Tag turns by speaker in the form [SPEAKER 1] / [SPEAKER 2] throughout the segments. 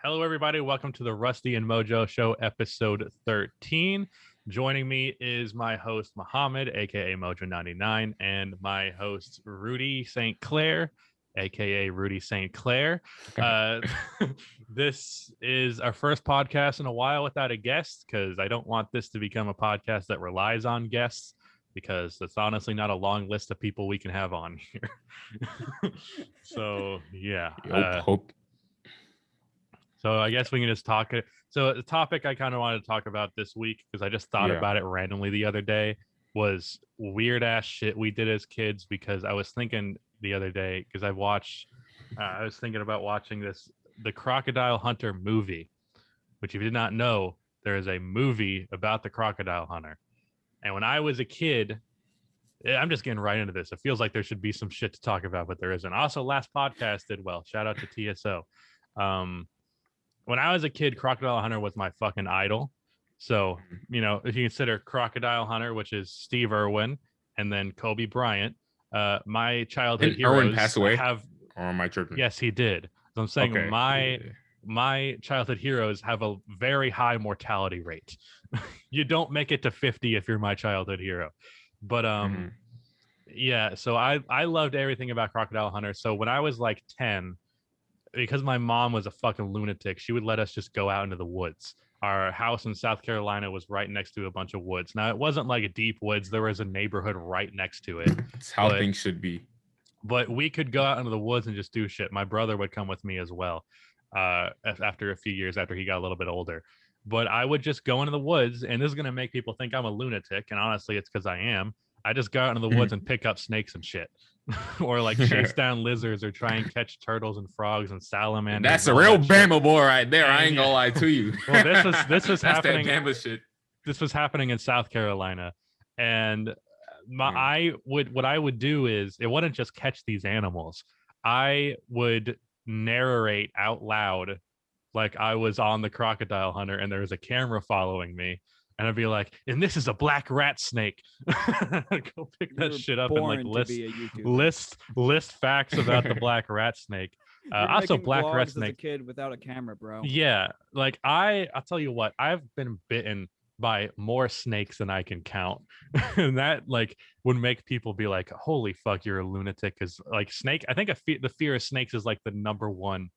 [SPEAKER 1] Hello, everybody. Welcome to the Rusty and Mojo Show, episode 13. Joining me is my host, Muhammad, aka Mojo99, and my host, Rudy St. Clair, aka Rudy St. Clair. This is our first podcast in a while without a guest, because I don't want this to become a podcast that relies on guests, because that's honestly not a long list of people we can have on here. So, yeah. So I guess we can just talk. So the topic I kind of wanted to talk about this week, because I just thought about it randomly the other day, was weird ass shit we did as kids. Because I was thinking the other day, because I was thinking about watching the Crocodile Hunter movie, which if you did not know, there is a movie about the Crocodile Hunter. And when I was a kid, I'm just getting right into this. It feels like there should be some shit to talk about, but there isn't. Also, last podcast did well. Shout out to TSO. When I was a kid, Crocodile Hunter was my fucking idol. So, you know, if you consider Crocodile Hunter, which is Steve Irwin, and then Kobe Bryant, my childhood heroes
[SPEAKER 2] Irwin pass away?
[SPEAKER 1] have.
[SPEAKER 2] Or am I tripping?
[SPEAKER 1] Yes, he did. So I'm saying my childhood heroes have a very high mortality rate. You don't make it to 50 if you're my childhood hero. But yeah, so I loved everything about Crocodile Hunter. So when I was like 10, because my mom was a fucking lunatic, she would let us just go out into the woods. Our house in South Carolina was right next to a bunch of woods. Now, it wasn't like a deep woods. There was a neighborhood right next to it.
[SPEAKER 2] That's how things should be.
[SPEAKER 1] But we could go out into the woods and just do shit. My brother would come with me as well after a few years, after he got a little bit older. But I would just go into the woods, and this is going to make people think I'm a lunatic. And honestly, it's because I am. I just go out into the woods and pick up snakes and shit. Or like chase down lizards, or try and catch turtles and frogs and salamanders.
[SPEAKER 2] That's a real Bama boy right there. I ain't gonna lie to you.
[SPEAKER 1] Well, this was happening.
[SPEAKER 2] That Bama shit.
[SPEAKER 1] This was happening in South Carolina, and what I would do is, it wouldn't just catch these animals. I would narrate out loud like I was on the Crocodile Hunter, and there was a camera following me. And I'd be like, and this is a black rat snake. Go pick that shit up and like list facts about the black rat snake. Also, black rat snake.
[SPEAKER 3] As a kid without a camera, bro.
[SPEAKER 1] Yeah, like I'll tell you what, I've been bitten by more snakes than I can count, and that like would make people be like, "Holy fuck, you're a lunatic!" Because like snake, I think the fear of snakes is like the number one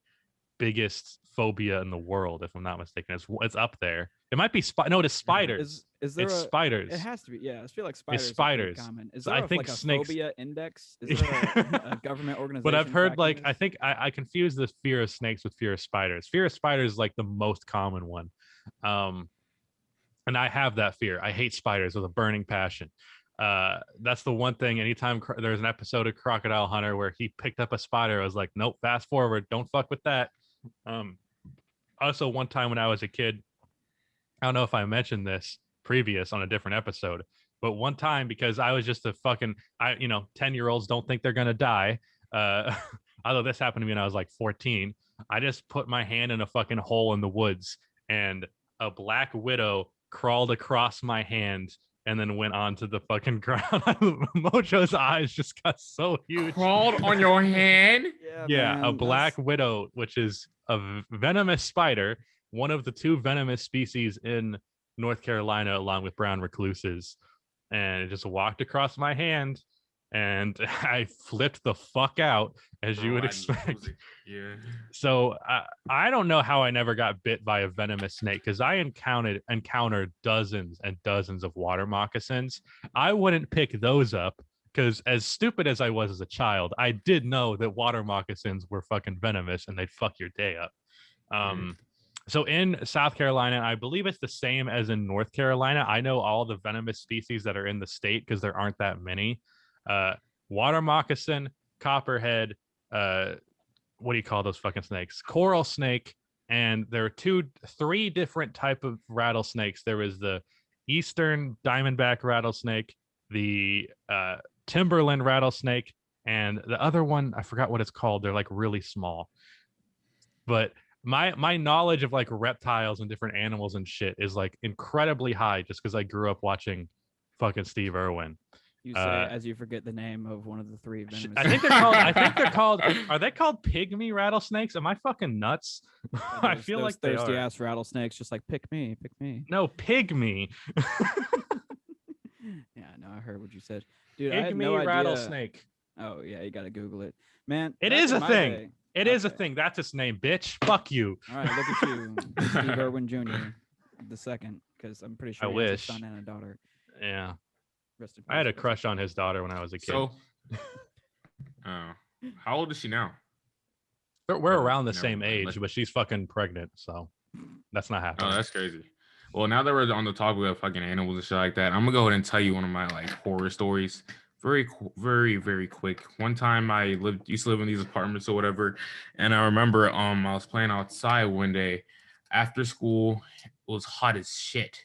[SPEAKER 1] biggest phobia in the world, if I'm not mistaken. It's up there. It might be no, it is spiders.
[SPEAKER 3] Is there
[SPEAKER 1] spiders?
[SPEAKER 3] It has to be. Yeah, I feel like spiders.
[SPEAKER 1] It's spiders.
[SPEAKER 3] Common. Is there
[SPEAKER 1] I think
[SPEAKER 3] like a
[SPEAKER 1] snakes...
[SPEAKER 3] phobia index? Is there a government organization?
[SPEAKER 1] But I've heard like I think I confuse the fear of snakes with fear of spiders. Fear of spiders is like the most common one, and I have that fear. I hate spiders with a burning passion. That's the one thing. Anytime there's an episode of Crocodile Hunter where he picked up a spider, I was like, nope, fast forward, don't fuck with that. Also, one time when I was a kid, I don't know if I mentioned this previous on a different episode, but one time, because I was just a fucking 10-year-olds don't think they're gonna die. Although this happened to me when I was like 14, I just put my hand in a fucking hole in the woods, and a black widow crawled across my hand and then went onto the fucking ground. Mojo's eyes just got so huge.
[SPEAKER 2] Crawled on your hand?
[SPEAKER 1] Yeah, man, a black widow, which is a venomous spider, one of the two venomous species in North Carolina, along with brown recluses. And it just walked across my hand, and I flipped the fuck out, as you would expect.
[SPEAKER 2] Yeah.
[SPEAKER 1] So I don't know how I never got bit by a venomous snake, because I encountered dozens and dozens of water moccasins. I wouldn't pick those up, because as stupid as I was as a child, I did know that water moccasins were fucking venomous and they'd fuck your day up. So in South Carolina, I believe it's the same as in North Carolina. I know all the venomous species that are in the state because there aren't that many. Water moccasin, copperhead, what do you call those fucking snakes? Coral snake, and there are three different type of rattlesnakes. There is the eastern diamondback rattlesnake, the Timberland rattlesnake, and the other one, I forgot what it's called. They're like really small. But my knowledge of like reptiles and different animals and shit is like incredibly high, just because I grew up watching fucking Steve Irwin.
[SPEAKER 3] You say as you forget the name of one of the three venomous.
[SPEAKER 1] I think they're called. I think they're called. Are they called pygmy rattlesnakes? Am I fucking nuts? I feel like they
[SPEAKER 3] thirsty
[SPEAKER 1] are.
[SPEAKER 3] ass rattlesnakes, just like pick me.
[SPEAKER 1] No, pygmy.
[SPEAKER 3] Yeah, no, I heard what you said, dude. I had
[SPEAKER 1] Pygmy
[SPEAKER 3] no idea.
[SPEAKER 1] rattlesnake.
[SPEAKER 3] Oh yeah, you gotta Google it, man.
[SPEAKER 1] It
[SPEAKER 3] back
[SPEAKER 1] is
[SPEAKER 3] in
[SPEAKER 1] a
[SPEAKER 3] my
[SPEAKER 1] thing.
[SPEAKER 3] day-
[SPEAKER 1] It is a
[SPEAKER 3] Okay.
[SPEAKER 1] thing. That's its name, bitch. Fuck you.
[SPEAKER 3] All right, look at you, Steve Irwin Jr. the second, because I'm pretty sure
[SPEAKER 1] I
[SPEAKER 3] he has a
[SPEAKER 1] wish.
[SPEAKER 3] son and a daughter.
[SPEAKER 1] Yeah.
[SPEAKER 3] Rest in
[SPEAKER 1] I had a
[SPEAKER 3] peace.
[SPEAKER 1] crush on his daughter when I was a kid.
[SPEAKER 2] So, how old is she now?
[SPEAKER 1] We're around the
[SPEAKER 2] Never
[SPEAKER 1] same
[SPEAKER 2] mind.
[SPEAKER 1] age, but she's fucking pregnant, so that's not
[SPEAKER 2] Oh,
[SPEAKER 1] happening.
[SPEAKER 2] that's crazy. Well, now that we're on the topic of fucking animals and shit like that, I'm gonna go ahead and tell you one of my like horror stories. Very quick. One time I used to live in these apartments or whatever, and I remember I was playing outside one day after school. It was hot as shit,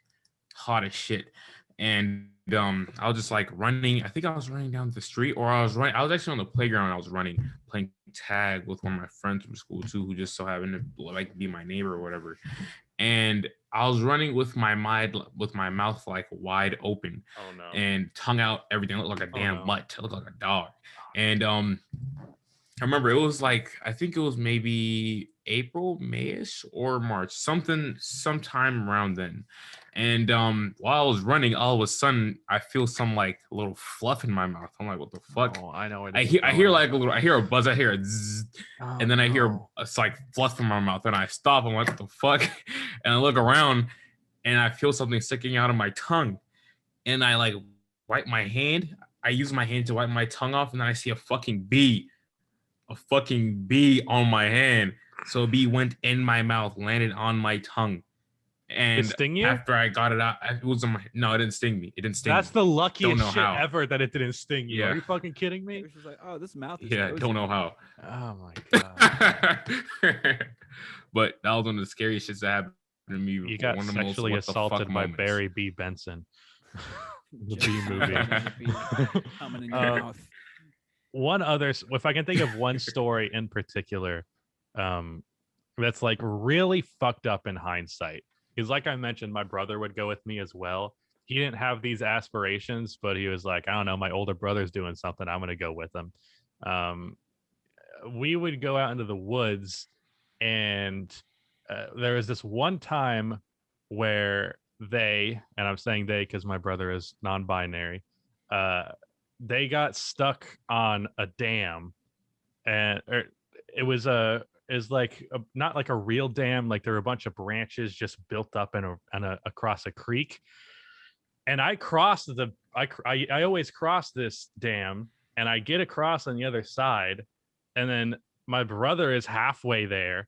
[SPEAKER 2] and I was just like running. I think I was running down the street, or I was actually on the playground. I was running, playing tag with one of my friends from school too, who just so happened to like be my neighbor or whatever. And I was running with my mouth like wide open
[SPEAKER 1] Oh no.
[SPEAKER 2] and tongue out, everything. It looked like a damn
[SPEAKER 1] no.
[SPEAKER 2] mutt. It looked like a dog. And I remember it was like, I think it was maybe April, Mayish or March, sometime around then. And while I was running, all of a sudden I feel some like little fluff in my mouth. I'm like, what the fuck?
[SPEAKER 1] Oh, I know where
[SPEAKER 2] I
[SPEAKER 1] this is
[SPEAKER 2] hear
[SPEAKER 1] going.
[SPEAKER 2] like I hear a buzz, I hear a zzz,
[SPEAKER 1] Oh,
[SPEAKER 2] and then I hear
[SPEAKER 1] no.
[SPEAKER 2] it's like fluff in my mouth, and I stop. I'm like, what the fuck? And I look around, and I feel something sticking out of my tongue, and I like wipe my hand. I use my hand to wipe my tongue off, and then I see a fucking bee on my hand. So a bee went in my mouth, landed on my tongue. And
[SPEAKER 1] Did it sting you?
[SPEAKER 2] after I got it out, it was on my. No, it didn't sting me. It didn't sting
[SPEAKER 1] That's
[SPEAKER 2] me.
[SPEAKER 1] the luckiest
[SPEAKER 2] know
[SPEAKER 1] shit
[SPEAKER 2] how.
[SPEAKER 1] ever that it didn't sting you.
[SPEAKER 2] Yeah.
[SPEAKER 1] Are you fucking kidding
[SPEAKER 3] It
[SPEAKER 1] me?
[SPEAKER 3] was just like, oh, this mouth is.
[SPEAKER 2] Yeah,
[SPEAKER 3] cozy.
[SPEAKER 2] don't know how.
[SPEAKER 1] Oh my god.
[SPEAKER 2] But that was one of the scariest shits that happened to me.
[SPEAKER 1] You got
[SPEAKER 2] one of the most
[SPEAKER 1] sexually
[SPEAKER 2] what the fuck
[SPEAKER 1] assaulted by
[SPEAKER 2] moments.
[SPEAKER 1] Barry B. Benson. The
[SPEAKER 3] Just
[SPEAKER 1] B movie.
[SPEAKER 3] there's a bee coming in your mouth.
[SPEAKER 1] One other, if I can think of one story in particular, that's like really fucked up in hindsight. Because like I mentioned, my brother would go with me as well. He didn't have these aspirations, but he was like, I don't know, my older brother's doing something, I'm gonna go with him. We would go out into the woods, and there was this one time where and I'm saying they because my brother is non-binary, they got stuck on a dam, and it was not like a real dam, like there were a bunch of branches just built up across a creek. And I crossed I always cross this dam, and I get across on the other side, and then my brother is halfway there,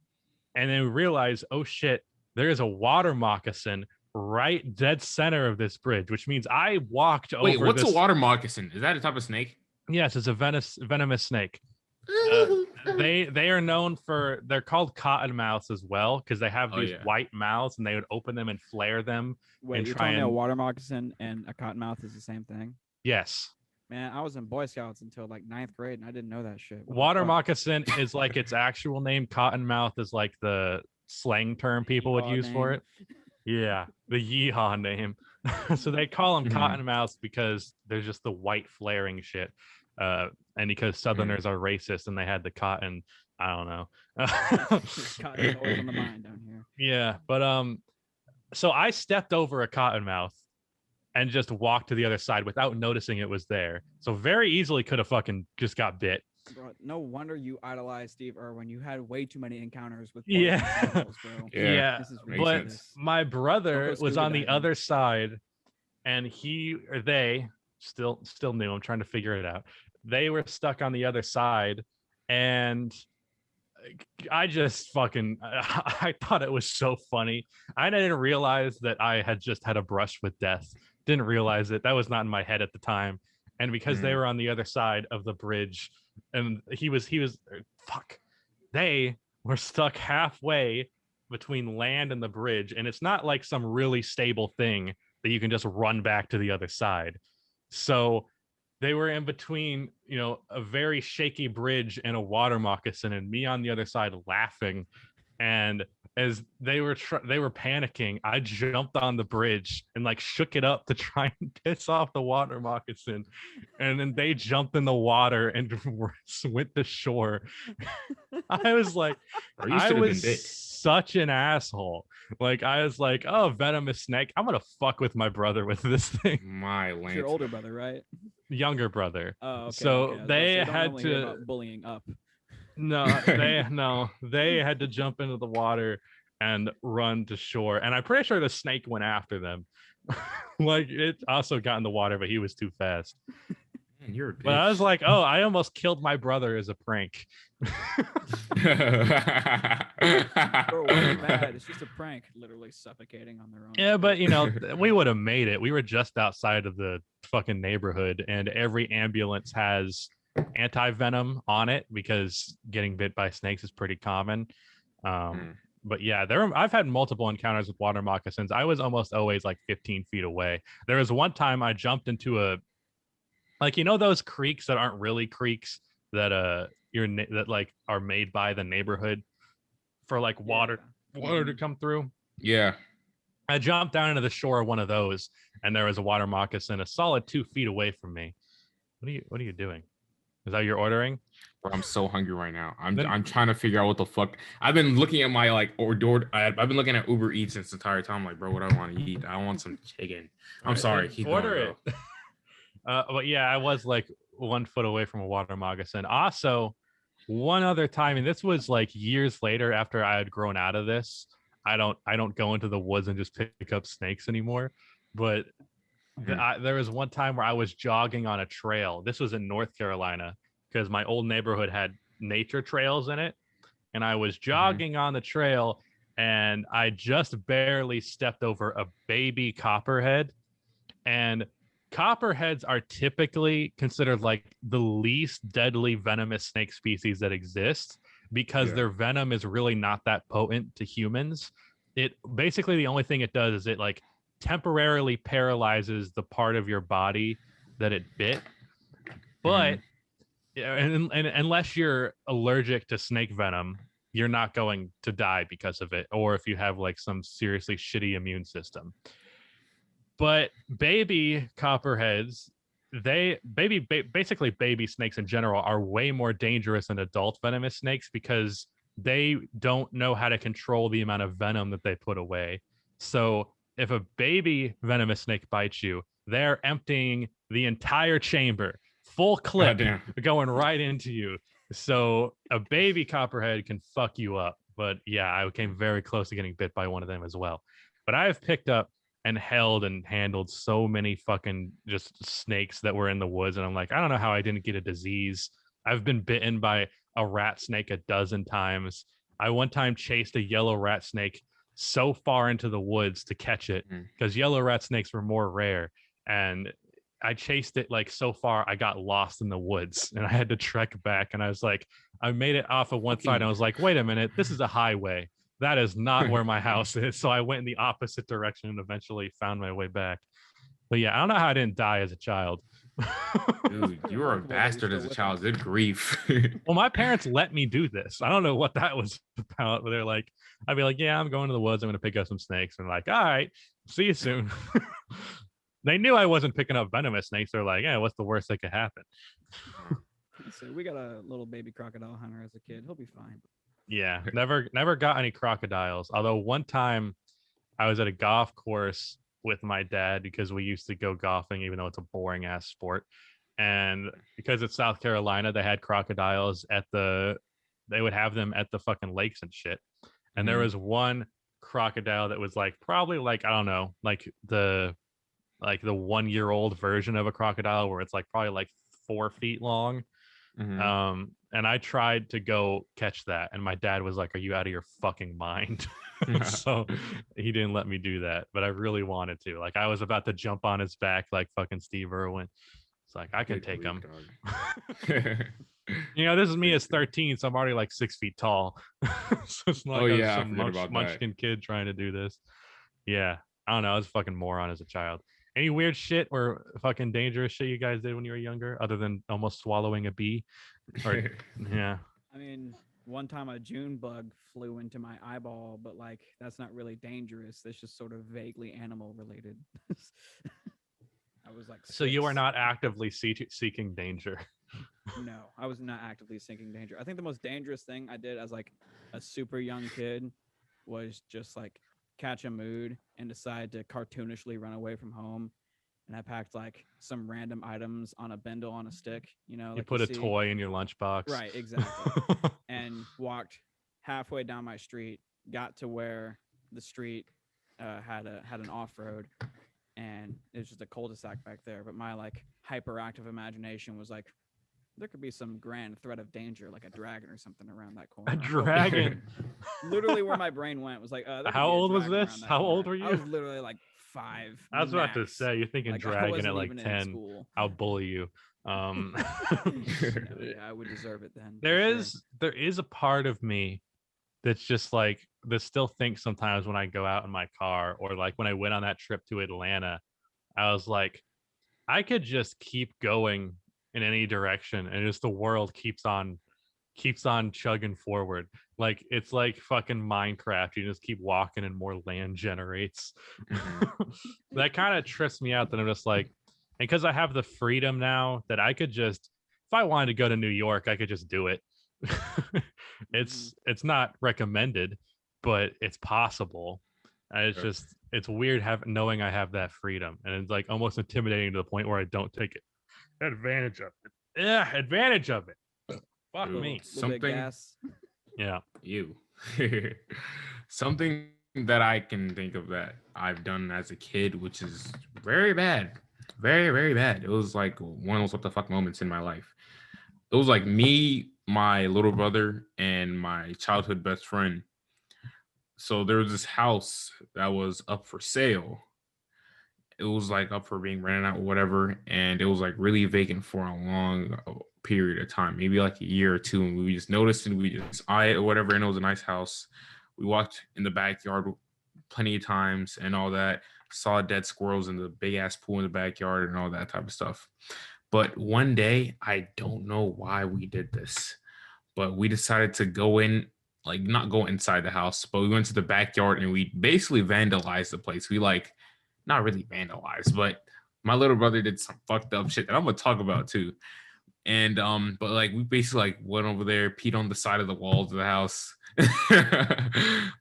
[SPEAKER 1] and then realize, oh shit, there is a water moccasin right dead center of this bridge, which means I walked over.
[SPEAKER 2] Wait, what's a water moccasin? Is that a type of snake?
[SPEAKER 1] Yes, it's a venomous snake. They are known for, they're called cottonmouths as well, because they have these white mouths, and they would open them and flare them.
[SPEAKER 3] Wait,
[SPEAKER 1] and
[SPEAKER 3] you're
[SPEAKER 1] try
[SPEAKER 3] telling me a
[SPEAKER 1] and-
[SPEAKER 3] water moccasin and a cottonmouth is the same thing?
[SPEAKER 1] Yes.
[SPEAKER 3] Man, I was in Boy Scouts until like 9th grade, and I didn't know that shit. What the
[SPEAKER 1] Water
[SPEAKER 3] fuck?
[SPEAKER 1] moccasin is like its actual name. Cottonmouth is like the slang term people would
[SPEAKER 3] Yeehaw
[SPEAKER 1] use for
[SPEAKER 3] name.
[SPEAKER 1] it. Yeah, the yeehaw name. So they call them
[SPEAKER 2] Mhm.
[SPEAKER 1] cottonmouths because there's just the white flaring shit. And because Southerners are racist and they had the cotton, I don't know.
[SPEAKER 3] Cotton's always on the mind down here.
[SPEAKER 1] Yeah, but so I stepped over a cottonmouth and just walked to the other side without noticing it was there. So very easily could have fucking just got bit.
[SPEAKER 3] Bro, no wonder you idolize Steve Irwin. You had way too many encounters with
[SPEAKER 1] Yeah.
[SPEAKER 3] poison animals, bro.
[SPEAKER 2] Yeah.
[SPEAKER 3] This is
[SPEAKER 2] makes
[SPEAKER 1] But
[SPEAKER 3] ridiculous.
[SPEAKER 1] my brother
[SPEAKER 3] Don't go
[SPEAKER 1] was
[SPEAKER 3] scuba
[SPEAKER 1] on the
[SPEAKER 3] diving.
[SPEAKER 1] other side, and they still knew. I'm trying to figure it out. They were stuck on the other side, and I just fucking I thought it was so funny. I didn't realize that I had just had a brush with death. Didn't realize it. That was not in my head at the time. And because they were on the other side of the bridge, and they were stuck halfway between land and the bridge, and it's not like some really stable thing that you can just run back to the other side. So they were in between, a very shaky bridge and a water moccasin, and me on the other side laughing. And as they were panicking, I jumped on the bridge and like shook it up to try and piss off the water moccasin, and then they jumped in the water and went to shore. I was like,
[SPEAKER 2] Or you
[SPEAKER 1] I
[SPEAKER 2] should have
[SPEAKER 1] was
[SPEAKER 2] been bit.
[SPEAKER 1] such an asshole. Like I was like, oh, venomous snake, I'm gonna fuck with my brother with this thing.
[SPEAKER 2] My
[SPEAKER 3] It's
[SPEAKER 2] lance.
[SPEAKER 3] your older brother, right?
[SPEAKER 1] Younger brother.
[SPEAKER 3] Oh, okay.
[SPEAKER 1] So
[SPEAKER 3] okay. I was about to
[SPEAKER 1] they
[SPEAKER 3] say, I don't
[SPEAKER 1] had
[SPEAKER 3] normally hear
[SPEAKER 1] to.
[SPEAKER 3] about bullying up.
[SPEAKER 1] They had to jump into the water and run to shore, and I'm pretty sure the snake went after them. Like it also got in the water, but he was too fast.
[SPEAKER 2] Man, you're a bitch.
[SPEAKER 1] But I was like, oh, I almost killed my brother as a prank.
[SPEAKER 3] Bro, why are you mad? It's just a prank, literally suffocating on their own.
[SPEAKER 1] Yeah, but you know, we would have made it. We were just outside of the fucking neighborhood, and every ambulance has anti-venom on it because getting bit by snakes is pretty common. But yeah, I've had multiple encounters with water moccasins. I was almost always like 15 feet away. There was one time I jumped into like, you know, those creeks that aren't really creeks that that like are made by the neighborhood for like water to come through.
[SPEAKER 2] Yeah.
[SPEAKER 1] I jumped down into the shore of one of those, and there was a water moccasin a solid 2 feet away from me. What are you doing? Is that you're ordering?
[SPEAKER 2] Bro, I'm so hungry right now. I'm trying to figure out what the fuck. I've been looking at my like I've been looking at Uber Eats this entire time. Like, bro, what I want to eat? I want some chicken. I'm sorry. Keep
[SPEAKER 1] order
[SPEAKER 2] going,
[SPEAKER 1] it. But yeah, I was like 1 foot away from a water moccasin. Also, one other time, and this was like years later after I had grown out of this. I don't go into the woods and just pick up snakes anymore. But there was one time where I was jogging on a trail. This was in North Carolina because my old neighborhood had nature trails in it. And I was jogging on the trail, and I just barely stepped over a baby copperhead. And copperheads are typically considered like the least deadly venomous snake species that exists because their venom is really not that potent to humans. It basically, the only thing it does is it like temporarily paralyzes the part of your body that it bit. But and unless you're allergic to snake venom, you're not going to die because of it, or if you have like some seriously shitty immune system. But baby copperheads, basically baby snakes in general are way more dangerous than adult venomous snakes because they don't know how to control the amount of venom that they put away. So if a baby venomous snake bites you, they're emptying the entire chamber, full clip, going right into you. So a baby copperhead can fuck you up. But yeah, I came very close to getting bit by one of them as well. But I have picked up and held and handled so many fucking just snakes that were in the woods. And I'm like, I don't know how I didn't get a disease. I've been bitten by a rat snake 12 times. I one time chased a yellow rat snake so far into the woods to catch it because yellow rat snakes were more rare. And I chased it like so far, I got lost in the woods and I had to trek back. And I was like, I made it off of one side. And I was like, wait a minute, this is a highway. That is not where my house is. So I went in the opposite direction and eventually found my way back. But yeah, I don't know how I didn't die as a child.
[SPEAKER 2] Dude, you were a bastard as a child. Good grief.
[SPEAKER 1] Well, my parents let me do this. I don't know what that was about, but they're like, I'd be like, yeah, I'm going to the woods. I'm going to pick up some snakes. And like, all right, see you soon. They knew I wasn't picking up venomous snakes. They're like, yeah, what's the worst that could happen?
[SPEAKER 3] So we got a little baby crocodile hunter as a kid. He'll be fine.
[SPEAKER 1] Yeah, never got any crocodiles. Although one time I was at a golf course with my dad because we used to go golfing, even though it's a boring ass sport. And because it's South Carolina, they had crocodiles they would have them at the fucking lakes and shit. And there was one crocodile that was like probably like, I don't know, like the 1-year-old version of a crocodile where it's like probably like 4 feet long. And I tried to go catch that, and my dad was like, "Are you out of your fucking mind?" So he didn't let me do that, but I really wanted to. Like I was about to jump on his back like fucking Steve Irwin. It's like I can take him. You know, this is me as 13, so I'm already like 6 feet tall. So it's not like some munchkin kid trying to do this. Yeah, I don't know. I was a fucking moron as a child. Any weird shit or fucking dangerous shit you guys did when you were younger, other than almost swallowing a bee? Or, yeah.
[SPEAKER 3] I mean, one time a June bug flew into my eyeball, but like that's not really dangerous. That's just sort of vaguely animal related. I was like,
[SPEAKER 1] So you are
[SPEAKER 3] 6.
[SPEAKER 1] not actively seeking danger.
[SPEAKER 3] No, I was not actively seeking danger. I think the most dangerous thing I did as like a super young kid was just like catch a mood and decide to cartoonishly run away from home. And I packed like some random items on a bindle on a stick,
[SPEAKER 1] You
[SPEAKER 3] like
[SPEAKER 1] put a
[SPEAKER 3] see.
[SPEAKER 1] toy in your lunchbox.
[SPEAKER 3] Right, exactly. And walked halfway down my street, got to where the street had an off road, and it was just a cul-de-sac back there. But my like hyperactive imagination was like, there could be some grand threat of danger, like a dragon or something around that corner.
[SPEAKER 1] A dragon.
[SPEAKER 3] Literally, where my brain went was like, there could
[SPEAKER 1] How
[SPEAKER 3] be a
[SPEAKER 1] old was
[SPEAKER 3] dragon
[SPEAKER 1] this?
[SPEAKER 3] around that
[SPEAKER 1] How
[SPEAKER 3] corner.
[SPEAKER 1] old were
[SPEAKER 3] I was
[SPEAKER 1] you?
[SPEAKER 3] literally like 5.
[SPEAKER 1] I was about to
[SPEAKER 3] max.
[SPEAKER 1] say, you're thinking
[SPEAKER 3] Like, I
[SPEAKER 1] dragon
[SPEAKER 3] wasn't
[SPEAKER 1] at like
[SPEAKER 3] even in
[SPEAKER 1] 10.
[SPEAKER 3] school.
[SPEAKER 1] I'll bully you.
[SPEAKER 3] No, yeah, I would deserve it then. for
[SPEAKER 1] there
[SPEAKER 3] sure.
[SPEAKER 1] is a part of me that's just like that still thinks sometimes when I go out in my car, or like when I went on that trip to Atlanta, I was like, I could just keep going in any direction and just the world keeps on chugging forward. Like it's like fucking Minecraft. You just keep walking and more land generates. That kind of trips me out that I'm just like, and because I have the freedom now that I could just, if I wanted to go to New York, I could just do it. It's not recommended, but it's possible. And it's
[SPEAKER 2] Sure.
[SPEAKER 1] just it's weird knowing I have that freedom, and it's like almost intimidating to the point where I don't take advantage of it. Yeah, advantage of it. Fuck
[SPEAKER 2] Ooh.
[SPEAKER 1] me.
[SPEAKER 3] Little bit
[SPEAKER 2] Something-
[SPEAKER 3] gas.
[SPEAKER 1] Yeah.
[SPEAKER 2] You. Something that I can think of that I've done as a kid, which is very bad. Very, very bad. It was like one of those what the fuck moments in my life. It was like me, my little brother, and my childhood best friend. So there was this house that was up for sale. It was like up for being rented out or whatever, and it was like really vacant for a long period of time, maybe like a year or two. And we just noticed, and we just eyed it or whatever, and it was a nice house. We walked in the backyard plenty of times and all that. Saw dead squirrels in the big ass pool in the backyard and all that type of stuff. But one day, I don't know why we did this, but we decided to go in, like not go inside the house, but we went to the backyard and we basically vandalized the place. We like not really vandalized, but my little brother did some fucked up shit that I'm gonna talk about too. And but like we basically like went over there, peed on the side of the walls of the house.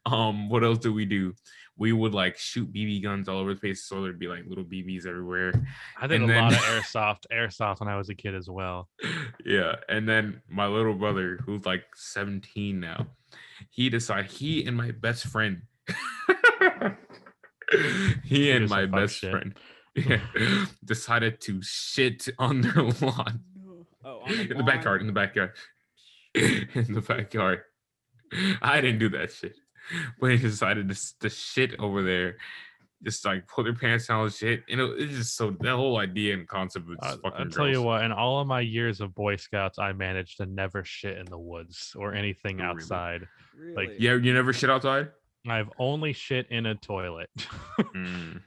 [SPEAKER 2] What else do we do? We would like shoot BB guns all over the place, so there'd be like little BBs everywhere.
[SPEAKER 1] I did
[SPEAKER 2] And
[SPEAKER 1] a
[SPEAKER 2] then-
[SPEAKER 1] lot of airsoft when I was a kid as well.
[SPEAKER 2] Yeah, and then my little brother, who's like 17 now, he and my best friend, he and
[SPEAKER 1] Just
[SPEAKER 2] my
[SPEAKER 1] some fuck
[SPEAKER 2] best
[SPEAKER 1] shit.
[SPEAKER 2] friend, yeah, decided to shit on their lawn.
[SPEAKER 3] Oh, on the
[SPEAKER 2] In the
[SPEAKER 3] lawn?
[SPEAKER 2] backyard, in the backyard. In the backyard. I didn't do that shit. But they decided to shit over there. Just like pull their pants down and shit. And it's just so that whole idea and concept was just fucking
[SPEAKER 1] I'll tell you
[SPEAKER 2] gross.
[SPEAKER 1] what, in all of my years of Boy Scouts, I managed to never shit in the woods or anything
[SPEAKER 2] Really?
[SPEAKER 1] outside.
[SPEAKER 3] Really?
[SPEAKER 2] Yeah, you never shit outside?
[SPEAKER 1] I've only shit in a toilet
[SPEAKER 2] Mm.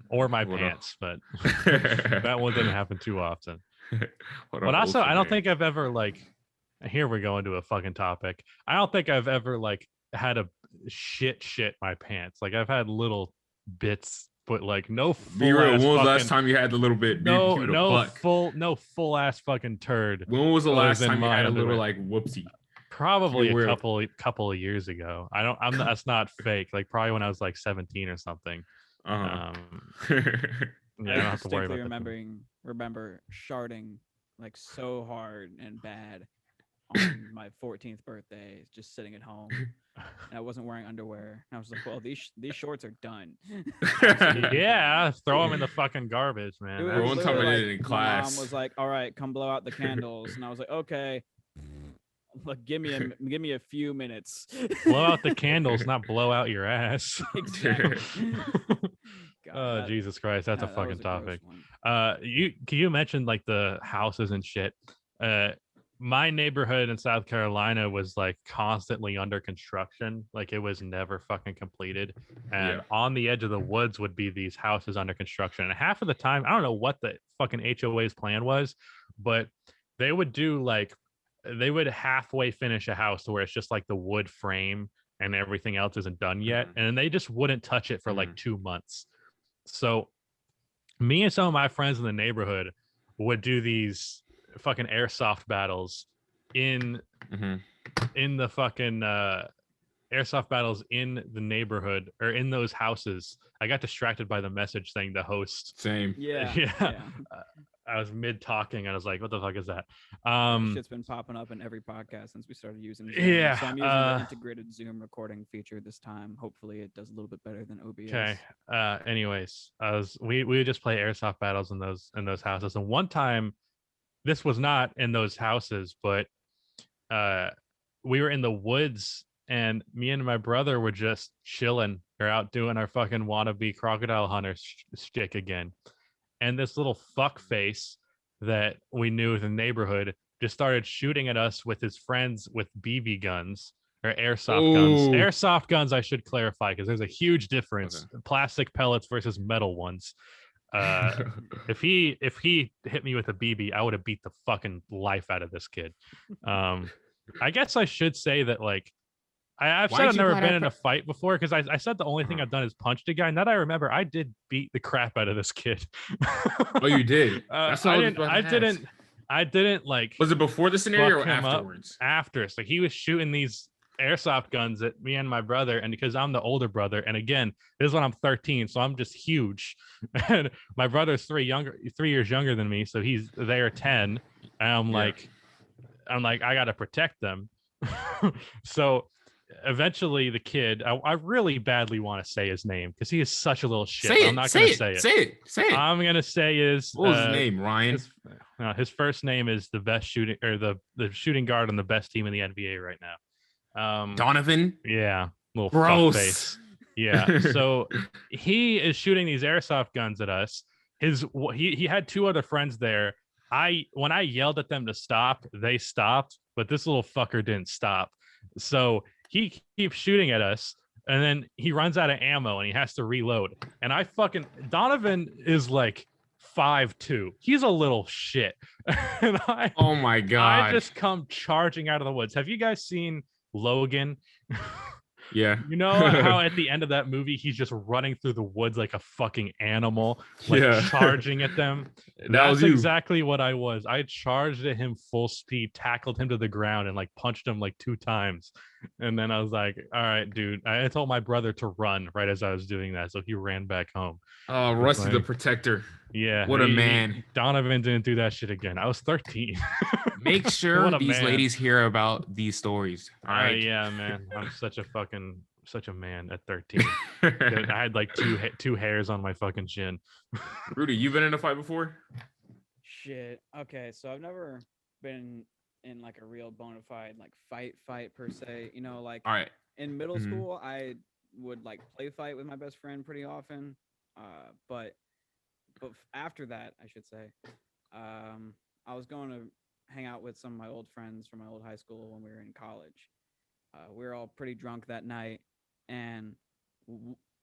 [SPEAKER 1] or my
[SPEAKER 2] What a-
[SPEAKER 1] pants, but that one didn't happen too often.
[SPEAKER 2] What
[SPEAKER 1] But
[SPEAKER 2] a
[SPEAKER 1] also, I
[SPEAKER 2] wholesome
[SPEAKER 1] don't
[SPEAKER 2] man.
[SPEAKER 1] think I've ever like. Here we go into a fucking topic. I don't think I've ever like had a shit my pants. Like I've had little bits, but like no full.
[SPEAKER 2] Be real.
[SPEAKER 1] ass
[SPEAKER 2] When was the last
[SPEAKER 1] fucking-
[SPEAKER 2] time you had a little bit?
[SPEAKER 1] No,
[SPEAKER 2] Give it a
[SPEAKER 1] no
[SPEAKER 2] buck.
[SPEAKER 1] full ass fucking turd.
[SPEAKER 2] When was the
[SPEAKER 1] other
[SPEAKER 2] last
[SPEAKER 1] than
[SPEAKER 2] time you
[SPEAKER 1] my
[SPEAKER 2] had a little
[SPEAKER 1] underwear.
[SPEAKER 2] like whoopsie?
[SPEAKER 1] Probably
[SPEAKER 2] Keep it
[SPEAKER 1] a
[SPEAKER 2] real.
[SPEAKER 1] couple of years ago. That's not fake. Like probably when I was like 17 or something.
[SPEAKER 2] Uh-huh.
[SPEAKER 1] Yeah, I don't
[SPEAKER 3] I
[SPEAKER 1] have to worry
[SPEAKER 3] distinctly
[SPEAKER 1] about that.
[SPEAKER 3] remember sharding like so hard and bad on my 14th birthday, just sitting at home. And I wasn't wearing underwear. And I was like, well, these shorts are done.
[SPEAKER 1] Yeah, throw them in the fucking garbage, man.
[SPEAKER 3] It was
[SPEAKER 2] Bro, one time I
[SPEAKER 3] literally
[SPEAKER 2] did it
[SPEAKER 3] like,
[SPEAKER 2] in
[SPEAKER 3] my
[SPEAKER 2] class.
[SPEAKER 3] mom was like, all right, come blow out the candles. And I was like, okay. Like, give me a few minutes.
[SPEAKER 1] Blow out the candles, not blow out your ass.
[SPEAKER 3] Exactly. God,
[SPEAKER 1] Oh,
[SPEAKER 3] that-
[SPEAKER 1] Jesus Christ, that's a
[SPEAKER 3] that was
[SPEAKER 1] fucking
[SPEAKER 3] gross
[SPEAKER 1] topic.
[SPEAKER 3] one.
[SPEAKER 1] You mentioned like the houses and shit. My neighborhood in South Carolina was like constantly under construction. Like it was never fucking completed. And
[SPEAKER 2] Yeah.
[SPEAKER 1] on the edge of the woods would be these houses under construction. And half of the time, I don't know what the fucking HOA's plan was, but they would do like they would halfway finish a house to where it's just like the wood frame and everything else isn't done yet, and then they just wouldn't touch it for like 2 months. So me and some of my friends in the neighborhood would do these fucking airsoft battles in the fucking airsoft battles in the neighborhood or in those houses. I got distracted by the message saying the host.
[SPEAKER 2] Same.
[SPEAKER 3] Yeah.
[SPEAKER 1] I was mid talking. I was like, "What the fuck is that?"
[SPEAKER 3] Shit's been popping up in every podcast since we started using Zoom.
[SPEAKER 1] Yeah,
[SPEAKER 3] So I'm using the integrated Zoom recording feature this time. Hopefully, it does a little bit better than OBS.
[SPEAKER 1] Okay. Anyways, we would just play airsoft battles in those houses. And one time, this was not in those houses, but we were in the woods, and me and my brother were just chilling. We're out doing our fucking wannabe crocodile hunter shtick again. And this little fuck face that we knew in the neighborhood just started shooting at us with his friends with BB guns or airsoft guns. Airsoft guns, I should clarify, because there's a huge difference. Okay. Plastic pellets versus metal ones. If he hit me with a BB, I would have beat the fucking life out of this kid. I guess I should say that, like, I've said I've never been in a fight before, because I said the only thing I've done is punched a guy. Now that I remember, I did beat the crap out of this kid.
[SPEAKER 2] Oh, you did? That's all
[SPEAKER 1] I didn't like.
[SPEAKER 2] Was it before the scenario or afterwards?
[SPEAKER 1] After. So he was shooting these airsoft guns at me and my brother, and because I'm the older brother, and again, this is when I'm 13, so I'm just huge. And my brother's 3 years younger than me, so he's there 10. And I'm like, I gotta protect them. So eventually the kid, I really badly want to say his name because he is such a little shit. I'm not going to say it. Say it. I'm going to say is
[SPEAKER 2] what was his name? Ryan.
[SPEAKER 1] His first name is the best shooting, or the shooting guard on the best team in the NBA right now.
[SPEAKER 2] Donovan.
[SPEAKER 1] Yeah, little
[SPEAKER 2] gross
[SPEAKER 1] fuck face. Yeah. So he is shooting these airsoft guns at us. He had 2 other friends there. When I yelled at them to stop, they stopped, but this little fucker didn't stop. So he keeps shooting at us, and then he runs out of ammo and he has to reload. And Donovan is like 5'2". He's a little shit. And
[SPEAKER 2] oh my God.
[SPEAKER 1] I just come charging out of the woods. Have you guys seen Logan?
[SPEAKER 2] Yeah.
[SPEAKER 1] You know how at the end of that movie, he's just running through the woods like a fucking animal, like charging at them? That's exactly what I was. I charged at him full speed, tackled him to the ground, and like punched him like 2 times. And then I was like, all right, dude. I told my brother to run right as I was doing that, so he ran back home.
[SPEAKER 2] Oh, Rusty the Protector.
[SPEAKER 1] Yeah.
[SPEAKER 2] What a man.
[SPEAKER 1] Donovan didn't do that shit again. I was 13.
[SPEAKER 2] Make sure these ladies hear about these stories. All right.
[SPEAKER 1] Yeah, man. I'm such a man at 13. Dude, I had like two hairs on my fucking chin.
[SPEAKER 2] Rudy, you been in a fight before?
[SPEAKER 3] Shit. Okay, so I've never been in like a real bona fide like fight per se. You know, like
[SPEAKER 2] all right.
[SPEAKER 3] In middle school, I would like play fight with my best friend pretty often. But after that, I should say, I was going to hang out with some of my old friends from my old high school when we were in college. We were all pretty drunk that night, and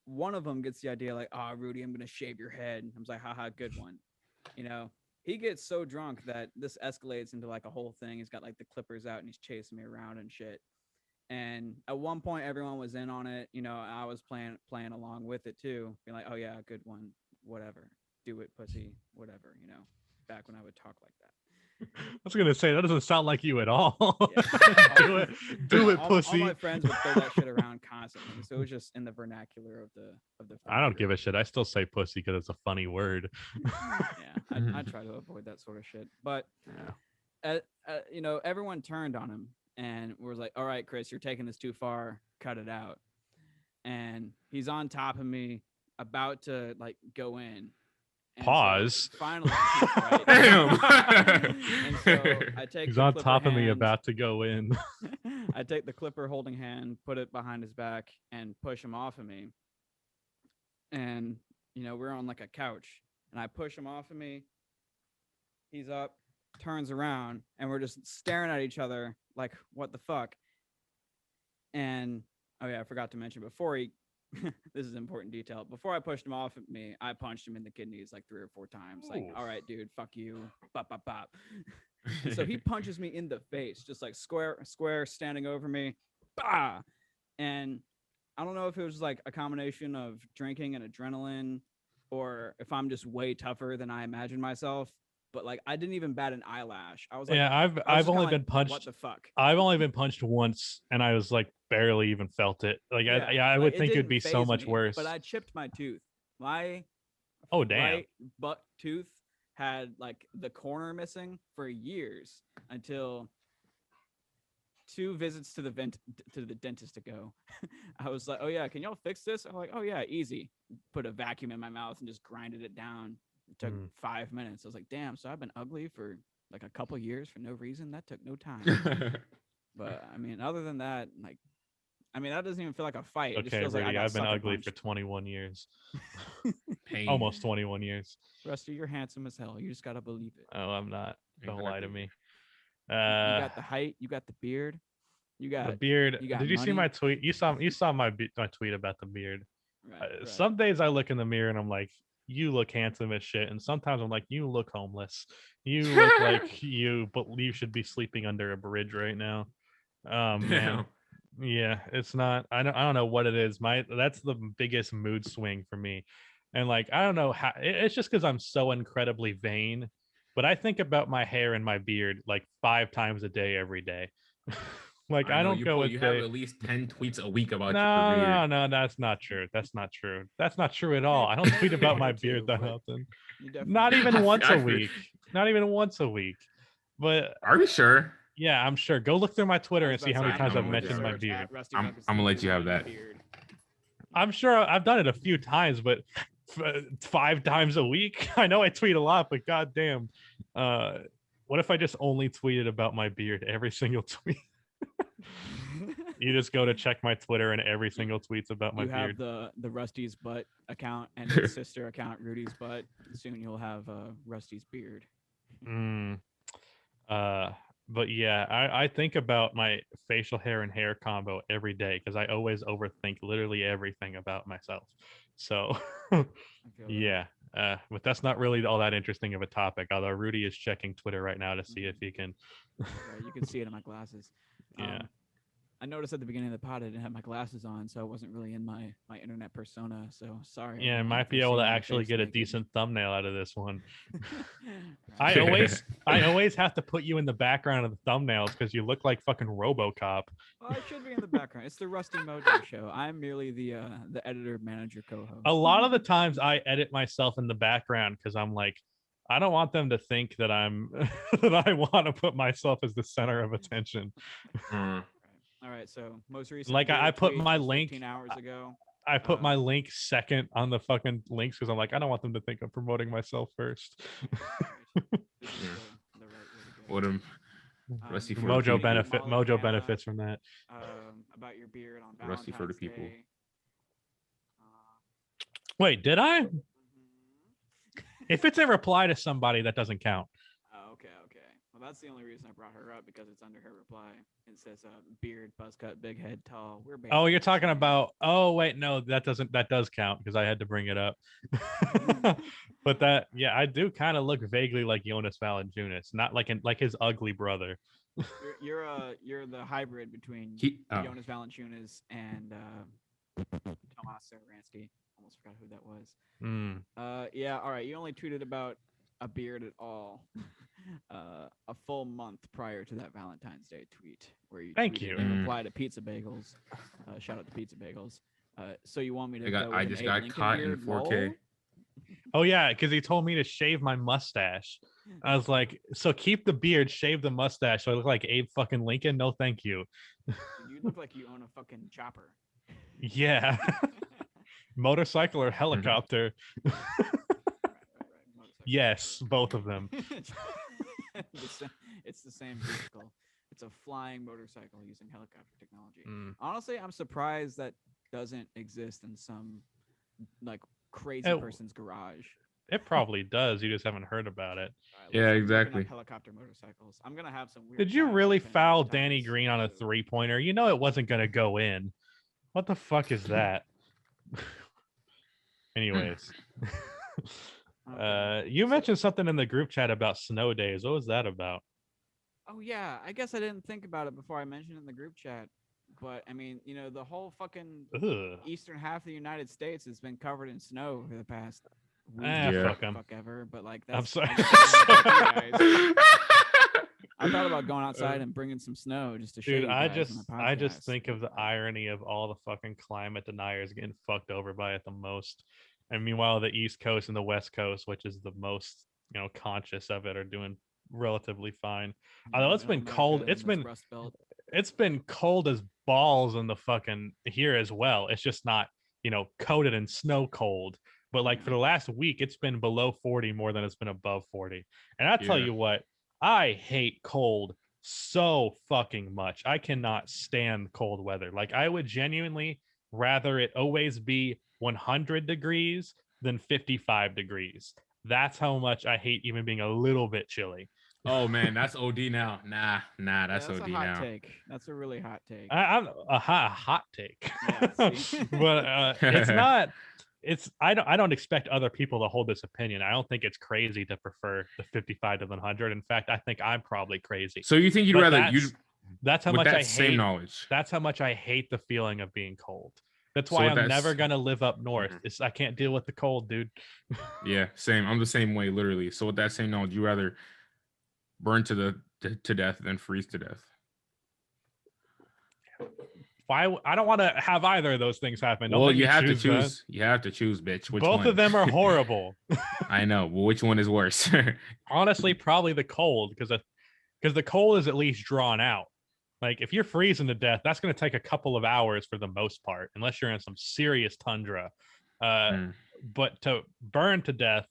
[SPEAKER 3] one of them gets the idea like, "Oh, Rudy, I'm gonna shave your head." I was like, "Haha, good one." You know, he gets so drunk that this escalates into like a whole thing. He's got like the clippers out and he's chasing me around and shit. And at one point, everyone was in on it. You know, I was playing along with it too, being like, "Oh yeah, good one, whatever, do it, pussy, whatever." You know, back when I would talk like that.
[SPEAKER 1] I was gonna say that doesn't sound like you at all.
[SPEAKER 3] Yeah.
[SPEAKER 1] do it, pussy.
[SPEAKER 3] All my friends would throw that shit around constantly, so it was just in the vernacular of the.
[SPEAKER 1] I don't give a shit. I still say pussy because it's a funny word.
[SPEAKER 3] Yeah, I try to avoid that sort of shit, but you know, everyone turned on him and was like, "All right, Chris, you're taking this too far. Cut it out." And he's on top of me, about to like go in. And
[SPEAKER 1] pause.
[SPEAKER 3] So finally, right? Damn. And so I take.
[SPEAKER 1] He's on top of me, about to go in.
[SPEAKER 3] I take the clipper holding hand, put it behind his back, and push him off of me. And you know, we're on like a couch, and I push him off of me. He's up, turns around, and we're just staring at each other like, "What the fuck?" And oh yeah, I forgot to mention before he. This is important detail. Before I pushed him off at me, I punched him in the kidneys like 3 or 4 times. Like, "All right, dude, fuck you." Bop, bop, bop. And so he punches me in the face, just like square standing over me. Bah! And I don't know if it was like a combination of drinking and adrenaline, or if I'm just way tougher than I imagined myself. But like I didn't even bat an eyelash. I was like,
[SPEAKER 1] Yeah,
[SPEAKER 3] I was
[SPEAKER 1] I've
[SPEAKER 3] just
[SPEAKER 1] only
[SPEAKER 3] kinda
[SPEAKER 1] been
[SPEAKER 3] like,
[SPEAKER 1] punched.
[SPEAKER 3] what the fuck?
[SPEAKER 1] I've only been punched once, and I was like barely even felt it. Like, I
[SPEAKER 3] Like,
[SPEAKER 1] would
[SPEAKER 3] it
[SPEAKER 1] think it'd
[SPEAKER 3] didn't
[SPEAKER 1] be so
[SPEAKER 3] faze
[SPEAKER 1] much
[SPEAKER 3] me,
[SPEAKER 1] worse.
[SPEAKER 3] but I chipped my tooth. My
[SPEAKER 1] Oh, damn.
[SPEAKER 3] right butt tooth had like the corner missing for years until 2 visits to the dentist ago. I was like, oh yeah, can y'all fix this? I'm like, oh yeah, easy. Put a vacuum in my mouth and just grinded it down. It took 5 minutes. I was like, damn, so I've been ugly for like a couple years for no reason. That took no time. But I mean, other than that, like, I mean, that doesn't even feel like a fight. It just
[SPEAKER 1] Okay,
[SPEAKER 3] feels like I
[SPEAKER 1] Rudy,
[SPEAKER 3] got
[SPEAKER 1] I've been
[SPEAKER 3] sucker
[SPEAKER 1] ugly for
[SPEAKER 3] punched.
[SPEAKER 1] 21 years.
[SPEAKER 2] Pain.
[SPEAKER 1] Almost 21 years.
[SPEAKER 3] Rusty, you're handsome as hell. You just gotta believe it.
[SPEAKER 1] Oh, I'm not. Don't lie to me.
[SPEAKER 3] You got the height. You got the beard. You got
[SPEAKER 1] the beard.
[SPEAKER 3] you got
[SPEAKER 1] Did you see
[SPEAKER 3] money.
[SPEAKER 1] my tweet? You saw my tweet about the beard.
[SPEAKER 3] Right.
[SPEAKER 1] Some days I look in the mirror and I'm like, you look handsome as shit, and sometimes I'm like, you look homeless. You look like you should be sleeping under a bridge right now. Oh man. Yeah, it's not. I don't know what it is. That's the biggest mood swing for me, and like I don't know how. It's just because I'm so incredibly vain. But I think about my hair and my beard like 5 times a day, every day. Like I don't go.
[SPEAKER 2] You have at least 10 tweets a week about
[SPEAKER 1] No,
[SPEAKER 2] your beard.
[SPEAKER 1] no, that's not true. That's not true. That's not true at all. I don't tweet about my beard that often. Not even once a week. Not even once a week. But
[SPEAKER 2] are we sure?
[SPEAKER 1] Yeah, I'm sure. Go look through my Twitter and see how many times I've mentioned my
[SPEAKER 3] beard.
[SPEAKER 1] beard.
[SPEAKER 2] I'm gonna let you have that.
[SPEAKER 1] I'm sure I've done it a few times, but 5 times a week. I know I tweet a lot, but goddamn, what if I just only tweeted about my beard every single tweet? You just go to check my Twitter, and every single tweet's about my beard.
[SPEAKER 3] You have the Rusty's butt account and his sister account, Rudy's butt. Soon you'll have Rusty's beard.
[SPEAKER 1] But yeah, I think about my facial hair and hair combo every day because I always overthink literally everything about myself. So yeah, but that's not really all that interesting of a topic. Although Rudy is checking Twitter right now to see if he can.
[SPEAKER 3] Right, you can see it in my glasses.
[SPEAKER 1] Yeah.
[SPEAKER 3] I noticed at the beginning of the pod I didn't have my glasses on, so I wasn't really in my internet persona. So sorry.
[SPEAKER 1] Yeah, I might be able to actually get a decent thumbnail out of this one.
[SPEAKER 3] Right.
[SPEAKER 1] I always have to put you in the background of the thumbnails because you look like fucking RoboCop.
[SPEAKER 3] Well, I should be in the background. It's the Rusty Mojo show. I'm merely the editor, manager, co-host.
[SPEAKER 1] A lot of the times I edit myself in the background because I'm like, I don't want them to think that I'm that I want to put myself as the center of attention.
[SPEAKER 3] All right, so most recent,
[SPEAKER 1] like I put my link
[SPEAKER 3] 15 hours ago.
[SPEAKER 1] I put my link second on the fucking links because I'm like, I don't want them to think I'm promoting myself first.
[SPEAKER 2] What
[SPEAKER 3] Rusty
[SPEAKER 1] Mojo benefits from that.
[SPEAKER 3] About your beard on Valentine's
[SPEAKER 2] Rusty for the people.
[SPEAKER 3] Day.
[SPEAKER 1] Wait, did I? If it's a reply to somebody, that doesn't count.
[SPEAKER 3] Oh, okay. Well, that's the only reason I brought her up, because it's under her reply. It says beard, buzz cut, big head, tall. We're
[SPEAKER 1] Oh, you're talking about. Oh, wait, no, that does count because I had to bring it up. But I do kind of look vaguely like Jonas Valanciunas, not like his ugly brother.
[SPEAKER 3] You're the hybrid between Jonas Valanciunas and Tomas Saransky. Almost forgot who that was. Yeah, all right. You only tweeted about a beard at all a full month prior to that Valentine's Day tweet where you
[SPEAKER 1] Thank you
[SPEAKER 3] in reply to Pizza Bagels. Shout out to Pizza Bagels. So you want me to
[SPEAKER 2] I just got caught in 4K.
[SPEAKER 1] Oh yeah, because he told me to shave my mustache. I was like, so keep the beard, shave the mustache so I look like Abe fucking Lincoln? No, thank you.
[SPEAKER 3] You look like you own a fucking chopper.
[SPEAKER 1] Yeah. Motorcycle or helicopter?
[SPEAKER 3] Right.
[SPEAKER 1] Yes, both of them.
[SPEAKER 3] It's the same vehicle. It's a flying motorcycle using helicopter technology. Honestly, I'm surprised that doesn't exist in some like crazy person's garage.
[SPEAKER 1] It probably does. You just haven't heard about it.
[SPEAKER 2] Yeah, exactly.
[SPEAKER 3] Helicopter motorcycles. I'm gonna have some weird.
[SPEAKER 1] Did you really foul Danny Green on a 3-pointer? You know it wasn't gonna go in. What the fuck is that? Anyways. You mentioned something in the group chat about snow days. What was that about?
[SPEAKER 3] Oh yeah, I guess I didn't think about it before I mentioned it in the group chat. But I mean, the whole fucking
[SPEAKER 1] Ugh.
[SPEAKER 3] eastern half of the United States has been covered in snow for the past week
[SPEAKER 2] Yeah.
[SPEAKER 3] or
[SPEAKER 1] Fuck 'em.
[SPEAKER 3] fuck ever. But like
[SPEAKER 1] I'm
[SPEAKER 3] that's
[SPEAKER 1] sorry.
[SPEAKER 3] I guess that's what you guys. I thought about going outside and bringing some snow just to show
[SPEAKER 1] Dude,
[SPEAKER 3] you guys on the
[SPEAKER 1] I just
[SPEAKER 3] podcast.
[SPEAKER 1] think of the irony of all the fucking climate deniers getting fucked over by it the most. And meanwhile, the East Coast and the West Coast, which is the most, conscious of it, are doing relatively fine. Although it's
[SPEAKER 3] Middle
[SPEAKER 1] been
[SPEAKER 3] America
[SPEAKER 1] cold,
[SPEAKER 3] and this Rust Belt.
[SPEAKER 1] it's been cold as balls in the fucking here as well. It's just not, coated in snow cold. But like for
[SPEAKER 3] Yeah.
[SPEAKER 1] the last week, it's been below 40 more than it's been above 40. And I tell
[SPEAKER 2] Yeah.
[SPEAKER 1] you what, I hate cold so fucking much. I cannot stand cold weather. Like I would genuinely rather it always be 100 degrees than 55 degrees. That's how much I hate even being a little bit chilly.
[SPEAKER 2] Oh man, that's OD now. Nah,
[SPEAKER 3] Yeah,
[SPEAKER 2] that's
[SPEAKER 3] that's a
[SPEAKER 2] OD
[SPEAKER 3] hot
[SPEAKER 2] now.
[SPEAKER 3] take. That's a really hot take.
[SPEAKER 1] I'm a hot take.
[SPEAKER 3] Yeah, see?
[SPEAKER 1] But it's not. It's I don't expect other people to hold this opinion. I don't think it's crazy to prefer the 55 to 100. In fact, I think I'm probably crazy.
[SPEAKER 2] So you think you'd
[SPEAKER 1] But
[SPEAKER 2] rather you
[SPEAKER 1] that's how
[SPEAKER 2] with
[SPEAKER 1] much
[SPEAKER 2] that
[SPEAKER 1] I
[SPEAKER 2] same
[SPEAKER 1] hate.
[SPEAKER 2] knowledge?
[SPEAKER 1] That's how much I hate the feeling of being cold. That's
[SPEAKER 2] So
[SPEAKER 1] why
[SPEAKER 2] with
[SPEAKER 1] I'm
[SPEAKER 2] that
[SPEAKER 1] never
[SPEAKER 2] s-
[SPEAKER 1] gonna live up north.
[SPEAKER 2] Mhm.
[SPEAKER 1] I can't deal with the cold, dude.
[SPEAKER 2] Yeah, same. I'm the same way, literally. So with that same knowledge, you rather burn to death than freeze to death.
[SPEAKER 1] Why I don't want to have either of those things happen. Don't
[SPEAKER 2] Well,
[SPEAKER 1] make
[SPEAKER 2] you
[SPEAKER 1] me
[SPEAKER 2] have to
[SPEAKER 1] choose that.
[SPEAKER 2] choose. You have to choose, bitch. Which
[SPEAKER 1] Both
[SPEAKER 2] one?
[SPEAKER 1] of them are horrible.
[SPEAKER 2] I know. Well, which one is worse?
[SPEAKER 1] Honestly, probably the cold because the cold is at least drawn out. Like if you're freezing to death, that's going to take a couple of hours for the most part, unless you're in some serious tundra.
[SPEAKER 2] Hmm.
[SPEAKER 1] But to burn to death,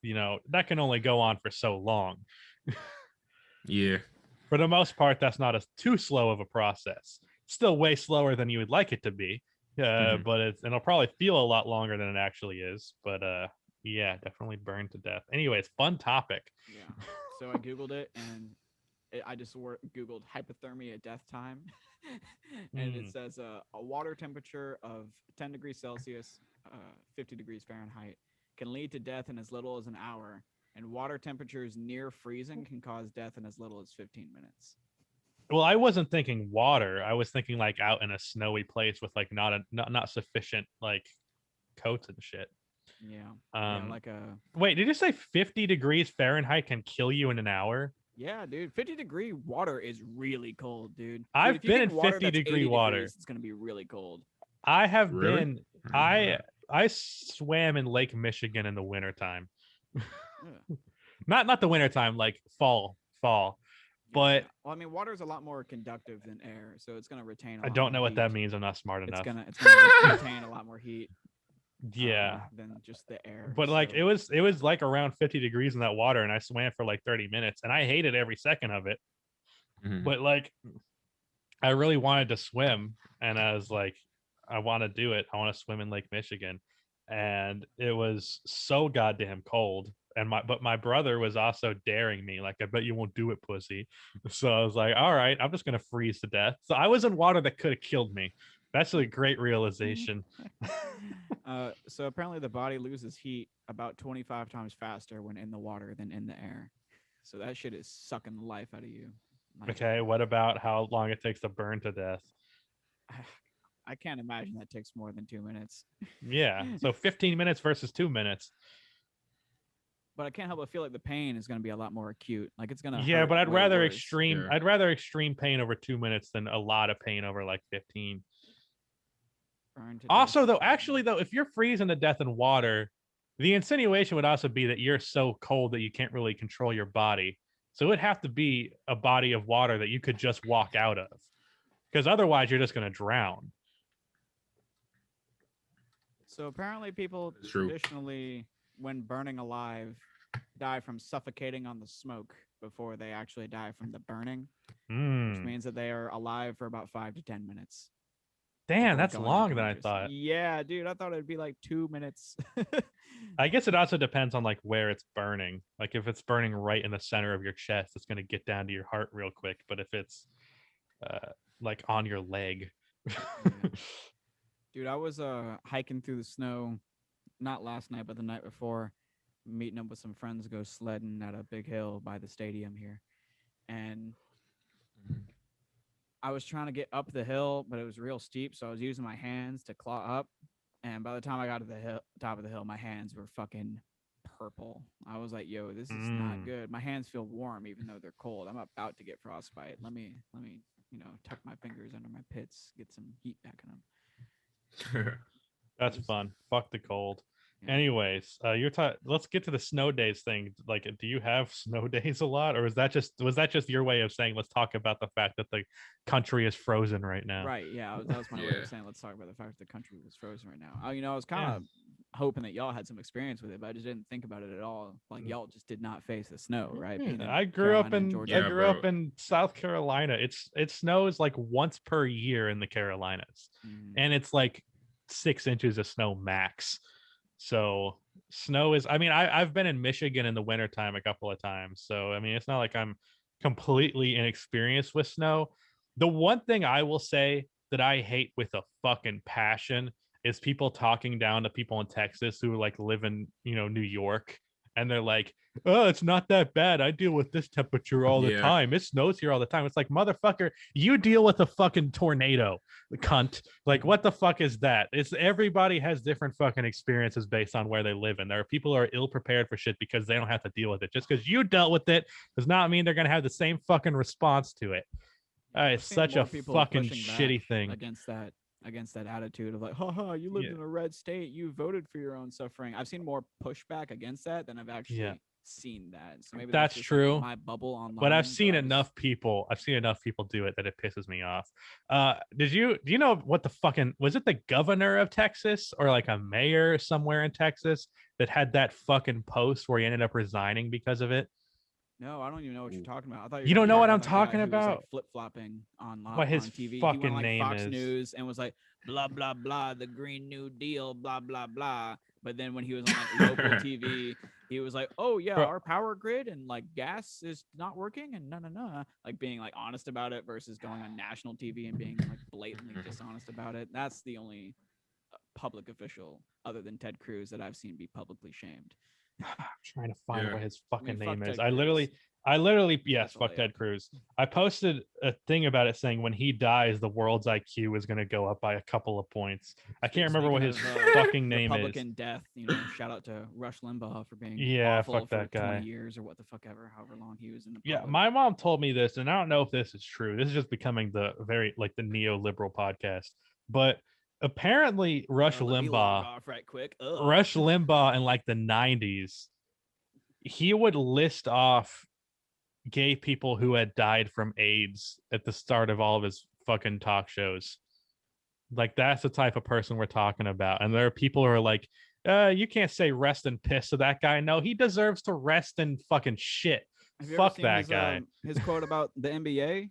[SPEAKER 1] that can only go on for so long.
[SPEAKER 2] Yeah.
[SPEAKER 1] For the most part, that's not too slow of a process. Still way slower than you would like it to be,
[SPEAKER 2] Mhm.
[SPEAKER 1] but it'll probably feel a lot longer than it actually is. But yeah, definitely burn to death. Anyways, fun topic.
[SPEAKER 3] Yeah. So I googled it and I just googled hypothermia death time, and it
[SPEAKER 1] Mm.
[SPEAKER 3] says a water temperature of 10 degrees Celsius, 50 degrees Fahrenheit, can lead to death in as little as an hour, and water temperatures near freezing can cause death in as little as 15 minutes.
[SPEAKER 1] Well, I wasn't thinking water. I was thinking like out in a snowy place with like not sufficient like coats and shit.
[SPEAKER 3] Yeah. Yeah,
[SPEAKER 1] Um,
[SPEAKER 3] like a
[SPEAKER 1] wait, did you say 50 degrees Fahrenheit can kill you in an hour?
[SPEAKER 3] yeah, dude. 50-degree water is really cold, dude. Dude,
[SPEAKER 1] I've
[SPEAKER 3] if you
[SPEAKER 1] been
[SPEAKER 3] get
[SPEAKER 1] in
[SPEAKER 3] water
[SPEAKER 1] 50
[SPEAKER 3] that's
[SPEAKER 1] degree
[SPEAKER 3] 80
[SPEAKER 1] water.
[SPEAKER 3] degrees, it's gonna be really cold.
[SPEAKER 1] I have
[SPEAKER 2] Really?
[SPEAKER 1] been
[SPEAKER 2] I didn't know
[SPEAKER 1] I swam in Lake Michigan in the wintertime.
[SPEAKER 3] Yeah.
[SPEAKER 1] Not the wintertime, like fall. But
[SPEAKER 3] Yeah. Well, I mean, water is a lot more conductive than air, so it's gonna retain a
[SPEAKER 1] I
[SPEAKER 3] lot
[SPEAKER 1] don't
[SPEAKER 3] more
[SPEAKER 1] know what
[SPEAKER 3] heat.
[SPEAKER 1] that means. I'm not smart
[SPEAKER 3] It's
[SPEAKER 1] enough.
[SPEAKER 3] gonna it's gonna retain a lot more heat.
[SPEAKER 1] Yeah.
[SPEAKER 3] Than just the air.
[SPEAKER 1] But like
[SPEAKER 3] so-
[SPEAKER 1] it was like around 50 degrees in that water and I swam for like 30 minutes and I hated every second of it.
[SPEAKER 2] Mhm.
[SPEAKER 1] But like I really wanted to swim and I was like I want to do it. I want to swim in Lake Michigan. And it was so goddamn cold. And my brother was also daring me, like, I bet you won't do it, pussy. So I was like, all right, I'm just gonna freeze to death. So I was in water that could have killed me. That's a great realization.
[SPEAKER 3] So apparently the body loses heat about 25 times faster when in the water than in the air. So that shit is sucking the life out of you. Like,
[SPEAKER 1] Okay, what about how long it takes to burn to death?
[SPEAKER 3] I can't imagine that takes more than 2 minutes.
[SPEAKER 1] Yeah, so 15 minutes versus 2 minutes.
[SPEAKER 3] But I can't help but feel like the pain is going to be a lot more acute. Like it's going to
[SPEAKER 1] Yeah,
[SPEAKER 3] hurt
[SPEAKER 1] but I'd
[SPEAKER 3] way
[SPEAKER 1] rather
[SPEAKER 3] worse.
[SPEAKER 1] extreme.
[SPEAKER 2] Yeah.
[SPEAKER 1] I'd rather extreme pain over 2 minutes than a lot of pain over like 15.
[SPEAKER 3] Burn to
[SPEAKER 1] Also,
[SPEAKER 3] death.
[SPEAKER 1] though, actually, though, if you're freezing to death in water, the insinuation would also be that you're so cold that you can't really control your body. So it would have to be a body of water that you could just walk out of, because otherwise you're just going to drown.
[SPEAKER 3] So apparently people
[SPEAKER 2] That's true.
[SPEAKER 3] traditionally, when burning alive, die from suffocating on the smoke before they actually die from the burning, which
[SPEAKER 1] Mm.
[SPEAKER 3] means that they are alive for about 5 to 10 minutes.
[SPEAKER 1] Damn,
[SPEAKER 3] before
[SPEAKER 1] that's
[SPEAKER 3] going
[SPEAKER 1] longer than I
[SPEAKER 3] unconscious.
[SPEAKER 1] thought.
[SPEAKER 3] Yeah, dude, I thought it'd be like 2 minutes.
[SPEAKER 1] I guess it also depends on like where it's burning. Like if it's burning right in the center of your chest, it's going to get down to your heart real quick. But if it's like on your leg,
[SPEAKER 3] Dude, I was hiking through the snow, not last night, but the night before, meeting up with some friends to go sledding at a big hill by the stadium here. And I was trying to get up the hill, but it was real steep, so I was using my hands to claw up. And by the time I got to the top of the hill, my hands were fucking purple. I was like, "Yo, this is not good. My hands feel warm, even though they're cold. I'm about to get frostbite. Let me, tuck my fingers under my pits, get some heat back in them."
[SPEAKER 1] That's fun. Fuck the cold.
[SPEAKER 3] Yeah.
[SPEAKER 1] Anyways, let's get to the snow days thing. Like, do you have snow days a lot, or was that just your way of saying let's talk about the fact that the country is frozen right now?
[SPEAKER 3] Right. Yeah. That was my way of saying let's talk about the fact that the country was frozen right now. I was kind of hoping that y'all had some experience with it, but I just didn't think about it at all. Like y'all just did not face the snow, right?
[SPEAKER 1] I grew up in South Carolina. It snows like once per year in the Carolinas, and it's like 6 inches of snow max. So snow is, I've been in Michigan in the wintertime a couple of times. So, it's not like I'm completely inexperienced with snow. The one thing I will say that I hate with a fucking passion is people talking down to people in Texas who like live in, New York. And they're like, oh, it's not that bad. I deal with this temperature all the time. It snows here all the time. It's like, motherfucker, you deal with a fucking tornado, cunt. Like, what the fuck is that? Everybody has different fucking experiences based on where they live. And there are people who are ill prepared for shit because they don't have to deal with it. Just because you dealt with it does not mean they're going to have the same fucking response to it. It's such a fucking shitty thing.
[SPEAKER 3] Against that attitude of like, haha, you lived in a red state, you voted for your own suffering. I've seen more pushback against that than I've actually seen that. So maybe
[SPEAKER 1] that's true.
[SPEAKER 3] Like my bubble online.
[SPEAKER 1] But I've seen enough people do it that it pisses me off. Do you know what the fucking, was it the governor of Texas or like a mayor somewhere in Texas that had that fucking post where he ended up resigning because of it?
[SPEAKER 3] No, I don't even know what you're talking about. I thought
[SPEAKER 1] you don't know what I'm talking about.
[SPEAKER 3] Like flip-flopping on
[SPEAKER 1] his
[SPEAKER 3] TV.
[SPEAKER 1] Fucking
[SPEAKER 3] he went on, like,
[SPEAKER 1] name
[SPEAKER 3] Fox
[SPEAKER 1] is
[SPEAKER 3] News and was like blah blah blah, the Green New Deal, blah blah blah. But then when he was on like local TV, he was like, "Oh yeah, our power grid and like gas is not working," and no, like being like honest about it versus going on national TV and being like blatantly dishonest about it. That's the only public official other than Ted Cruz that I've seen be publicly shamed.
[SPEAKER 1] I'm trying to find what his fucking name is.
[SPEAKER 3] I
[SPEAKER 1] literally, yes, fuck Ted Cruz. I posted a thing about it saying when he dies, the world's IQ is going to go up by a couple of points. I can't remember what his fucking name
[SPEAKER 3] Republican
[SPEAKER 1] is.
[SPEAKER 3] death, shout out to Rush Limbaugh for being awful
[SPEAKER 1] fuck that
[SPEAKER 3] for
[SPEAKER 1] guy.
[SPEAKER 3] 20 years or what the fuck ever, however long he was in the public.
[SPEAKER 1] Yeah, my mom told me this, and I don't know if this is true. This is just becoming the very like the neoliberal podcast, but apparently Rush Limbaugh in like the 90s, he would list off gay people who had died from AIDS at the start of all of his fucking talk shows. Like, that's the type of person we're talking about. And there are people who are like, you can't say rest in piss to that guy. No, he deserves to rest in fucking shit. Fuck that guy.
[SPEAKER 3] His quote about the NBA?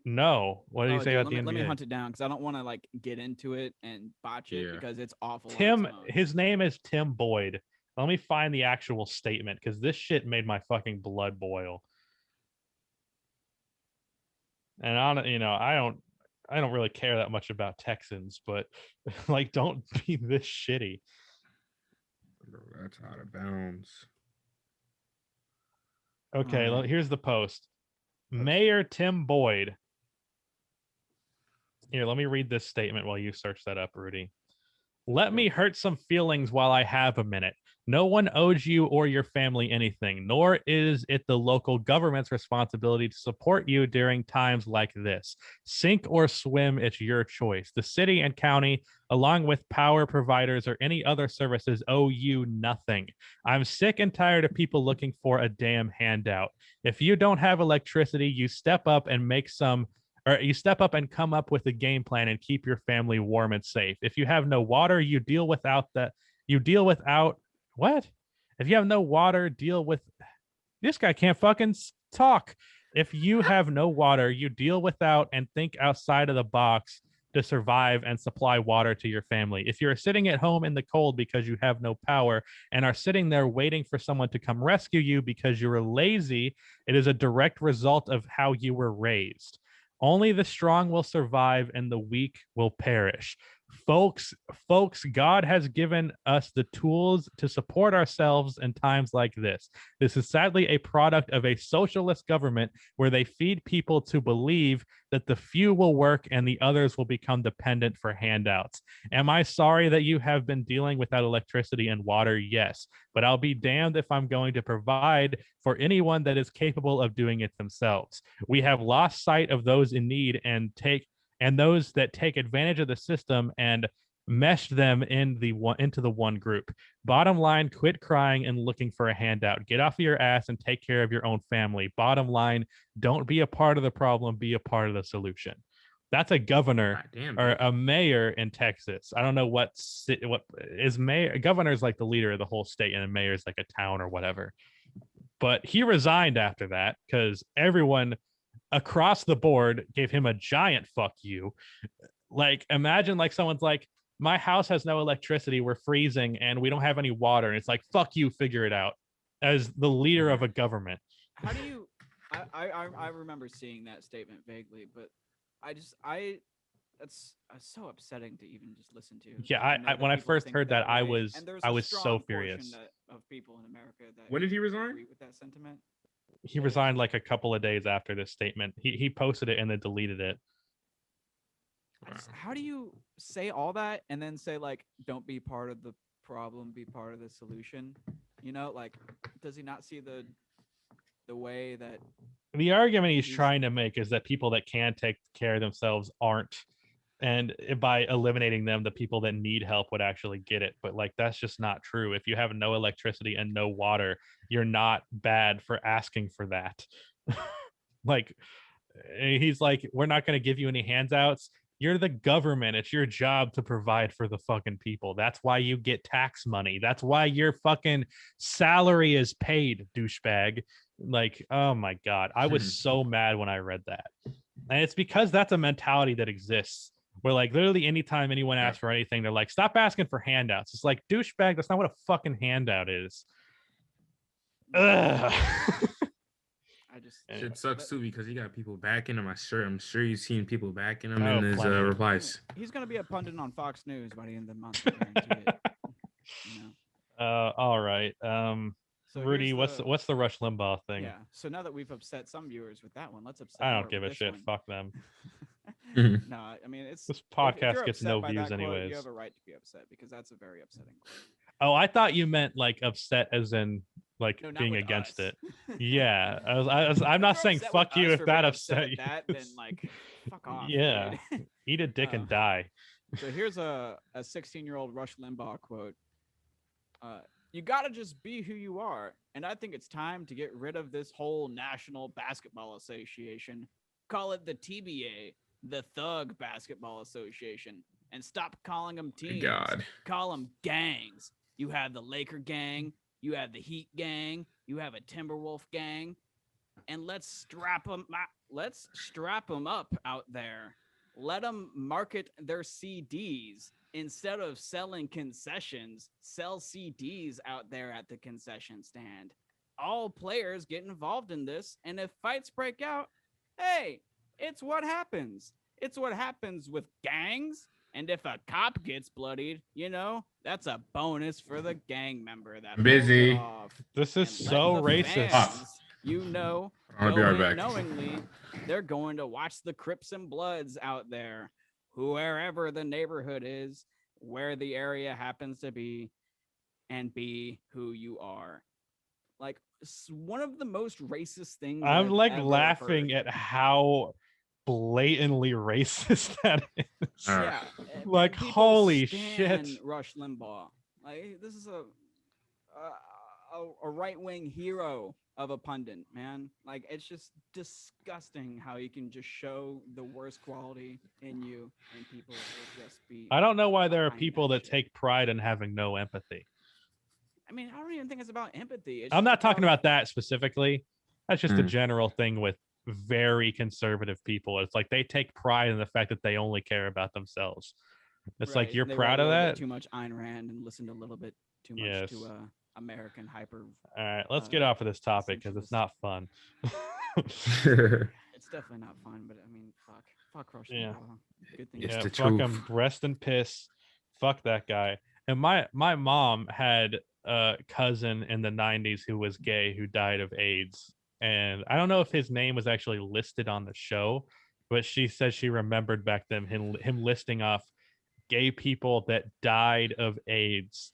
[SPEAKER 1] No. What did he say about the NBA?
[SPEAKER 3] Let me hunt it down because I don't want to like get into it and botch it because it's awful.
[SPEAKER 1] His name is Tim Boyd. Let me find the actual statement because this shit made my fucking blood boil. And I don't really care that much about Texans, but like, don't be this shitty.
[SPEAKER 2] Bro, that's out of bounds.
[SPEAKER 1] Okay, here's the post. Mayor Tim Boyd. Here, let me read this statement while you search that up, Rudy. Let me hurt some feelings while I have a minute. No one owes you or your family anything, nor is it the local government's responsibility to support you during times like this. Sink or swim, it's your choice. The city and county, along with power providers or any other services, owe you nothing. I'm sick and tired of people looking for a damn handout. If you don't have electricity, you step up and come up with a game plan and keep your family warm and safe. If you have no water, you deal without. What? If you have no water, deal with. This guy can't fucking talk. If you have no water, you deal without and think outside of the box to survive and supply water to your family. If you're sitting at home in the cold because you have no power and are sitting there waiting for someone to come rescue you because you were lazy, it is a direct result of how you were raised. Only the strong will survive and the weak will perish. folks, God has given us the tools to support ourselves in times like this. This is sadly a product of a socialist government where they feed people to believe that the few will work and the others will become dependent for handouts. Am I sorry that you have been dealing without electricity and water? Yes, but I'll be damned if I'm going to provide for anyone that is capable of doing it themselves. We have lost sight of those in need and those that take advantage of the system and mesh them into the one group. Bottom line, quit crying and looking for a handout. Get off of your ass and take care of your own family. Bottom line, don't be a part of the problem, be a part of the solution. That's a governor or a mayor in Texas. I don't know what is mayor. Governor is like the leader of the whole state, and a mayor is like a town or whatever. But he resigned after that because everyone across the board gave him a giant fuck you. Like, imagine like someone's like, my house has no electricity, we're freezing, and we don't have any water. And it's like, fuck you, figure it out. As the leader of a government.
[SPEAKER 3] How do you? I remember seeing that statement vaguely, but that's so upsetting to even just listen to.
[SPEAKER 1] Yeah, when I first heard that, I was so furious.
[SPEAKER 3] Of people in America that
[SPEAKER 2] when did he resign?
[SPEAKER 3] agree with that sentiment.
[SPEAKER 1] He resigned like a couple of days after this statement. He posted it and then deleted it.
[SPEAKER 3] How do you say all that and then say like, don't be part of the problem, be part of the solution? You know, like, does he not see the way that
[SPEAKER 1] the argument he's trying to make is that people that can take care of themselves aren't, and by eliminating them, the people that need help would actually get it. But like, that's just not true. If you have no electricity and no water, you're not bad for asking for that. Like, he's like, we're not going to give you any handouts. You're the government. It's your job to provide for the fucking people. That's why you get tax money. That's why your fucking salary is paid, douchebag. Like, oh my God. I was so mad when I read that. And it's because that's a mentality that exists where like literally anytime anyone asks for anything, they're like, stop asking for handouts. It's like, douchebag, that's not what a fucking handout is. Ugh.
[SPEAKER 2] It sucks too because he got people backing him. I'm sure you've seen people backing him in his replies.
[SPEAKER 3] He's gonna be a pundit on Fox News by the end of the month. I guarantee it. You know?
[SPEAKER 1] All right. So Rudy, what's the Rush Limbaugh thing?
[SPEAKER 3] Yeah. So now that we've upset some viewers with that one, let's upset.
[SPEAKER 1] I don't give a shit. One. Fuck them.
[SPEAKER 3] No, I mean
[SPEAKER 1] this podcast gets no views anyways.
[SPEAKER 3] You have a right to be upset because that's a very upsetting quote.
[SPEAKER 1] Oh, I thought you meant like upset as in like being against it. Yeah, I'm not saying fuck you if that upset you.
[SPEAKER 3] Then like fuck off.
[SPEAKER 1] Yeah, eat a dick and die.
[SPEAKER 3] So here's a 16-year-old Rush Limbaugh quote. You gotta just be who you are, and I think it's time to get rid of this whole National Basketball Association. Call it the TBA, the Thug Basketball Association, and stop calling them teams.
[SPEAKER 2] God.
[SPEAKER 3] Call them gangs. You have the Laker gang, you have the Heat gang, you have a Timberwolf gang, and let's strap them up out there. Let them market their CDs. Instead of selling concessions, sell CDs out there at the concession stand. All players get involved in this, and if fights break out, hey, it's what happens. It's what happens with gangs. And if a cop gets bloodied, you know, that's a bonus for the gang member that
[SPEAKER 2] busy.
[SPEAKER 3] Off.
[SPEAKER 1] This is so racist.
[SPEAKER 3] Fans, you know,
[SPEAKER 2] I'll be right back.
[SPEAKER 3] Knowingly, they're going to watch the Crips and Bloods out there, wherever the neighborhood is, where the area happens to be, and be who you are. Like, one of the most racist things
[SPEAKER 1] I'm like laughing at how blatantly racist that is.
[SPEAKER 3] Yeah,
[SPEAKER 1] like holy shit.
[SPEAKER 3] Rush Limbaugh, like this is a right-wing hero of a pundit, man. Like, it's just disgusting how you can just show the worst quality in you and people will just be.
[SPEAKER 1] I don't know why there are people that take pride in having no empathy.
[SPEAKER 3] I mean, I don't even think it's about empathy.
[SPEAKER 1] I'm not talking about that specifically. That's just a general thing with very conservative people. It's like they take pride in the fact that they only care about themselves. It's like, you're proud of that?
[SPEAKER 3] Too much Ayn Rand and listened a little bit too much to American hyper.
[SPEAKER 1] All right, let's get off of this topic because it's not fun.
[SPEAKER 3] It's definitely not fun, but I mean, fuck Fuck Rush
[SPEAKER 1] Yeah.
[SPEAKER 3] Limbaugh. Good thing.
[SPEAKER 2] It's
[SPEAKER 1] Yeah,
[SPEAKER 2] the
[SPEAKER 1] fuck
[SPEAKER 2] truth.
[SPEAKER 1] him. Rest in piss. Fuck that guy. And my mom had a cousin in the 90s who was gay who died of AIDS. And I don't know if his name was actually listed on the show, but she said she remembered back then him listing off gay people that died of AIDS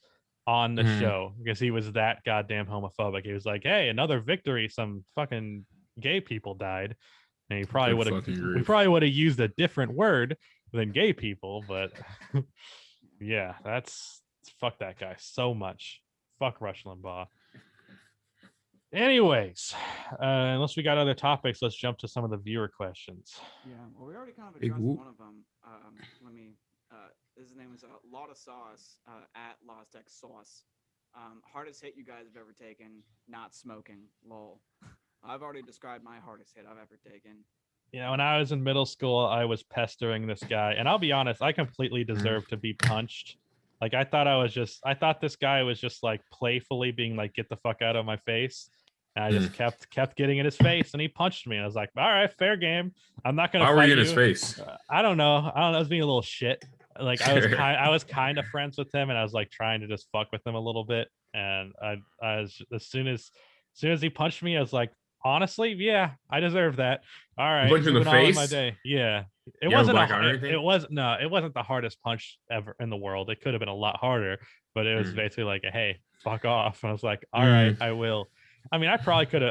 [SPEAKER 1] on the show because he was that goddamn homophobic. He was like, "Hey, another victory. Some fucking gay people died." And he probably
[SPEAKER 2] Good
[SPEAKER 1] would have
[SPEAKER 2] fucking
[SPEAKER 1] we
[SPEAKER 2] grief.
[SPEAKER 1] probably would have used a different word than gay people, but yeah, that's fuck that guy so much. Fuck Rush Limbaugh. Anyways, unless we got other topics, let's jump to some of the viewer questions.
[SPEAKER 3] Yeah. Well, we already kind of
[SPEAKER 2] Big
[SPEAKER 3] addressed
[SPEAKER 2] whoop.
[SPEAKER 3] one of them. Let me. His name is Lot of Sauce at Lost X Sauce. Hardest hit you guys have ever taken? Not smoking. Lol. I've already described my hardest hit I've ever taken.
[SPEAKER 1] Yeah, when I was in middle school, I was pestering this guy, and I'll be honest, I completely deserved to be punched. Like I thought this guy was just like playfully being like, "Get the fuck out of my face." And I just kept getting in his face, and he punched me. And I was like, "All right, fair game. I'm not gonna
[SPEAKER 2] Why
[SPEAKER 1] fight
[SPEAKER 2] were you in
[SPEAKER 1] you."
[SPEAKER 2] his face?
[SPEAKER 1] I don't know. I was being a little shit. Like I was kind of friends with him, and I was like trying to just fuck with him a little bit. And I was as soon as he punched me, I was like, honestly, yeah, I deserve that. All right,
[SPEAKER 2] Punch you in the
[SPEAKER 1] moving on with my
[SPEAKER 2] face?
[SPEAKER 1] day. Yeah, it
[SPEAKER 2] You have a
[SPEAKER 1] wasn't
[SPEAKER 2] black eye or anything?
[SPEAKER 1] it was no, it wasn't the hardest punch ever in the world. It could have been a lot harder, but it was basically like, hey, fuck off. And I was like, all right, I will. I mean, I probably could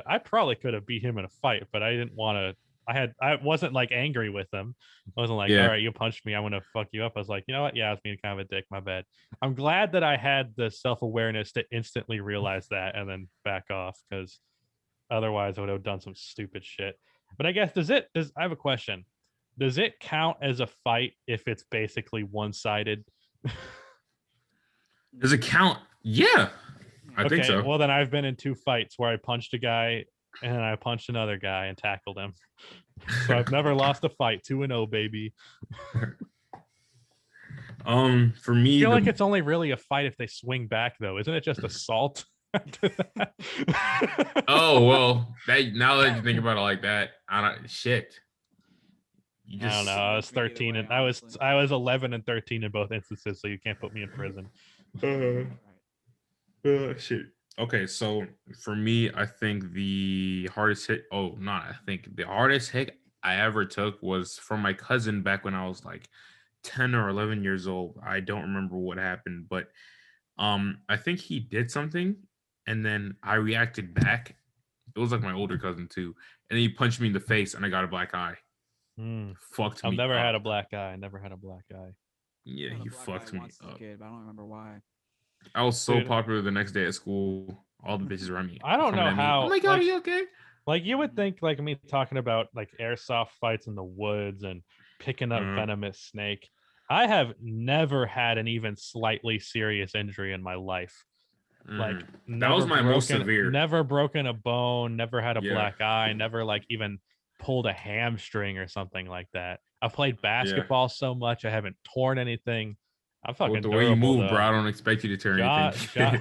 [SPEAKER 1] have beat him in a fight, but I didn't want to. I wasn't like angry with him. I wasn't like, all right, you punched me, I'm gonna fuck you up. I was like, you know what? Yeah, I was being kind of a dick. My bad. I'm glad that I had the self-awareness to instantly realize that and then back off, because otherwise I would have done some stupid shit. But I guess I have a question. Does it count as a fight if it's basically one-sided?
[SPEAKER 2] Does it count? Yeah, I think so.
[SPEAKER 1] Well, then I've been in 2 fights where I punched a guy and then I punched another guy and tackled him. So I've never lost a fight. 2-0, baby.
[SPEAKER 2] For me,
[SPEAKER 1] I feel like it's only really a fight if they swing back, though. Isn't it just assault?
[SPEAKER 2] Oh well, now that you think about it like that, I don't shit.
[SPEAKER 1] I don't know. I was 13 and I was 11 and 13 in both instances, so you can't put me in prison.
[SPEAKER 2] Shit. Okay, so for me, I think the hardest hit. Oh, not I think the hardest hit I ever took was from my cousin back when I was like 10 or 11 years old. I don't remember what happened, but I think he did something, and then I reacted back. It was like my older cousin too, and he punched me in the face, and I got a black eye. Fucked me.
[SPEAKER 1] I've never had a black eye. Never had a black eye.
[SPEAKER 2] Yeah, he fucked me up.
[SPEAKER 3] Kid, but I don't remember why.
[SPEAKER 2] I was so popular the next day at school. All the bitches around me.
[SPEAKER 1] I don't know how.
[SPEAKER 2] Oh my god, are you okay?
[SPEAKER 1] Like you would think, like me talking about like airsoft fights in the woods and picking up venomous snake. I have never had an even slightly serious injury in my life. Like
[SPEAKER 2] that was my most severe.
[SPEAKER 1] Never broken a bone. Never had a black eye. Never like even pulled a hamstring or something like that. I've played basketball so much. I haven't torn anything. I'm fucking
[SPEAKER 2] the way you move, bro. I don't expect you to tear anything.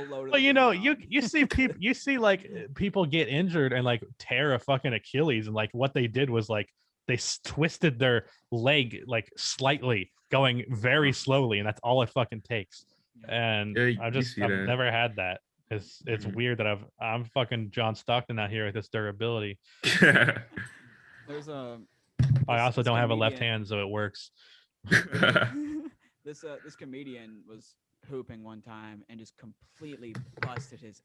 [SPEAKER 1] Well, you know, you see people, you see like people get injured and like tear a fucking Achilles, and like what they did was like they twisted their leg like slightly, going very slowly, and that's all it fucking takes. And I've never had that. It's weird that I'm fucking John Stockton out here with this durability.
[SPEAKER 3] There's
[SPEAKER 1] I also don't have a left hand, so it works.
[SPEAKER 3] This comedian was hooping one time and just completely busted his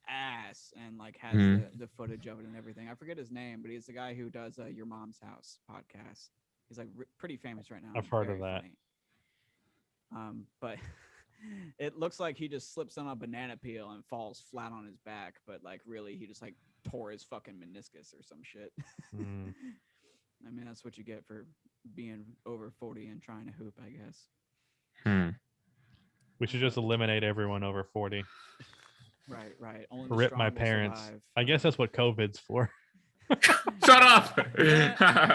[SPEAKER 3] ass, and like has the footage of it and everything. I forget his name, but he's the guy who does Your Mom's House podcast. He's like pretty famous right now.
[SPEAKER 1] I've heard of that.
[SPEAKER 3] Funny. But it looks like he just slips on a banana peel and falls flat on his back, but like really he just like tore his fucking meniscus or some shit. I mean, that's what you get for being over 40 and trying to hoop, I guess.
[SPEAKER 1] We should just eliminate everyone over 40.
[SPEAKER 3] Right. Only
[SPEAKER 1] Rip my parents. I guess that's what COVID's for.
[SPEAKER 2] Shut up.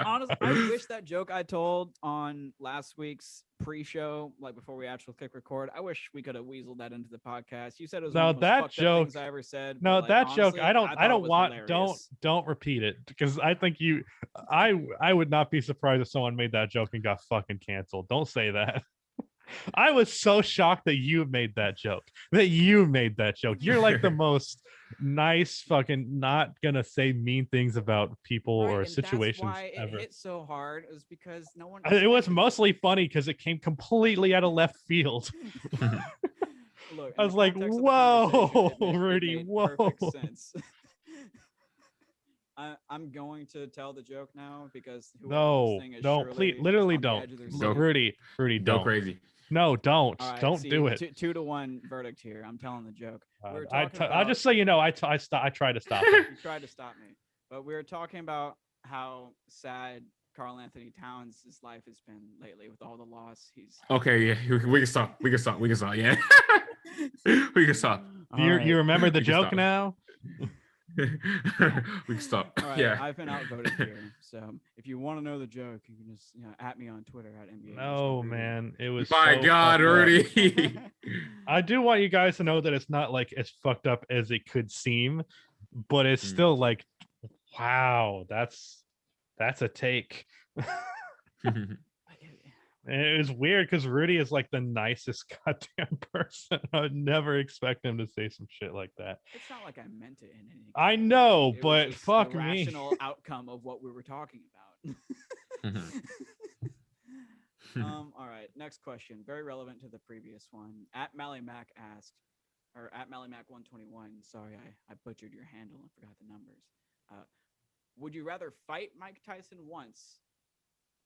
[SPEAKER 3] Honestly, I wish that joke I told on last week's pre-show, like before we actually click record, I wish we could have weaseled that into the podcast. You said it was one of the most fucked up things I ever said.
[SPEAKER 1] No,
[SPEAKER 3] but, like,
[SPEAKER 1] that joke.
[SPEAKER 3] honestly,
[SPEAKER 1] I
[SPEAKER 3] thought
[SPEAKER 1] don't
[SPEAKER 3] it was
[SPEAKER 1] want.
[SPEAKER 3] hilarious.
[SPEAKER 1] Don't repeat it because I think you. I would not be surprised if someone made that joke and got fucking canceled. Don't say that. I was so shocked that you made that joke. You're like the most nice fucking not gonna say mean things about people
[SPEAKER 3] Right,
[SPEAKER 1] or
[SPEAKER 3] and
[SPEAKER 1] situations
[SPEAKER 3] that's why
[SPEAKER 1] ever.
[SPEAKER 3] It hit so hard is because no one.
[SPEAKER 1] It was
[SPEAKER 3] expected
[SPEAKER 1] mostly funny because it came completely out of left field.
[SPEAKER 3] Look,
[SPEAKER 1] I
[SPEAKER 3] in
[SPEAKER 1] was
[SPEAKER 3] the
[SPEAKER 1] like,
[SPEAKER 3] context of the
[SPEAKER 1] "Whoa,
[SPEAKER 3] conversation, it
[SPEAKER 1] Rudy,
[SPEAKER 3] made
[SPEAKER 1] whoa."
[SPEAKER 3] perfect sense. I'm going to tell the joke now because whoever's listening is
[SPEAKER 1] No,
[SPEAKER 3] surely
[SPEAKER 1] please, literally
[SPEAKER 3] on the
[SPEAKER 1] don't.
[SPEAKER 3] edge of their
[SPEAKER 2] Go.
[SPEAKER 3] seat.
[SPEAKER 1] Rudy,
[SPEAKER 2] Go
[SPEAKER 1] don't.
[SPEAKER 2] crazy.
[SPEAKER 1] No, don't.
[SPEAKER 3] All right,
[SPEAKER 1] Don't
[SPEAKER 3] see,
[SPEAKER 1] do it.
[SPEAKER 3] 2-1 verdict here. I'm telling the joke. We were
[SPEAKER 1] I
[SPEAKER 3] talking about,
[SPEAKER 1] just so you know, I tried to stop him.
[SPEAKER 3] you tried to stop me, but we were talking about how sad Carl Anthony Towns' life has been lately with all the loss. He's
[SPEAKER 2] Okay, yeah, we can stop. Yeah. We can stop.
[SPEAKER 1] You remember the
[SPEAKER 2] We can
[SPEAKER 1] joke
[SPEAKER 2] stop.
[SPEAKER 1] now?
[SPEAKER 2] We can stop.
[SPEAKER 3] All right,
[SPEAKER 2] Yeah.
[SPEAKER 3] I've been outvoted here. So if you want to know the joke, you can just at me on Twitter at NBA.
[SPEAKER 1] No, man, it was
[SPEAKER 2] My
[SPEAKER 1] so
[SPEAKER 2] God,
[SPEAKER 1] fucked up.
[SPEAKER 2] Rudy.
[SPEAKER 1] I do want you guys to know that it's not like as fucked up as it could seem, but it's still like, wow, that's a take. And it was weird because Rudy is like the nicest goddamn person. I would never expect him to say some shit like that.
[SPEAKER 3] It's not like I meant it in any.
[SPEAKER 1] I know,
[SPEAKER 3] It was
[SPEAKER 1] but
[SPEAKER 3] just
[SPEAKER 1] fuck
[SPEAKER 3] the
[SPEAKER 1] me.
[SPEAKER 3] rational outcome of what we were talking about. All right, next question. Very relevant to the previous one. At Mally Mac asked, or at Mally Mac 121. Sorry, I butchered your handle and forgot the numbers. Would you rather fight Mike Tyson once,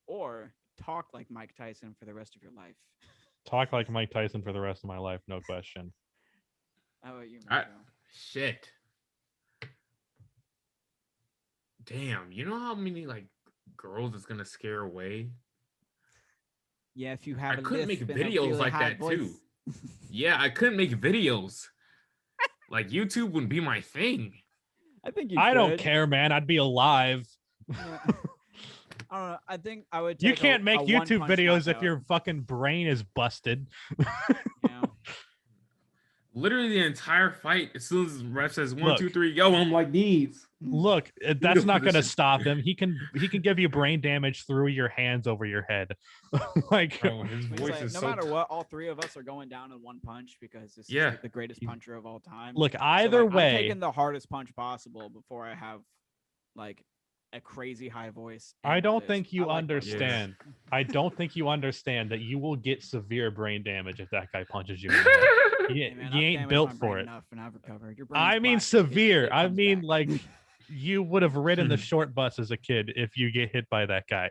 [SPEAKER 3] or talk like Mike Tyson for the rest of your life?
[SPEAKER 1] Talk like Mike Tyson for the rest of my life, no question.
[SPEAKER 3] How about you, Mojo?
[SPEAKER 2] Shit. Damn, you know how many like girls it's gonna scare away?
[SPEAKER 3] Yeah, if you have
[SPEAKER 2] I
[SPEAKER 3] a
[SPEAKER 2] couldn't make
[SPEAKER 3] lisp and a
[SPEAKER 2] videos
[SPEAKER 3] really
[SPEAKER 2] like
[SPEAKER 3] high
[SPEAKER 2] that
[SPEAKER 3] voice.
[SPEAKER 2] too. Yeah, I couldn't make videos. Like YouTube wouldn't be my thing.
[SPEAKER 3] I think you.
[SPEAKER 1] I don't
[SPEAKER 3] could.
[SPEAKER 1] care, man. I'd be alive.
[SPEAKER 3] Yeah. I don't know. I think I would.
[SPEAKER 1] You
[SPEAKER 3] Take
[SPEAKER 1] can't make
[SPEAKER 3] a
[SPEAKER 1] YouTube
[SPEAKER 3] one-punch
[SPEAKER 1] videos if
[SPEAKER 3] knockout.
[SPEAKER 1] your fucking brain is busted.
[SPEAKER 3] Yeah.
[SPEAKER 2] Literally the entire fight, as soon as ref says 1,
[SPEAKER 1] Look.
[SPEAKER 2] 2, 3, go, I'm like these.
[SPEAKER 1] Look, that's
[SPEAKER 2] the
[SPEAKER 1] not going to
[SPEAKER 2] position.
[SPEAKER 1] stop him. He can give you brain damage through your hands over your head. Like,
[SPEAKER 2] Oh, his
[SPEAKER 3] It's
[SPEAKER 2] voice
[SPEAKER 3] like,
[SPEAKER 2] is
[SPEAKER 3] no
[SPEAKER 2] so
[SPEAKER 3] matter what, all three of us are going down in one punch because this is
[SPEAKER 2] Yeah.
[SPEAKER 3] like the greatest puncher of all time.
[SPEAKER 1] look,
[SPEAKER 3] So,
[SPEAKER 1] either
[SPEAKER 3] like, I'm
[SPEAKER 1] way,
[SPEAKER 3] taking the hardest punch possible before I have like a crazy high voice.
[SPEAKER 1] I
[SPEAKER 3] and
[SPEAKER 1] don't
[SPEAKER 3] lisp.
[SPEAKER 1] think you
[SPEAKER 3] I like my
[SPEAKER 1] understand.
[SPEAKER 3] voice.
[SPEAKER 1] I don't think you understand that you will get severe brain damage if that guy punches you in the head. You,
[SPEAKER 3] Hey, man,
[SPEAKER 1] you
[SPEAKER 3] I've
[SPEAKER 1] ain't
[SPEAKER 3] damaged
[SPEAKER 1] built
[SPEAKER 3] my
[SPEAKER 1] for
[SPEAKER 3] brain
[SPEAKER 1] it.
[SPEAKER 3] enough and I've recovered. Your
[SPEAKER 1] I
[SPEAKER 3] brain's
[SPEAKER 1] mean
[SPEAKER 3] plastic.
[SPEAKER 1] severe.
[SPEAKER 3] It
[SPEAKER 1] I
[SPEAKER 3] comes
[SPEAKER 1] mean
[SPEAKER 3] back.
[SPEAKER 1] like you would have ridden the short bus as a kid if you get hit by that guy.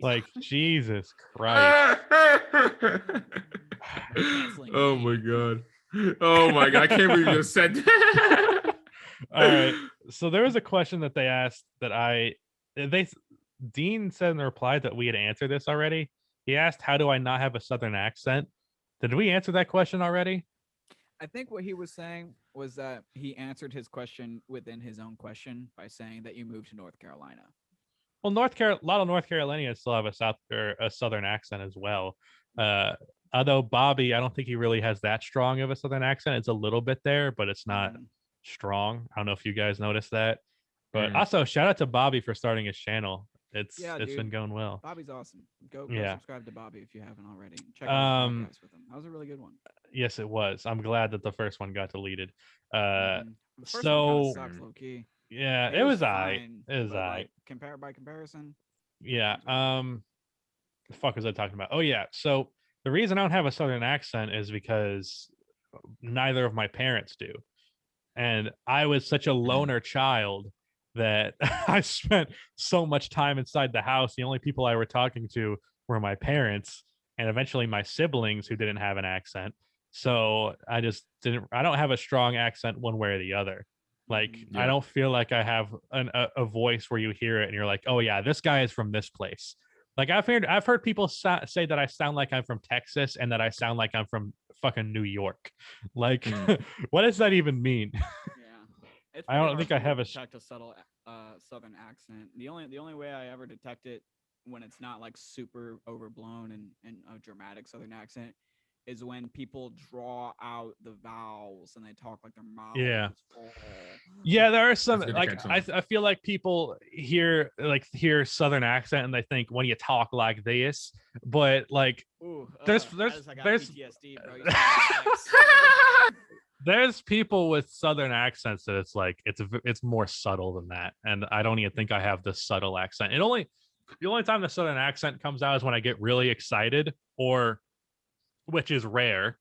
[SPEAKER 1] Like, Jesus Christ.
[SPEAKER 3] Canceling
[SPEAKER 2] Oh
[SPEAKER 3] me.
[SPEAKER 2] my God. Oh my God. I can't believe you just said that.
[SPEAKER 1] All right. So there was a question that they asked that Dean said in the reply that we had answered this already. He asked, how do I not have a Southern accent? Did we answer that question already?
[SPEAKER 3] I think what he was saying was that he answered his question within his own question by saying that you moved to North Carolina.
[SPEAKER 1] Well, a lot of North Carolinians still have a Southern accent as well. Although Bobby, I don't think he really has that strong of a Southern accent. It's a little bit there, but it's not strong. I don't know if you guys noticed that. But also, shout out to Bobby for starting his channel. It's been going well.
[SPEAKER 3] Bobby's awesome. Go subscribe to Bobby if you haven't already. Check out the podcast with him. That was a really good one.
[SPEAKER 1] Yes, it was. I'm glad that the first one got deleted.
[SPEAKER 3] The first
[SPEAKER 1] so
[SPEAKER 3] one kind of sucks, low key.
[SPEAKER 1] yeah, it was
[SPEAKER 3] fine.
[SPEAKER 1] It was
[SPEAKER 3] like, by comparison.
[SPEAKER 1] Yeah. The fuck was I talking about? Oh yeah. So the reason I don't have a Southern accent is because neither of my parents do, and I was such a loner child that I spent so much time inside the house. The only people I were talking to were my parents and eventually my siblings who didn't have an accent. So I don't have a strong accent one way or the other. Like, I don't feel like I have a voice where you hear it and you're like, oh yeah, this guy is from this place. Like I've heard people say that I sound like I'm from Texas and that I sound like I'm from fucking New York. Like, what does that even mean?
[SPEAKER 3] It's
[SPEAKER 1] I don't
[SPEAKER 3] pretty
[SPEAKER 1] think
[SPEAKER 3] hard
[SPEAKER 1] I
[SPEAKER 3] for
[SPEAKER 1] have
[SPEAKER 3] me
[SPEAKER 1] a
[SPEAKER 3] to detect a subtle Southern accent. The only way I ever detect it when it's not like super overblown and a dramatic Southern accent is when people draw out the vowels and they talk like their mouth
[SPEAKER 1] Yeah.
[SPEAKER 3] is full.
[SPEAKER 1] Yeah, there are some
[SPEAKER 2] That's good to
[SPEAKER 1] like
[SPEAKER 2] catch on.
[SPEAKER 1] I feel like people hear Southern accent and they think when you talk like this, but like
[SPEAKER 3] Ooh,
[SPEAKER 1] there's
[SPEAKER 3] I got
[SPEAKER 1] there's
[SPEAKER 3] PTSD, bro. You sound like
[SPEAKER 1] there's people with Southern accents that it's like it's more subtle than that, and I don't even think I have the subtle accent. The only time the Southern accent comes out is when I get really excited, or which is rare.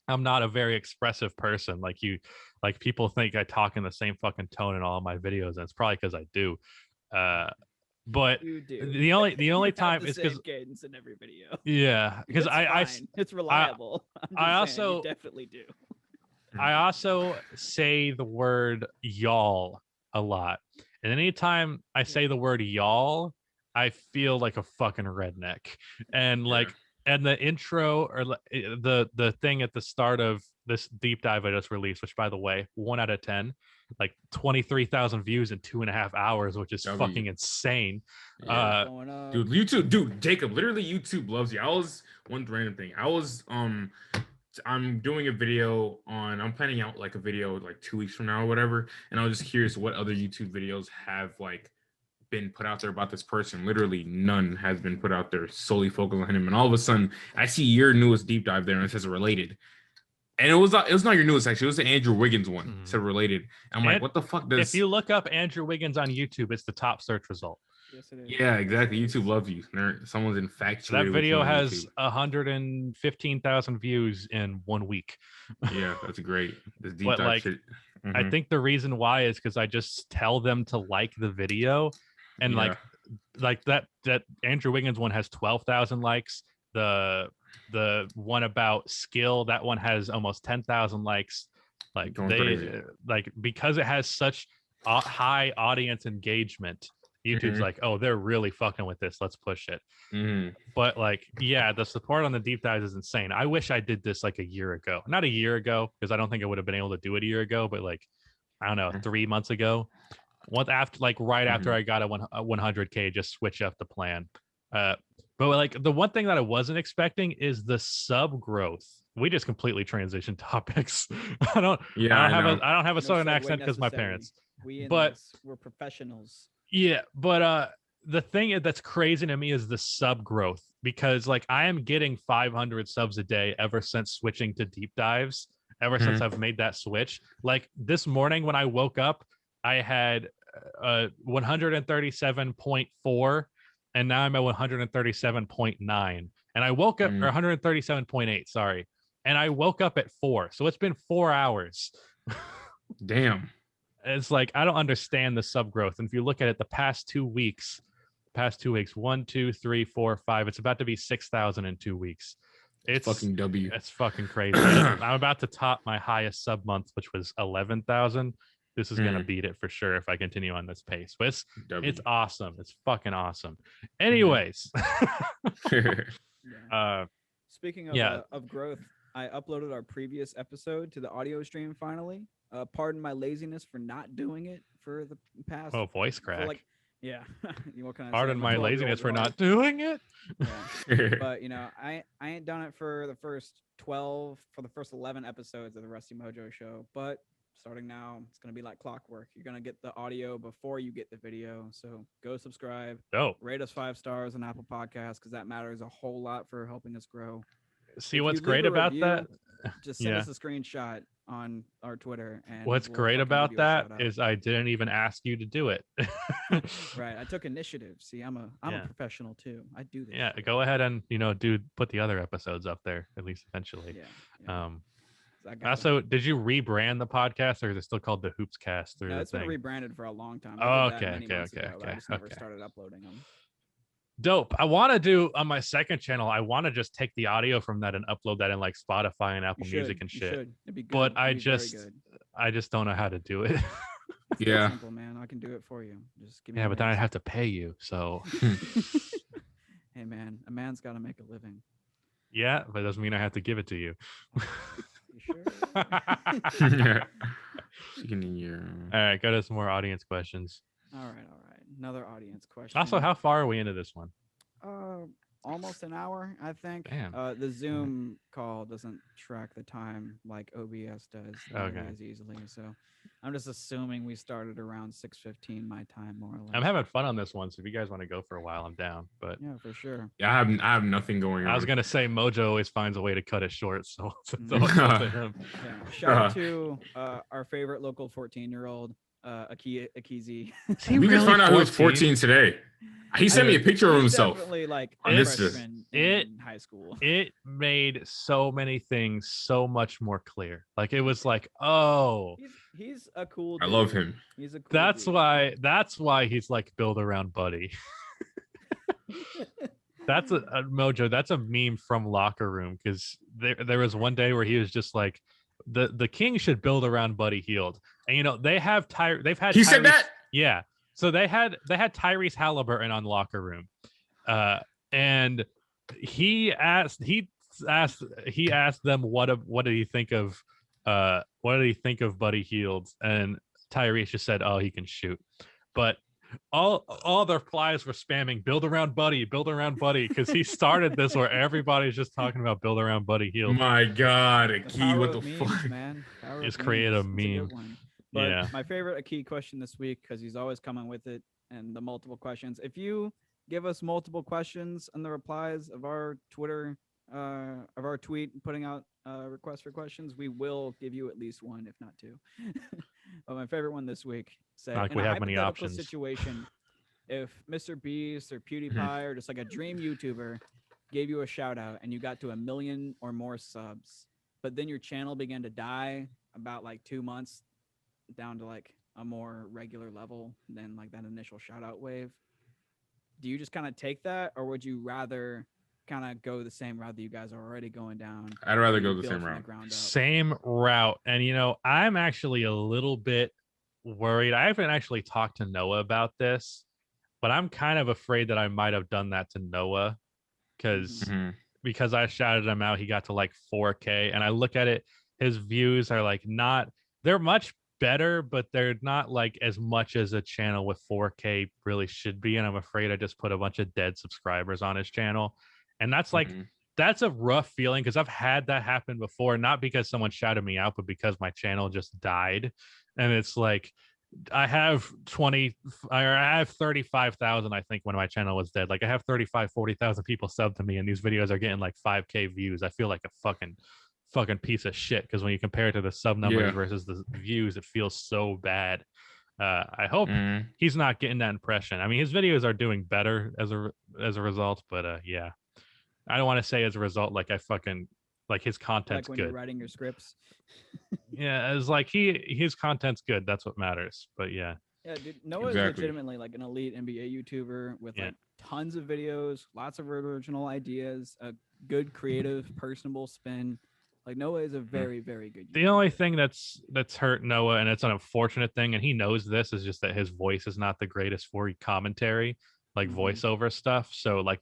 [SPEAKER 1] I'm not a very expressive person like you. Like people think I talk in the same fucking tone in all my videos, and it's probably because I do. But
[SPEAKER 3] you do.
[SPEAKER 1] the only
[SPEAKER 3] You have
[SPEAKER 1] time
[SPEAKER 3] the
[SPEAKER 1] is
[SPEAKER 3] same
[SPEAKER 1] because
[SPEAKER 3] cadence in every video.
[SPEAKER 1] yeah, because
[SPEAKER 3] It's fine. It's reliable. I'm
[SPEAKER 1] I
[SPEAKER 3] just saying,
[SPEAKER 1] also
[SPEAKER 3] you definitely do.
[SPEAKER 1] I also say the word y'all a lot. And anytime I say the word y'all, I feel like a fucking redneck. And like and the intro or the thing at the start of this deep dive I just released, which by the way, 1 out of 10, like 23,000 views in 2.5 hours, which is fucking insane.
[SPEAKER 2] Yeah.
[SPEAKER 3] Going up.
[SPEAKER 2] Dude, YouTube, dude, Jacob, literally YouTube loves you. I was one random thing. I'm doing a video I'm planning out like a video like 2 weeks from now or whatever, and I was just curious what other YouTube videos have like been put out there about this person. Literally none has been put out there solely focused on him, and all of a sudden I see your newest deep dive there and it says related. And it was not your newest actually, it was the Andrew Wiggins one. It said related. I'm like, what the fuck does
[SPEAKER 1] if you look up Andrew Wiggins on YouTube, it's the top search result.
[SPEAKER 3] Yes, it is.
[SPEAKER 2] Yeah, exactly.
[SPEAKER 3] Yes, it
[SPEAKER 2] YouTube
[SPEAKER 3] is.
[SPEAKER 2] loves you. Someone's infatuated
[SPEAKER 1] That
[SPEAKER 2] with you
[SPEAKER 1] video
[SPEAKER 2] on
[SPEAKER 1] has
[SPEAKER 2] YouTube.
[SPEAKER 1] 115,000 views in 1 week.
[SPEAKER 2] Yeah, that's great. This deep
[SPEAKER 1] But
[SPEAKER 2] dive
[SPEAKER 1] like,
[SPEAKER 2] shit.
[SPEAKER 1] I think the reason why is because I just tell them to like the video, and
[SPEAKER 2] Yeah.
[SPEAKER 1] like that Andrew Wiggins one has 12,000 likes. The one about skill, that one has almost 10,000 likes. Like
[SPEAKER 2] Going
[SPEAKER 1] they
[SPEAKER 2] crazy.
[SPEAKER 1] like because it has such high audience engagement. YouTube's like, oh, they're really fucking with this. Let's push it. But like, yeah, the support on the deep dives is insane. I wish I did this like a year ago. Not a year ago, because I don't think I would have been able to do it a year ago, but like, I don't know, 3 months ago. Once after, like right after I got a 100K, just switch up the plan. But like the one thing that I wasn't expecting is the sub growth. We just completely transitioned topics. I don't have a
[SPEAKER 3] No
[SPEAKER 1] southern
[SPEAKER 3] segue
[SPEAKER 1] accent because my
[SPEAKER 3] necessary.
[SPEAKER 1] parents.
[SPEAKER 3] But we're professionals.
[SPEAKER 1] Yeah, but the thing that's crazy to me is the sub growth, because like I am getting 500 subs a day ever since switching to deep dives, ever since I've made that switch. Like this morning when I woke up, I had 137.4, and now I'm at 137.9, and I woke up or 137.8, sorry, and I woke up at 4, so it's been 4 hours.
[SPEAKER 2] Damn.
[SPEAKER 1] It's like I don't understand the sub growth. And if you look at it, the past 2 weeks, 1, 2, 3, 4, 5, it's about to be 6,000 in 2 weeks. It's
[SPEAKER 2] fucking W.
[SPEAKER 1] It's fucking crazy. I'm about to top my highest sub month, which was 11,000. This is gonna beat it for sure if I continue on this pace. But it's awesome. It's fucking awesome. Anyways,
[SPEAKER 3] Speaking
[SPEAKER 1] yeah.
[SPEAKER 3] Of growth, I uploaded our previous episode to the audio stream finally. Pardon my laziness for not doing it for the past.
[SPEAKER 1] Oh, voice crack.
[SPEAKER 3] Yeah. What can I say?
[SPEAKER 1] Pardon my
[SPEAKER 3] 12-year-old
[SPEAKER 1] laziness for
[SPEAKER 3] heart.
[SPEAKER 1] not doing it.
[SPEAKER 3] Yeah. But you know, I ain't done it for the first 11 episodes of the Rusty Mojo show. But starting now, it's gonna be like clockwork. You're gonna get the audio before you get the video. So go subscribe.
[SPEAKER 1] Oh,
[SPEAKER 3] Rate us 5 stars on Apple Podcasts, because that matters a whole lot for helping us grow.
[SPEAKER 1] See, what's great about that?
[SPEAKER 3] Just send us a screenshot on our Twitter. And
[SPEAKER 1] what's great about that is I didn't even ask you to do it.
[SPEAKER 3] Right. I took initiative. See, I'm a professional too. I do this.
[SPEAKER 1] Yeah, go ahead and put the other episodes up there at least eventually.
[SPEAKER 3] Yeah.
[SPEAKER 1] Also, did you rebrand the podcast, or is it still called the Hoops Cast?
[SPEAKER 3] No, it's been rebranded for a long time.
[SPEAKER 1] Oh, okay.
[SPEAKER 3] I just never started uploading them.
[SPEAKER 1] Dope. I want to do on my second channel. I want to just take the audio from that and upload that in like Spotify and Apple Music and shit.
[SPEAKER 3] It'd be good.
[SPEAKER 1] But I just don't know how to do it.
[SPEAKER 2] Yeah.
[SPEAKER 3] Simple, man. I can do it for you. Just give me.
[SPEAKER 1] Yeah, but then I'd have to pay you. So.
[SPEAKER 3] Hey, man, a man's got to make a living.
[SPEAKER 1] Yeah, but it doesn't mean I have to give it to you.
[SPEAKER 3] You sure?
[SPEAKER 1] All right, go to some more audience questions.
[SPEAKER 3] All right. Another audience question.
[SPEAKER 1] Also, how far are we into this one?
[SPEAKER 3] Almost an hour, I think.
[SPEAKER 1] Damn.
[SPEAKER 3] The Zoom call doesn't track the time like OBS does
[SPEAKER 1] Okay.
[SPEAKER 3] as easily. So I'm just assuming we started around 6:15 my time, more or less.
[SPEAKER 1] I'm having fun on this one, so if you guys want to go for a while, I'm down. But
[SPEAKER 3] yeah, for sure.
[SPEAKER 2] Yeah, I have nothing going on.
[SPEAKER 1] I was gonna say Mojo always finds a way to cut it short, so it's all up to him.
[SPEAKER 3] Yeah. Shout out to our favorite local 14-year-old, Akizi.
[SPEAKER 2] We just found out he was 14 today. He sent me a picture of himself.
[SPEAKER 3] Definitely like
[SPEAKER 2] I
[SPEAKER 3] a
[SPEAKER 2] missed
[SPEAKER 3] freshman in high school.
[SPEAKER 1] It made so many things so much more clear. Like it was like, oh,
[SPEAKER 3] he's a cool
[SPEAKER 2] I
[SPEAKER 3] dude.
[SPEAKER 2] love him.
[SPEAKER 3] He's a cool
[SPEAKER 1] that's
[SPEAKER 3] dude.
[SPEAKER 1] why he's like build around buddy. That's a Mojo. That's a meme from Locker Room, because there was one day where he was just like, the king should build around Buddy Hield, and you know they've had
[SPEAKER 2] He said that.
[SPEAKER 1] Yeah. So they had Tyrese Halliburton on Locker Room, and he asked them what did he think of Buddy Hield, and Tyrese just said, oh, he can shoot. But all their replies were spamming build around Buddy, because he started this where everybody's just talking about build around Buddy Hield.
[SPEAKER 2] My God, Aki, what the fuck?
[SPEAKER 3] Man.
[SPEAKER 1] Just create a meme.
[SPEAKER 3] But
[SPEAKER 1] yeah.
[SPEAKER 3] My favorite Aki question this week, because he's always coming with it, and the multiple questions. If you give us multiple questions in the replies of our Twitter, of our tweet putting out requests for questions, we will give you at least one, if not two. But my favorite one this week said,
[SPEAKER 1] not like
[SPEAKER 3] in
[SPEAKER 1] we
[SPEAKER 3] a
[SPEAKER 1] have many
[SPEAKER 3] hypothetical
[SPEAKER 1] options.
[SPEAKER 3] situation, if Mr. Beast or PewDiePie or just like a dream YouTuber gave you a shout out and you got to 1 million or more subs, but then your channel began to die about like 2 months down to like a more regular level than like that initial shout out wave, do you just kind of take that, or would you rather kind of go the same route that you guys are already going down?
[SPEAKER 2] I'd rather go the same route.
[SPEAKER 1] Same route. And you know, I'm actually a little bit worried. I haven't actually talked to Noah about this, but I'm kind of afraid that I might have done that to Noah, because I shouted him out. He got to like 4K, and I look at it, his views are like they're much better, but they're not like as much as a channel with 4K really should be. And I'm afraid I just put a bunch of dead subscribers on his channel. And that's like, that's a rough feeling, because I've had that happen before, not because someone shouted me out, but because my channel just died. And it's like, I have 35,000, I think, when my channel was dead. Like I have 40,000 people subbed to me, and these videos are getting like 5K views. I feel like a fucking piece of shit, because when you compare it to the sub numbers versus the views, it feels so bad. I hope he's not getting that impression. I mean, his videos are doing better as a result, but yeah, I don't want to say as a result like I fucking like his content's
[SPEAKER 3] like when
[SPEAKER 1] good.
[SPEAKER 3] You're writing your scripts.
[SPEAKER 1] Yeah, it's like his content's good. That's what matters. But yeah.
[SPEAKER 3] Yeah, dude, Noah is legitimately like an elite NBA YouTuber with like tons of videos, lots of original ideas, a good creative, personable spin. Like Noah is a very, very good YouTuber.
[SPEAKER 1] The only thing that's hurt Noah, and it's an unfortunate thing, and he knows this, is just that his voice is not the greatest for commentary, like voiceover stuff. So like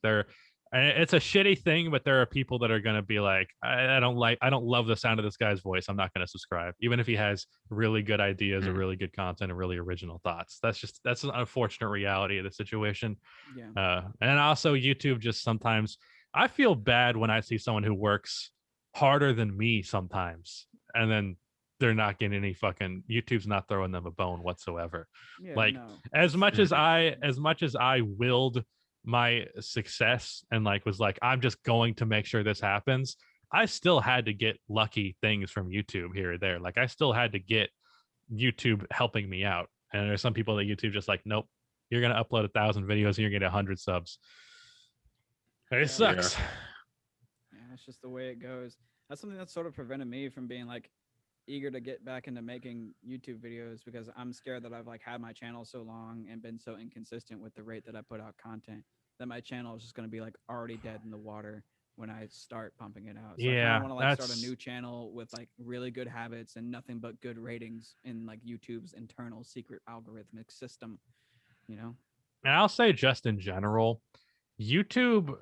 [SPEAKER 1] it's a shitty thing, but there are people that are gonna be like, I don't love the sound of this guy's voice. I'm not gonna subscribe, even if he has really good ideas or really good content and really original thoughts. That's an unfortunate reality of the situation.
[SPEAKER 3] Yeah.
[SPEAKER 1] And also YouTube just sometimes, I feel bad when I see someone who works harder than me sometimes, and then they're not getting any fucking, YouTube's not throwing them a bone whatsoever. As much as I willed my success and like was like, I'm just going to make sure this happens, I still had to get lucky things from YouTube here or there. Like I still had to get YouTube helping me out, and there's some people that YouTube just like, nope, you're gonna upload 1,000 videos and you're gonna get 100 subs. It sucks.
[SPEAKER 3] Yeah, it's just the way it goes. That's something that sort of prevented me from being like eager to get back into making YouTube videos, because I'm scared that I've like had my channel so long and been so inconsistent with the rate that I put out content that my channel is just going to be like already dead in the water when I start pumping it out. So I want to like start a new channel with like really good habits and nothing but good ratings in like YouTube's internal secret algorithmic system, you know?
[SPEAKER 1] And I'll say just in general, YouTube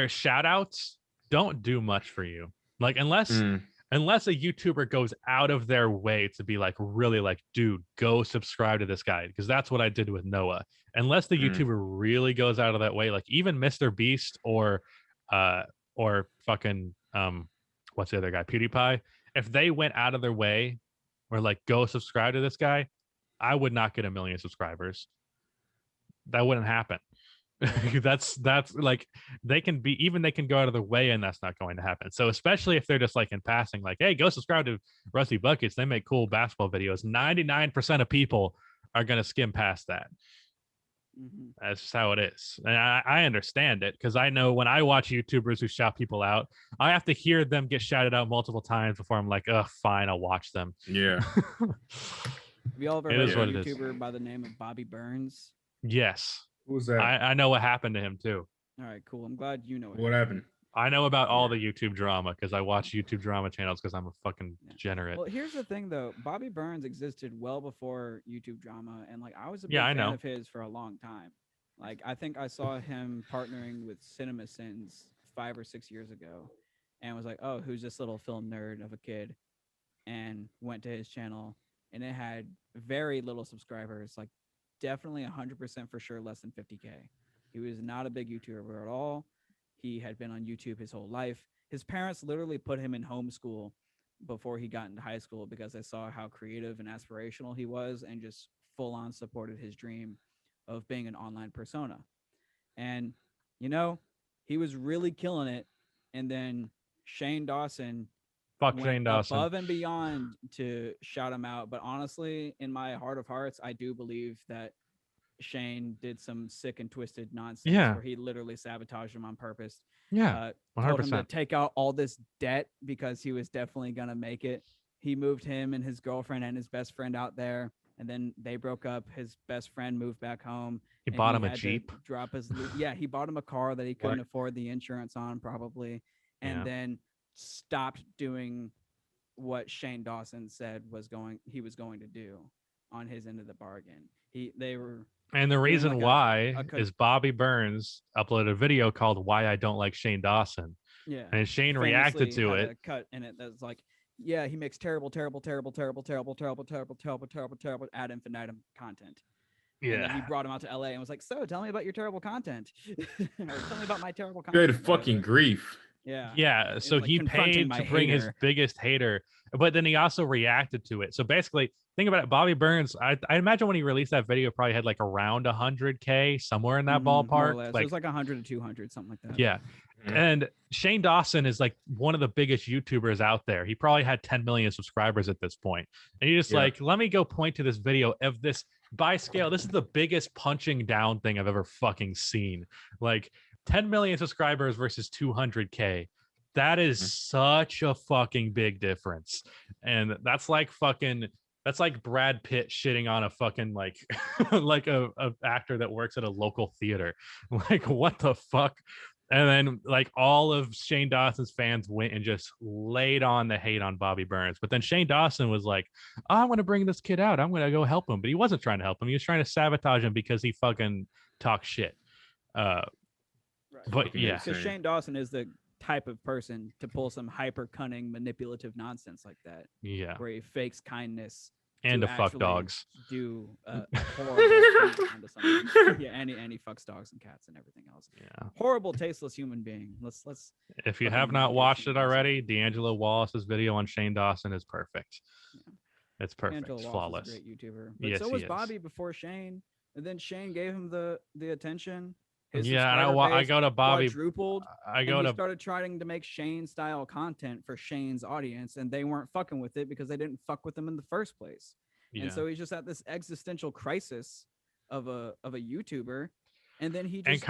[SPEAKER 1] shout outs don't do much for you. Like unless unless a YouTuber goes out of their way to be like, really like, dude, go subscribe to this guy, because that's what I did with Noah. Unless the YouTuber really goes out of that way, like even Mr. Beast or fucking what's the other guy, PewDiePie, if they went out of their way or like go subscribe to this guy, I would not get 1 million subscribers. That wouldn't happen. that's like, they can go out of their way, and that's not going to happen. So especially if they're just like in passing, like, hey, go subscribe to Rusty Buckets, they make cool basketball videos, 99% of people are going to skim past that. That's just how it is. And I understand it, because I know when I watch YouTubers who shout people out, I have to hear them get shouted out multiple times before I'm like, oh, fine, I'll watch them.
[SPEAKER 2] Yeah.
[SPEAKER 3] Have you all ever
[SPEAKER 1] It
[SPEAKER 3] heard
[SPEAKER 1] is
[SPEAKER 3] of
[SPEAKER 1] what
[SPEAKER 3] a
[SPEAKER 1] it is.
[SPEAKER 3] YouTuber by the name of Bobby Burns?
[SPEAKER 1] Yes.
[SPEAKER 2] Who's that?
[SPEAKER 1] I know what happened to him too.
[SPEAKER 3] All right, cool. I'm glad you know it.
[SPEAKER 2] What happened?
[SPEAKER 1] I know about all the YouTube drama because I watch YouTube drama channels because I'm a fucking degenerate.
[SPEAKER 3] Well, here's the thing though. Bobby Burns existed well before YouTube drama, and like I was a big
[SPEAKER 1] Yeah, I
[SPEAKER 3] fan
[SPEAKER 1] know.
[SPEAKER 3] of his for a long time. Like I think I saw him partnering with Cinema Sins 5 or 6 years ago, and was like, oh, who's this little film nerd of a kid? And went to his channel, and it had very little subscribers, like definitely 100% for sure less than 50K. He was not a big YouTuber at all. He had been on YouTube his whole life. His parents literally put him in homeschool before he got into high school because they saw how creative and aspirational he was, and just full on supported his dream of being an online persona. And, you know, he was really killing it. And then Shane Dawson
[SPEAKER 1] Fuck
[SPEAKER 3] went
[SPEAKER 1] Shane Dawson.
[SPEAKER 3] above and beyond to shout him out. But honestly, in my heart of hearts, I do believe that Shane did some sick and twisted nonsense where he literally sabotaged him on purpose.
[SPEAKER 1] Yeah, 100%.
[SPEAKER 3] Told him to take out all this debt because he was definitely gonna make it. He moved him and his girlfriend and his best friend out there, and then they broke up. His best friend moved back home.
[SPEAKER 1] He bought him a Jeep.
[SPEAKER 3] Drop his he bought him a car that he couldn't afford the insurance on, probably, and then stopped doing what Shane Dawson said he was going to do on his end of the bargain. And
[SPEAKER 1] the reason why is Bobby Burns uploaded a video called "Why I Don't Like Shane Dawson."
[SPEAKER 3] Yeah,
[SPEAKER 1] and Shane reacted to it.
[SPEAKER 3] A cut in it that's like, yeah, he makes terrible ad infinitum content.
[SPEAKER 1] Yeah,
[SPEAKER 3] and then he brought him out to LA and was like, "So, tell me about your terrible content. Tell me about my terrible content."
[SPEAKER 2] Good fucking grief.
[SPEAKER 1] Yeah. So he paid to bring his biggest hater, but then he also reacted to it. So basically, think about it. Bobby Burns, I imagine when he released that video, probably had like around 100K, somewhere in that ballpark.
[SPEAKER 3] Like, it was like 100 to 200, something like that.
[SPEAKER 1] Yeah. And Shane Dawson is like one of the biggest YouTubers out there. He probably had 10 million subscribers at this point. And he just like, let me go point to this video of this by scale. This is the biggest punching down thing I've ever fucking seen. Like 10 million subscribers versus 200K. That is such a fucking big difference. And that's like Brad Pitt shitting on a fucking like like a actor that works at a local theater. Like, what the fuck? And then like all of Shane Dawson's fans went and just laid on the hate on Bobby Burns. But then Shane Dawson was like, oh, I want to bring this kid out. I'm going to go help him. But he wasn't trying to help him. He was trying to sabotage him because he fucking talks shit. But yeah.
[SPEAKER 3] Because Shane Dawson is the type of person to pull some hyper cunning, manipulative nonsense like that.
[SPEAKER 1] Yeah.
[SPEAKER 3] Where he fakes kindness.
[SPEAKER 1] And to fuck dogs.
[SPEAKER 3] Do horrible thing onto something. Yeah, and he fucks dogs and cats and everything else.
[SPEAKER 1] Yeah.
[SPEAKER 3] Horrible, tasteless human being. Let's.
[SPEAKER 1] If you have not watched it already, D'Angelo Wallace's video on Shane Dawson is perfect. Yeah. It's perfect. It's flawless.
[SPEAKER 3] Is a great YouTuber. But so was Bobby before Shane, and then Shane gave him the attention.
[SPEAKER 1] And I go to Bobby.
[SPEAKER 3] Quadrupled. He started trying to make Shane style content for Shane's audience, and they weren't fucking with it because they didn't fuck with him in the first place. Yeah. And so he's just at this existential crisis of a YouTuber, and then he just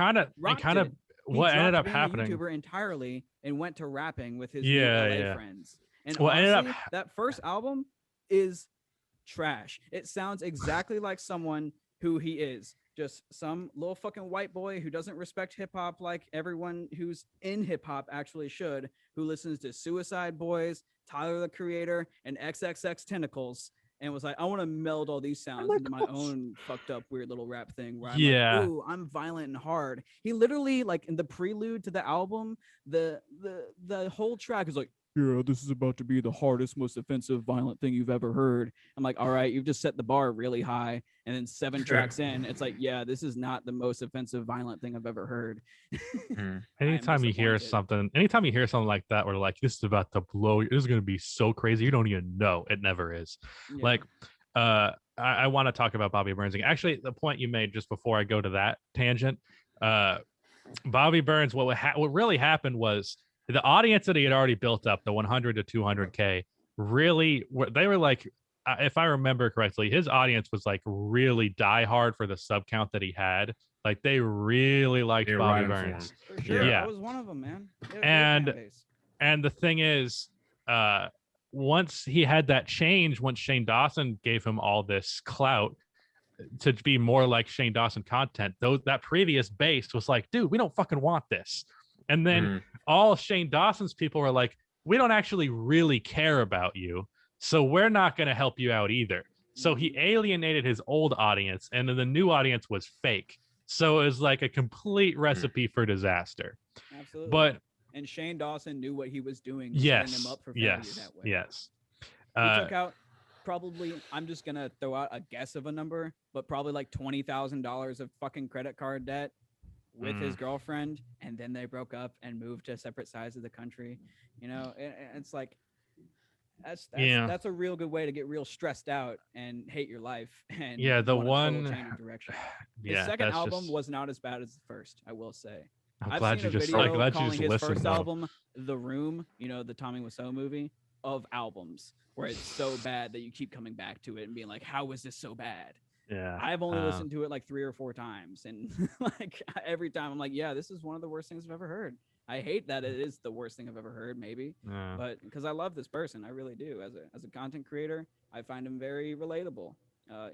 [SPEAKER 1] what ended up happening.
[SPEAKER 3] YouTuber entirely and went to rapping with his LA friends. And honestly, that first album is trash. It sounds exactly like someone who he is. Just some little fucking white boy who doesn't respect hip hop like everyone who's in hip hop actually should, who listens to Suicide Boys, Tyler the Creator, and XXX Tentacles, and was like, I want to meld all these sounds into my own fucked up weird little rap thing where I'm like, ooh, I'm violent and hard. He literally, like in the prelude to the album, the whole track is like, yeah, this is about to be the hardest, most offensive, violent thing you've ever heard. I'm like, all right, you've just set the bar really high. And then 7 tracks in, it's like, yeah, this is not the most offensive, violent thing I've ever heard.
[SPEAKER 1] Anytime you hear something like that, where like this is about to blow, this is going to be so crazy, you don't even know. It never is.
[SPEAKER 3] Yeah.
[SPEAKER 1] Like, I want to talk about Bobby Burns. Actually, the point you made just before I go to that tangent, Bobby Burns, what really happened was the audience that he had already built up, the 100 to 200K, really, they were like, if I remember correctly, his audience was like really diehard for the sub count that he had. Like they really liked Bobby Burns.
[SPEAKER 3] For sure. Yeah, I was one of them, man.
[SPEAKER 1] And the thing is, once he had that change, once Shane Dawson gave him all this clout to be more like Shane Dawson content, that previous base was like, dude, we don't fucking want this. And then all Shane Dawson's people were like, we don't actually really care about you, so we're not going to help you out either. So he alienated his old audience, and then the new audience was fake. So it was like a complete recipe for disaster.
[SPEAKER 3] Absolutely. And Shane Dawson knew what he was doing, setting him up for failure that way.
[SPEAKER 1] Yes.
[SPEAKER 3] He took out probably, I'm just going to throw out a guess of a number, but probably like $20,000 of fucking credit card debt with his girlfriend, and then they broke up and moved to separate sides of the country. You know, it's like that's a real good way to get real stressed out and hate your life. And
[SPEAKER 1] the one
[SPEAKER 3] change of direction. His second album was not as bad as the first, I will say.
[SPEAKER 1] I'm glad you just listened.
[SPEAKER 3] His first album, The Room, you know, the Tommy Wiseau movie, of albums where it's so bad that you keep coming back to it and being like, how is this so bad?
[SPEAKER 1] Yeah,
[SPEAKER 3] I've only listened to it like 3 or 4 times, and like every time I'm like, yeah, this is one of the worst things I've ever heard. I hate that it is the worst thing I've ever heard, maybe, but because I love this person, I really do. As a content creator, I find him very relatable.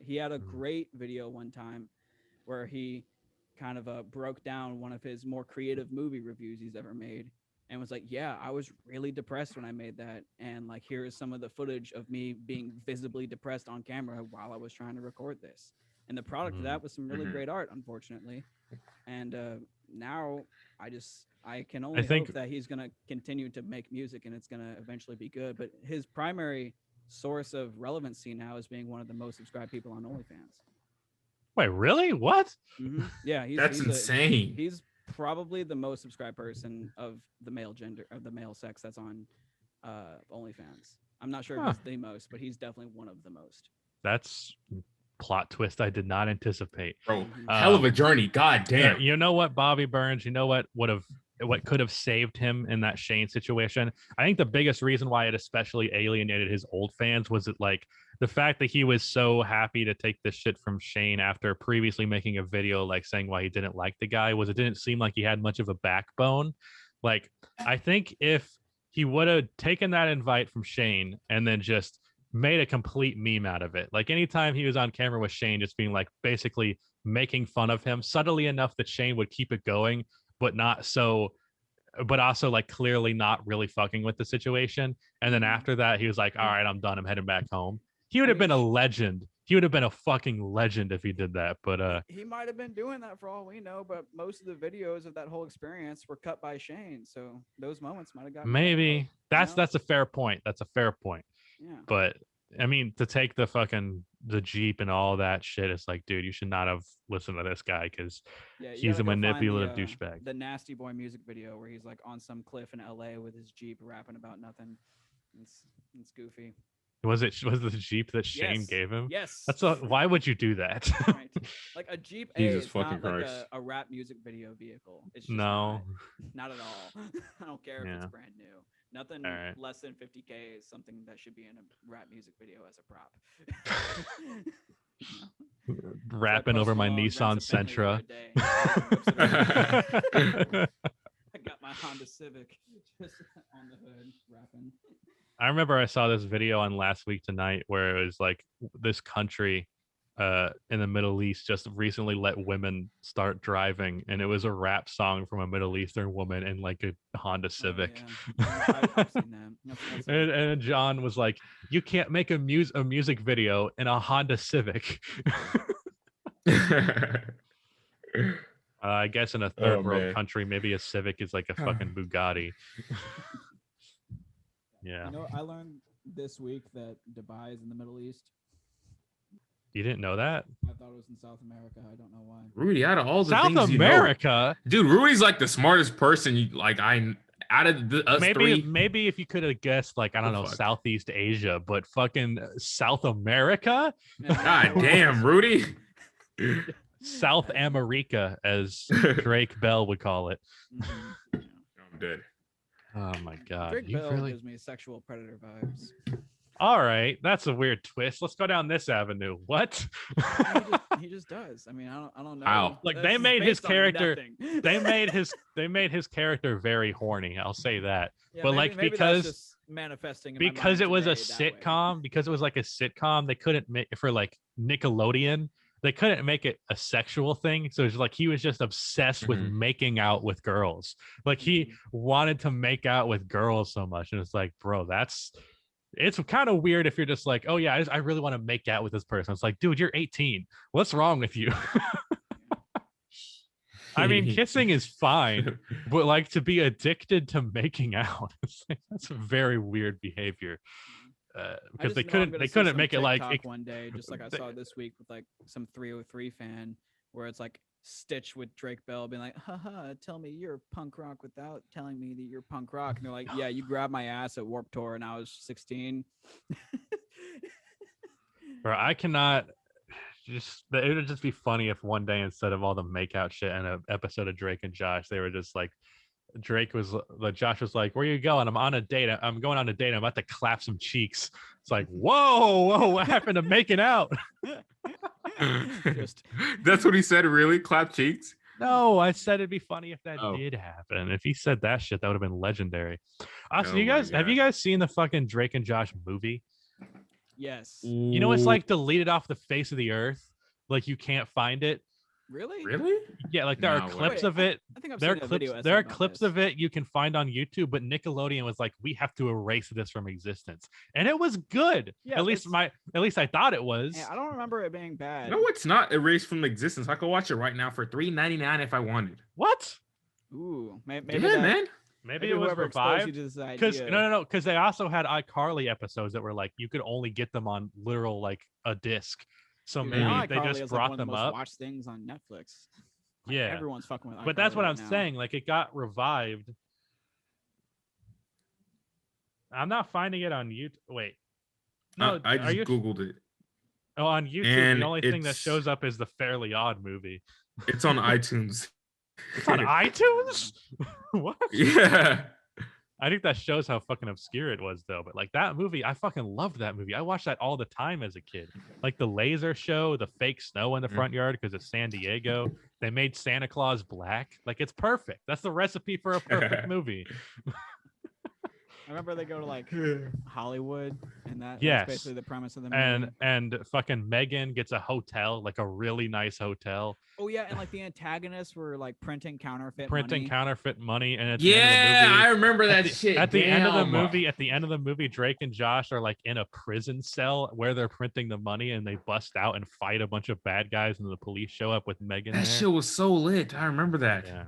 [SPEAKER 3] He had a great video one time where he kind of broke down one of his more creative movie reviews he's ever made, and was like, yeah, I was really depressed when I made that, and like, here is some of the footage of me being visibly depressed on camera while I was trying to record this. And the product of that was some really great art, unfortunately. And now I can only hope that he's going to continue to make music and it's going to eventually be good. But his primary source of relevancy now is being one of the most subscribed people on OnlyFans.
[SPEAKER 1] Wait, really? What?
[SPEAKER 3] Yeah,
[SPEAKER 2] that's insane.
[SPEAKER 3] He's probably the most subscribed person of the male gender, of the male sex, that's on OnlyFans. I'm not sure if he's the most, but he's definitely one of the most.
[SPEAKER 1] That's plot twist I did not anticipate.
[SPEAKER 2] Bro, hell of a journey. God damn.
[SPEAKER 1] You know what, Bobby Burns, you know what could have saved him in that Shane situation? I think the biggest reason why it especially alienated his old fans was it like the fact that he was so happy to take this shit from Shane after previously making a video like saying why he didn't like the guy, was it didn't seem like he had much of a backbone. Like, I think if he would have taken that invite from Shane and then just made a complete meme out of it, like anytime he was on camera with Shane, just being like basically making fun of him subtly enough that Shane would keep it going, but also like clearly not really fucking with the situation. And then after that, he was like, all right, I'm done. I'm heading back home. He would have been a legend. He would have been a fucking legend if he did that. But
[SPEAKER 3] he might have been doing that for all we know. But most of the videos of that whole experience were cut by Shane, so those moments might have gotten
[SPEAKER 1] maybe that's a fair point. That's a fair point.
[SPEAKER 3] Yeah.
[SPEAKER 1] But I mean, to take the Jeep and all that shit, it's like, dude, you should not have listened to this guy because he's a manipulative douchebag.
[SPEAKER 3] The Nasty Boy music video where he's like on some cliff in LA with his Jeep rapping about nothing. It's goofy.
[SPEAKER 1] Was the Jeep that Shane gave him?
[SPEAKER 3] Yes.
[SPEAKER 1] Why would you do that?
[SPEAKER 3] Right. Like a Jeep is not like a rap music video vehicle. It's just not at all. I don't care if it's brand new. Nothing less than 50K is something that should be in a rap music video as a prop.
[SPEAKER 1] Rapping over my Nissan Sentra.
[SPEAKER 3] I got my Honda Civic just on the hood rapping.
[SPEAKER 1] I remember I saw this video on Last Week Tonight where it was like this country in the Middle East just recently let women start driving, and it was a rap song from a Middle Eastern woman in like a Honda Civic.
[SPEAKER 3] I've seen that.
[SPEAKER 1] And John was like, you can't make a music video in a Honda Civic. I guess in a third world country, maybe a Civic is like a fucking Bugatti. Yeah.
[SPEAKER 3] You know, I learned this week that Dubai is in the Middle East.
[SPEAKER 1] You didn't know that?
[SPEAKER 3] I thought it was in South America. I don't know why.
[SPEAKER 2] Rudy, out of all the
[SPEAKER 1] South
[SPEAKER 2] things
[SPEAKER 1] America?
[SPEAKER 2] dude, Rudy's like the smartest person. Out of us three.
[SPEAKER 1] Maybe if you could have guessed, like, I don't know,
[SPEAKER 2] fuck?
[SPEAKER 1] Southeast Asia, but fucking South America?
[SPEAKER 2] God damn, Rudy.
[SPEAKER 1] South America, as Drake Bell would call it.
[SPEAKER 3] Mhm.
[SPEAKER 2] I'm dead.
[SPEAKER 1] Oh my god.
[SPEAKER 3] Drake
[SPEAKER 1] You
[SPEAKER 3] Bell
[SPEAKER 1] really
[SPEAKER 3] gives me sexual predator vibes.
[SPEAKER 1] All right, that's a weird twist. Let's go down this avenue. What?
[SPEAKER 3] He just does. I mean, I don't know.
[SPEAKER 2] How?
[SPEAKER 1] Like,
[SPEAKER 3] This
[SPEAKER 1] they
[SPEAKER 3] is
[SPEAKER 1] made his
[SPEAKER 3] based on
[SPEAKER 1] character-
[SPEAKER 3] nothing.
[SPEAKER 1] they made his character very horny. I'll say that.
[SPEAKER 3] Yeah,
[SPEAKER 1] but,
[SPEAKER 3] maybe-
[SPEAKER 1] like,
[SPEAKER 3] maybe that's
[SPEAKER 1] because-
[SPEAKER 3] just manifesting in my
[SPEAKER 1] Because
[SPEAKER 3] mind
[SPEAKER 1] it was a
[SPEAKER 3] today that way.
[SPEAKER 1] sitcom, because it was like a sitcom, they couldn't make for like Nickelodeon. They couldn't make it a sexual thing. So it's like he was just obsessed with
[SPEAKER 2] Mhm.
[SPEAKER 1] making out with girls. Like he wanted to make out with girls so much. And it's like, bro, it's kind of weird if you're just like, oh yeah, I really want to make out with this person. It's like, dude, you're 18. What's wrong with you? I mean, kissing is fine, but like to be addicted to making out, it's like, that's a very weird behavior.
[SPEAKER 3] I
[SPEAKER 1] Because
[SPEAKER 3] just
[SPEAKER 1] they
[SPEAKER 3] know I'm
[SPEAKER 1] couldn't
[SPEAKER 3] gonna
[SPEAKER 1] they
[SPEAKER 3] see
[SPEAKER 1] couldn't
[SPEAKER 3] some
[SPEAKER 1] make it like
[SPEAKER 3] TikTok one day, just like I
[SPEAKER 1] they-
[SPEAKER 3] saw this week with like some 303 fan, where it's like Stitch with Drake Bell being like, haha, tell me you're punk rock without telling me that you're punk rock. And they're like, yeah, you grabbed my ass at Warped Tour and I was 16.
[SPEAKER 1] Bro, I cannot it would just be funny if one day instead of all the makeout shit in an episode of Drake and Josh, they were just like Josh was like, where you going? I'm on a date. I'm going on a date. I'm about to clap some cheeks. It's like, whoa, what happened to making out?
[SPEAKER 3] Just
[SPEAKER 2] That's what he said, really? Clap cheeks?
[SPEAKER 1] No, I said it'd be funny if that
[SPEAKER 2] Oh.
[SPEAKER 1] did happen. If he said that shit, that would have been legendary. Also,
[SPEAKER 2] Oh
[SPEAKER 1] you
[SPEAKER 2] my
[SPEAKER 1] guys have you
[SPEAKER 2] God.
[SPEAKER 1] guys seen the fucking Drake and Josh movie?
[SPEAKER 3] yes.
[SPEAKER 1] You know, it's like deleted off the face of the earth. Like you can't find it.
[SPEAKER 3] Really?
[SPEAKER 2] Really?
[SPEAKER 1] Yeah, like there
[SPEAKER 2] No
[SPEAKER 1] are
[SPEAKER 2] way.
[SPEAKER 1] clips
[SPEAKER 3] Wait,
[SPEAKER 1] of it.
[SPEAKER 3] I think I've
[SPEAKER 1] There are
[SPEAKER 3] seen a
[SPEAKER 1] clips.
[SPEAKER 3] video.
[SPEAKER 1] There are
[SPEAKER 3] about
[SPEAKER 1] clips
[SPEAKER 3] this.
[SPEAKER 1] of it you can find on YouTube, but Nickelodeon was like, we have to erase this from existence, and it was good.
[SPEAKER 3] Yeah,
[SPEAKER 1] at least I thought it was.
[SPEAKER 3] Yeah, I don't remember it being bad.
[SPEAKER 2] No, it's not erased from existence. I could watch it right now for $3.99 if I wanted.
[SPEAKER 1] What?
[SPEAKER 3] Ooh, maybe
[SPEAKER 2] Yeah,
[SPEAKER 3] that,
[SPEAKER 2] man.
[SPEAKER 1] Maybe it was
[SPEAKER 3] whoever exposed you
[SPEAKER 1] revived.
[SPEAKER 3] to this
[SPEAKER 1] Because
[SPEAKER 3] idea.
[SPEAKER 1] no, because they also had iCarly episodes that were like you could only get them on literal like a disc. So
[SPEAKER 3] Dude,
[SPEAKER 1] maybe
[SPEAKER 3] now
[SPEAKER 1] they
[SPEAKER 3] iCarly
[SPEAKER 1] just
[SPEAKER 3] is, like,
[SPEAKER 1] brought
[SPEAKER 3] one of the
[SPEAKER 1] them
[SPEAKER 3] most
[SPEAKER 1] up.
[SPEAKER 3] watched things on Netflix. Like,
[SPEAKER 1] Yeah.
[SPEAKER 3] everyone's fucking with.
[SPEAKER 1] But that's
[SPEAKER 3] iCarly
[SPEAKER 1] what
[SPEAKER 3] right
[SPEAKER 1] I'm
[SPEAKER 3] now.
[SPEAKER 1] saying. Like it got revived. I'm not finding it on YouTube. Wait. No,
[SPEAKER 2] I
[SPEAKER 1] are
[SPEAKER 2] just
[SPEAKER 1] you?
[SPEAKER 2] Googled it.
[SPEAKER 1] Oh, on YouTube,
[SPEAKER 2] And
[SPEAKER 1] the only thing that
[SPEAKER 2] it's-
[SPEAKER 1] shows up is the Fairly Odd movie.
[SPEAKER 2] It's on iTunes.
[SPEAKER 1] It's on iTunes. What?
[SPEAKER 2] Yeah.
[SPEAKER 1] I think that shows how fucking obscure it was, though. But like that movie, I fucking loved that movie. I watched that all the time as a kid. Like the laser show, the fake snow in the
[SPEAKER 2] Mhm.
[SPEAKER 1] front yard because it's San Diego. They made Santa Claus black. Like it's perfect. That's the recipe for a perfect movie.
[SPEAKER 3] I remember they go to like Hollywood, and that's
[SPEAKER 1] Yes.
[SPEAKER 3] basically the premise of the movie.
[SPEAKER 1] And fucking Megan gets a hotel, like a really nice hotel,
[SPEAKER 3] Oh yeah, and like the antagonists were like printing counterfeit
[SPEAKER 1] printing
[SPEAKER 3] money.
[SPEAKER 1] counterfeit money. And at the end of the
[SPEAKER 2] Yeah,
[SPEAKER 1] movie,
[SPEAKER 2] I remember that
[SPEAKER 1] at the,
[SPEAKER 2] shit.
[SPEAKER 1] at the end of the
[SPEAKER 2] Damn.
[SPEAKER 1] movie, Drake and Josh are like in a prison cell where they're printing the money, and they bust out and fight a bunch of bad guys, and the police show up with Megan
[SPEAKER 2] That
[SPEAKER 1] there.
[SPEAKER 2] shit was so lit. I remember that.
[SPEAKER 1] Yeah,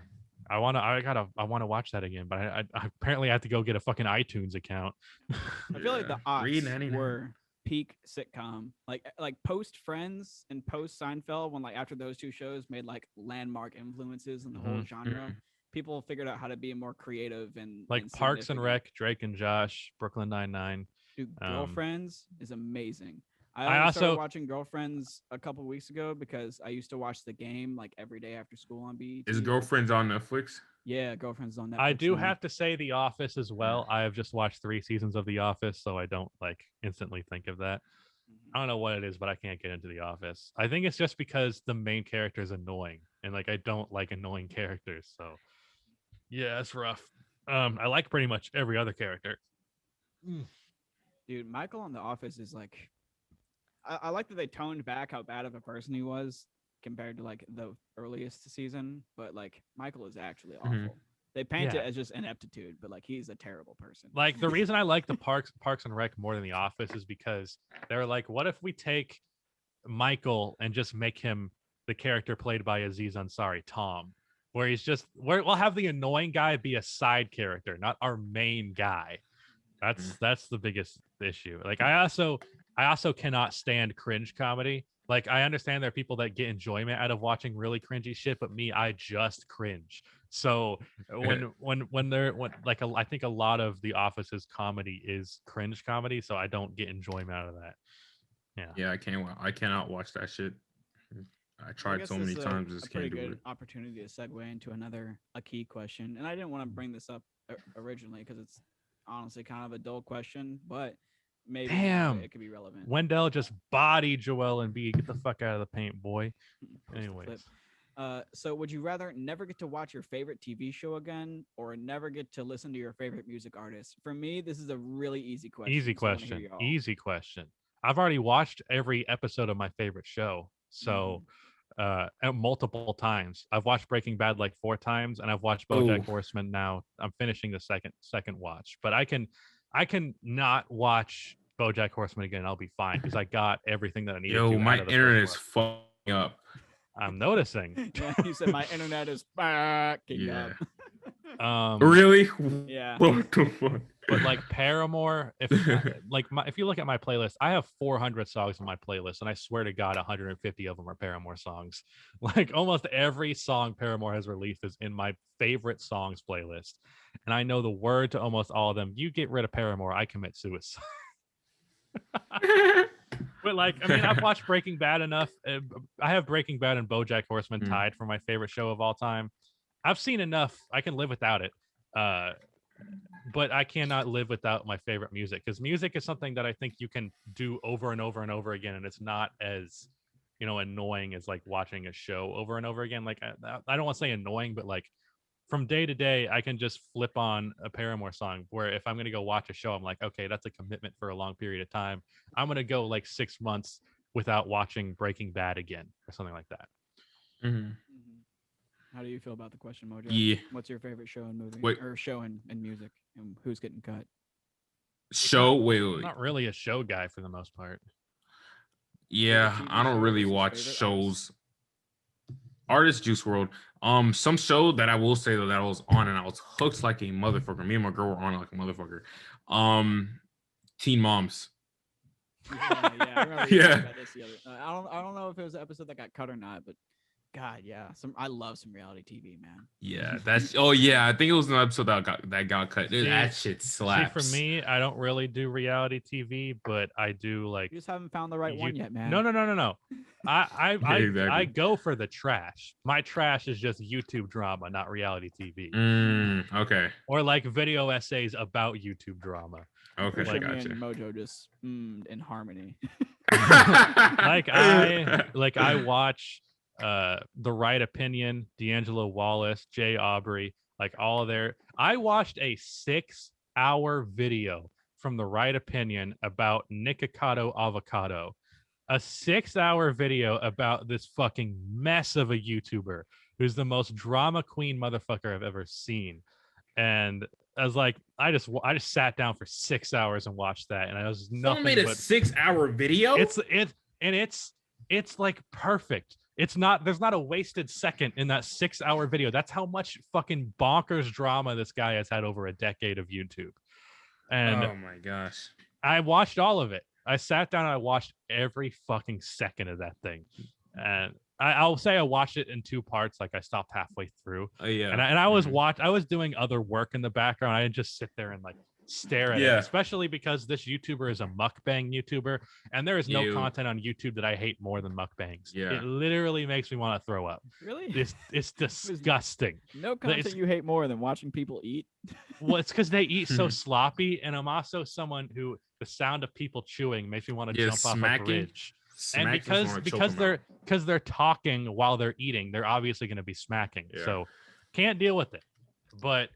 [SPEAKER 1] I want to watch that again, but I apparently have to go get a fucking iTunes account.
[SPEAKER 3] I feel like the
[SPEAKER 2] Yeah,
[SPEAKER 3] aughts
[SPEAKER 2] $3.99.
[SPEAKER 3] were peak sitcom, like post Friends and post Seinfeld, when like after those two shows made like landmark influences in the whole
[SPEAKER 1] Mhm.
[SPEAKER 3] genre. People figured out how to be more creative and
[SPEAKER 1] Like
[SPEAKER 3] and
[SPEAKER 1] Parks and
[SPEAKER 3] significant.
[SPEAKER 1] Rec, Drake and Josh, Brooklyn Nine-Nine.
[SPEAKER 3] Dude,
[SPEAKER 1] Um,
[SPEAKER 3] Girlfriends is amazing.
[SPEAKER 1] I
[SPEAKER 3] I only started
[SPEAKER 1] also-
[SPEAKER 3] watching Girlfriends a couple weeks ago because I used to watch The Game like every day after school on BET.
[SPEAKER 2] Is Girlfriends on Netflix?
[SPEAKER 3] Yeah, Girlfriends on Netflix.
[SPEAKER 1] I do
[SPEAKER 3] now.
[SPEAKER 1] have to say The Office as well. I have just watched 3 seasons of The Office, so I don't like instantly think of that.
[SPEAKER 3] Mhm.
[SPEAKER 1] I don't know what it is, but I can't get into The Office. I think it's just because the main character is annoying, and like I don't like annoying characters. So yeah, it's rough. I like pretty much every other character.
[SPEAKER 3] Dude, Michael on The Office is like, I like that they toned back how bad of a person he was compared to like the earliest season, but like Michael is actually awful.
[SPEAKER 2] Mhm.
[SPEAKER 3] They paint
[SPEAKER 1] Yeah.
[SPEAKER 3] it as just ineptitude, but like he's a terrible person.
[SPEAKER 1] Like the reason I like the Parks and Rec more than The Office is because they're like, what if we take Michael and just make him the character played by Aziz Ansari, Tom, where he's just we'll have the annoying guy be a side character, not our main guy. That's the biggest issue. Like I also cannot stand cringe comedy. Like I understand there are people that get enjoyment out of watching really cringy shit, but me, I just cringe. So I think a lot of The Office's comedy is cringe comedy, so I don't get enjoyment out of that. Yeah.
[SPEAKER 2] Yeah, I cannot watch that shit. I
[SPEAKER 3] I
[SPEAKER 2] tried
[SPEAKER 3] guess
[SPEAKER 2] so
[SPEAKER 3] this
[SPEAKER 2] many
[SPEAKER 3] is
[SPEAKER 2] times,
[SPEAKER 3] a
[SPEAKER 2] just
[SPEAKER 3] pretty
[SPEAKER 2] can't do
[SPEAKER 3] good
[SPEAKER 2] it.
[SPEAKER 3] opportunity to segue into a key question. And I didn't want to bring this up originally because it's honestly kind of a dull question, but maybe now
[SPEAKER 1] Damn.
[SPEAKER 3] it could be relevant.
[SPEAKER 1] Wendell just bodied Joel Embiid. Get the fuck out of the paint, boy.
[SPEAKER 3] Post the
[SPEAKER 1] Anyways.
[SPEAKER 3] clip. So would you rather never get to watch your favorite TV show again or never get to listen to your favorite music artist? For me, this is a really easy question.
[SPEAKER 1] Easy
[SPEAKER 3] so I wanna hear
[SPEAKER 1] question.
[SPEAKER 3] y'all.
[SPEAKER 1] Easy question. I've already watched every episode of my favorite show. So multiple times. I've watched Breaking Bad like 4 times, and I've watched BoJack Horseman now. I'm finishing the second watch, but I can not watch BoJack Horseman again. I'll be fine because I got everything that I needed to.
[SPEAKER 2] My
[SPEAKER 1] out of the
[SPEAKER 2] internet is
[SPEAKER 1] first one.
[SPEAKER 2] fucking up.
[SPEAKER 1] I'm noticing.
[SPEAKER 3] Yeah, you said my internet is backing
[SPEAKER 2] Yeah.
[SPEAKER 3] up.
[SPEAKER 2] Really?
[SPEAKER 3] Yeah.
[SPEAKER 2] What the fuck?
[SPEAKER 1] But like Paramore, if you look at my playlist, I have 400 songs on my playlist, and I swear to God, 150 of them are Paramore songs. Like almost every song Paramore has released is in my favorite songs playlist, and I know the word to almost all of them. You get rid of Paramore, I commit suicide. But like, I mean, I've watched Breaking Bad enough. I have Breaking Bad and BoJack Horseman tied for my favorite show of all time. I've seen enough. I can live without it. But I cannot live without my favorite music, because music is something that I think you can do over and over and over again, and it's not as annoying as like watching a show over and over again. Like I don't want to say annoying, but like from day to day, I can just flip on a Paramore song, where if I'm going to go watch a show, I'm like, okay, that's a commitment for a long period of time. I'm going to go like 6 months without watching Breaking Bad again or something like that.
[SPEAKER 3] How do you feel about the question, Mojo?
[SPEAKER 2] Yeah.
[SPEAKER 3] What's your favorite show and movie or show and music, and who's getting cut?
[SPEAKER 2] Wait.
[SPEAKER 1] I'm not really a show guy for the most part.
[SPEAKER 2] Yeah, I don't really watch shows. Artist Juice World. Some show that I will say though that I was on and I was hooked like a motherfucker. Me and my girl were on like a motherfucker. Teen Moms.
[SPEAKER 3] Yeah, I remember you talking about this the other. I don't know if it was the episode that got cut or not, but God, yeah, I love some reality TV, man.
[SPEAKER 2] Yeah, that's. Oh yeah, I think it was an episode that got cut. Dude, that shit slaps.
[SPEAKER 1] See, for me, I don't really do reality TV, but I do like.
[SPEAKER 3] You just haven't found the right one yet, man.
[SPEAKER 1] No. I
[SPEAKER 2] Exactly.
[SPEAKER 1] go for the trash. My trash is just YouTube drama, not reality TV.
[SPEAKER 2] Okay.
[SPEAKER 1] Or like video essays about YouTube drama.
[SPEAKER 2] Okay,
[SPEAKER 3] sure
[SPEAKER 2] gotcha.
[SPEAKER 3] Me and Mojo just in harmony.
[SPEAKER 1] I watch The Right Opinion, D'Angelo Wallace, Jay Aubrey, like all of their. I watched a 6-hour video from The Right Opinion about Nikocado Avocado. A 6-hour video about this fucking mess of a YouTuber who's the most drama queen motherfucker I've ever seen. And I was like, I just sat down for 6 hours and watched that, and I was nothing.
[SPEAKER 2] Someone made a 6-hour video.
[SPEAKER 1] It's like perfect. It's not. There's not a wasted second in that 6-hour video. That's how much fucking bonkers drama this guy has had over a decade of YouTube. And
[SPEAKER 2] oh my gosh,
[SPEAKER 1] I watched all of it. I sat down and I watched every fucking second of that thing. And I'll say I watched it in 2 parts. Like I stopped halfway through.
[SPEAKER 2] Yeah.
[SPEAKER 1] And I was doing other work in the background. I didn't just sit there and like stare at it, especially because this YouTuber is a mukbang YouTuber, and there is no content on YouTube that I hate more than mukbangs.
[SPEAKER 2] Yeah.
[SPEAKER 1] It literally makes me want to throw up.
[SPEAKER 3] Really?
[SPEAKER 1] It's disgusting.
[SPEAKER 3] No content you hate more than watching people eat?
[SPEAKER 1] Well, it's because they eat so sloppy, and I'm also someone who the sound of people chewing makes me want to jump off a bridge. And because they're talking while they're eating, they're obviously going to be smacking. Yeah. So can't deal with it. But